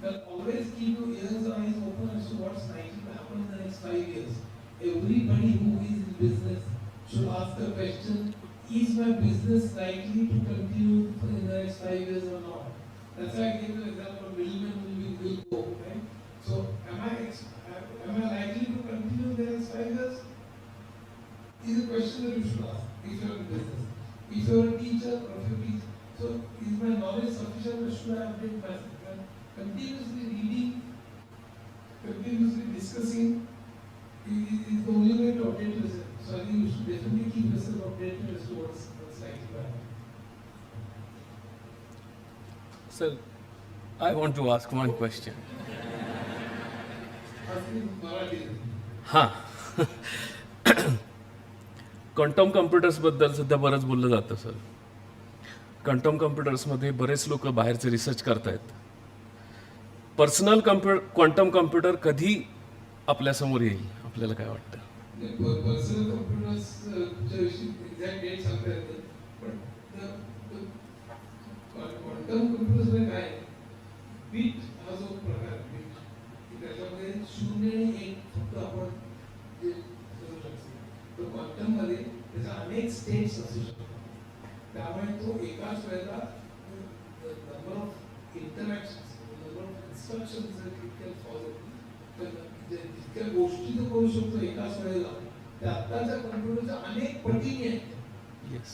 that always keep your ears and eyes open as to what's likely to happen in the next 5 years. Everybody who is in business should ask the question, is my business likely to continue in the next 5 years or not? That's why I gave the example of middlemen will go, right? So am I likely to continue in the next 5 years? Is a question that you should ask if you're in business. If you're a teacher or if you teach, so is my knowledge sufficient or should I update myself? Continuously reading, continuously discussing is the only way to update yourself. So I think you should definitely keep yourself updated as to what's likely to happen. Sir, I want to ask one question. हां quantum कम्प्युटर्सबद्दल सध्या बरंच बोललं जातं sir. Quantum कम्प्युटर्समध्ये बरेच लोक बाहेरचे research करतायत. Personal quantum computer कधी आपल्यासमोर येईल आपल्याला काय वाटतं? पर्सनल कम्प्युटर्सच्या विषयी एक्झॅक्ट डेट सांगता येते, पण क्वांटम कम्प्युटर्समध्ये काय बिट हा जो प्रकार बिट त्याच्यामध्ये 0 आणि 1 एकाच वेळेला number of interactions, number of instructions इतक्या फॉलो, इतक्या गोष्टी तो करू शकतो एकाच वेळेला, त्या आत्ताच्या कम्प्युटरच्या अनेक पटीने आहेत. येस.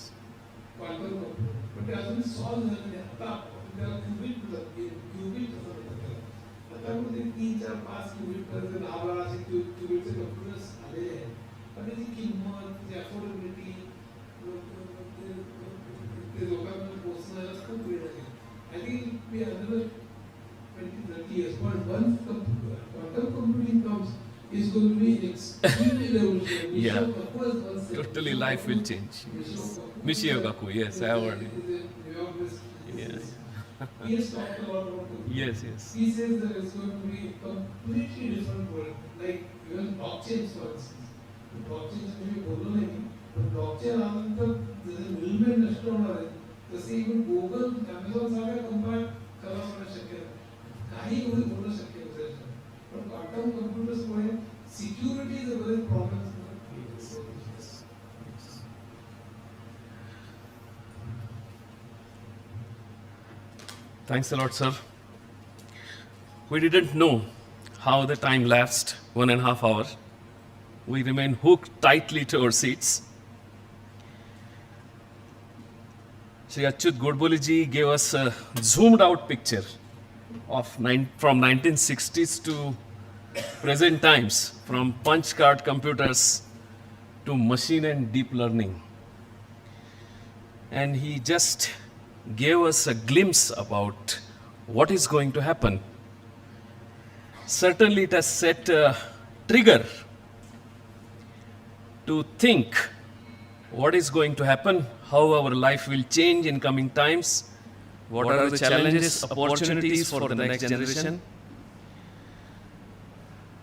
क्वांटम कम्प्युटर, पण ते अजून सॉल्व्ह झालं नाही. आता त्याला क्युबिट असं म्हणतात. आता मध्ये 3, 4, 5 क्युबिट पर्यंत 10-12 असे क्युबिटचे कम्प्युटर्स आलेले आहेत. पण त्याची किंमत, त्याची अफोर्डेबिलिटी ते लोकांपर्यंत पोहोचण्याला खूप वेळ लागेल. I think we another 20-30 years, but once quantum computing comes, it's going to be extremely revolutionary. Yeah. Totally life will change. Michio Kaku, yes, I have heard it. Yes. He has talked a lot about it. Yes, yes. He says that it's going to be a completely different world. Like even blockchain, for instance. Blockchain is maybe बोललो नाही, पण blockchain आल्यानंतर जसे middleman नष्ट होणार आहे, तसे even Google, Amazon सारख्या कंपन्या करावं शक्य आहे. काही एवढी होणं शक्य नसेल. पण क्वांटम कम्प्युटर्समुळे सिक्युरिटीचे बरेच problems Thanks a lot, sir. We didn't know how the time lapsed, 1.5 hours. We remained hooked tightly to our seats. Shri Achyut Godbole ji gave us a zoomed out picture of from 1960s to present times, from punch card computers to machine and deep learning. And he just gave us a glimpse about what is going to happen. Certainly it has set a trigger to think what is going to happen, how our life will change in coming times, what are the challenges, opportunities for the next generation.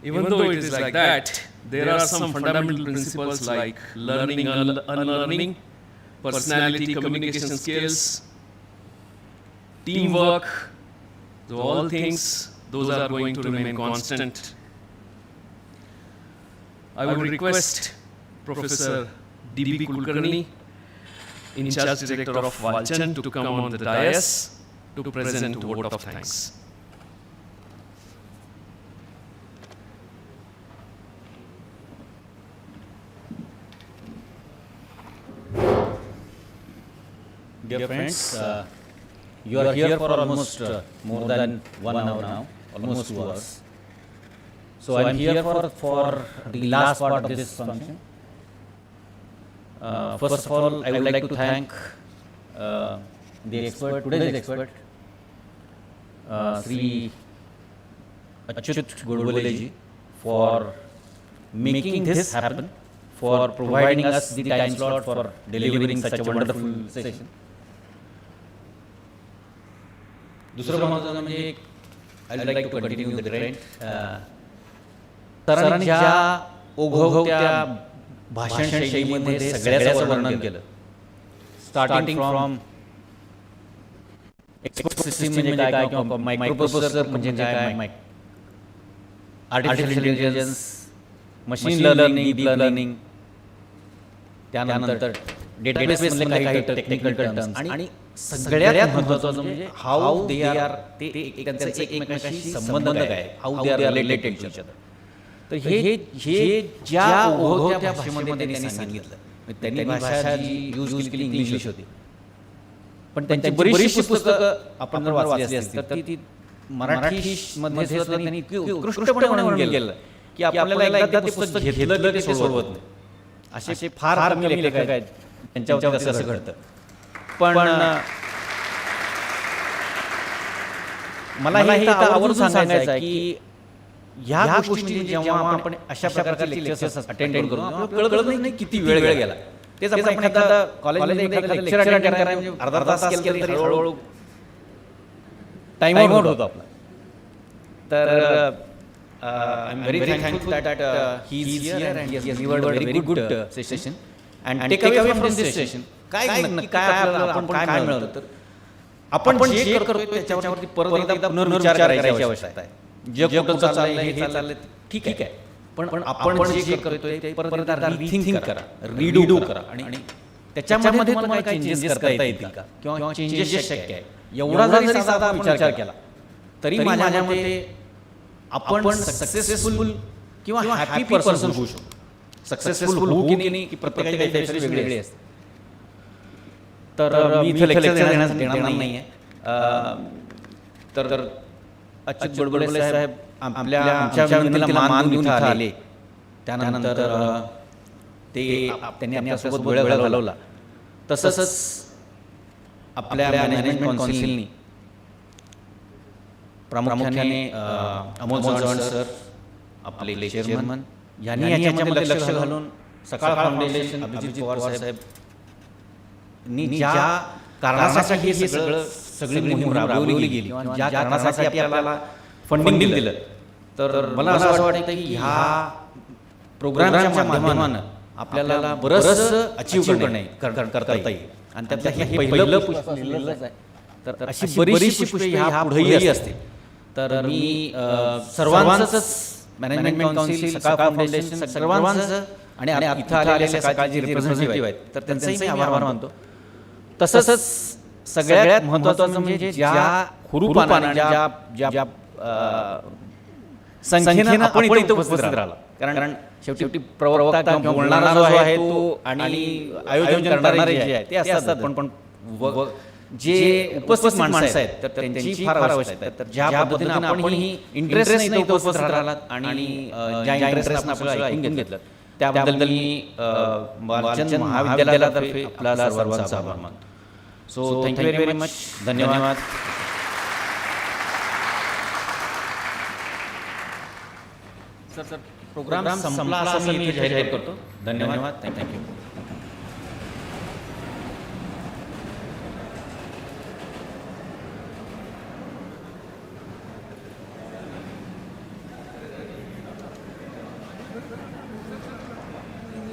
Even though it is like that, there are some fundamental principles like learning, unlearning, personality, communication skills, teamwork, all things, those are going to remain constant. I would request Professor D.B. Kulkarni, in charge director of Walchand, to come on the dais to present a vote of thanks. Dear friends, you are here for almost more than 1 hour now, almost 2 hours. So I am here for the last part of this function. First of all, I would like to thank the expert, today's expert, Shri Achyut Godbole ji, for making this happen, for providing us the time slot for delivering such a wonderful session. दुसरं महत्त्वाचं म्हणजे I would like to continue the trend. सरांनी ज्या ओघवत्या भाषण शैलीमध्ये सगळ्याचं वर्णन केलं, starting from expert system म्हणजे काय, किंवा मायक्रोप्रोसेसर म्हणजे काय, artificial intelligence, machine learning, deep learning, त्यानंतर डेटाबेस म्हणजे काही टेक्निकल टर्म्स, आणि सगळ्यात महत्त्वाचं म्हणजे हाऊ दे आर, ते त्यांचा एकमेकांशी संबंध काय, how they are related to each other. तर हे ज्या ओघवत्या भाषेमध्ये त्यांनी सांगितलं, त्यांनी भाषा जी यूज केली इंग्लिश होती, पण त्यांची बरीचशी पुस्तकं आपण जर वाचली असतील तर ती मराठीमध्ये त्यांनी उत्कृष्टपणे वर्णन केलं की आपल्याला एकदा ते पुस्तक घेतलं ते सोडवत नाही. असे फार कमी लेखक आहेत त्यांच्यावर असं घडतं. पण मला हे आवर्जून सांगायचं आहे की ह्या गोष्टी जेव्हा आपण अशा प्रकारचे लेक्चर्स अटेंड करू, आपल्याला कळत नाही किती वेळ गेला. तेच आपण एखादा कॉलेजमध्ये एखादा लेक्चर अटेंड करायला म्हणजे अर्धा तास केलं तरी हळूहळू टाइम आउट होतो आपला. तर I am very thankful that he is here and he has delivered a very good session. And take away from this session काय आपल्याला आपण काय मिळालं, तर आपण जे करतोय त्याच्यावरती परत एकदा पुनर्विचार करायची आवश्यकता आहे. जग कुठं चाललंय, हे चाललंय, ठीक आहे, पण आपण जे करतोय ते परत एकदा रिथिंक करा, रिडू करा, आणि त्याच्यामध्ये तुम्हाला काही चेंजेस करता येतील का किंवा चेंजेस शक्य आहे एवढा जरी साधा विचार केला तरी माझ्या मते आपण सक्सेसफुल किंवा हॅपी पर्सन होऊ शकतो. सक्सेसफुल होऊ की नाही की प्रत्येकाची काही वेगळी असते. तर मी इथे लेक्चर देणार नाही आहे. तर अच्युत गोडबोले साहेब आमच्या विनंतीला मान देऊन इथं आले. त्यानंतर त्यांनी आपल्यासोबत वेळ घालवला. तसंच आपल्या मॅनेजमेंट काउन्सिलनी प्रामुख्याने अमोल चव्हाण सर आपले चेअरमन यांनी याच्यामध्ये लक्ष घालून सकाळ फाउंडेशन अभिजित पवार साहेब ज्या कारणासाठी हे सगळी मोहीम राबवली गेली किंवा ज्या कारणासाठी आपल्याला फंडिंग दिलं तर मला असं वाटतं की ह्या प्रोग्रामच्या माध्यमानं आपल्याला बरंच अचीव करता येईल. आणि त्यात हे पहिलं पुष्प लिहिलेलंच आहे. तर अशी बरीचशी पुष्पे ह्या पुढेही असतील. तर मी सर्वांचंच मॅनेजमेंट काउन्सिल सकाळ फाउंडेशन सर्वांचं आणि इथं आलेले सकाळचे रिप्रेझेंटेटिव्ह आहेत तर त्यांचाही मी आभार मानतो. तसंच सगळ्यात महत्त्वाचं म्हणजे ज्या हुरूपानं ज्या संख्येनं आपण इथं उपस्थित राहिला. कारण शेवटी प्रवक्ता किंवा बोलणारा जो आहे तो आणि आयोजन करणारे जे आहे ते असतात. पण जे उपस्थित माणसं आहेत तर त्यांची फार आवश्यकता आहे. तर ज्या पद्धतीनं आपण ही इंटरेस्टने इथं उपस्थित राहिलात आणि ज्या इंटरेस्टनं आपण सगळं ऐकून घेतलं त्याबद्दल मी वालचंद महाविद्यालयातर्फे आपला सर्वांचा आभार मानतो. So thank you very much. धन्यवाद. सर प्रोग्राम संपला असं मी जाहीर करतो. धन्यवाद. थँक्यू.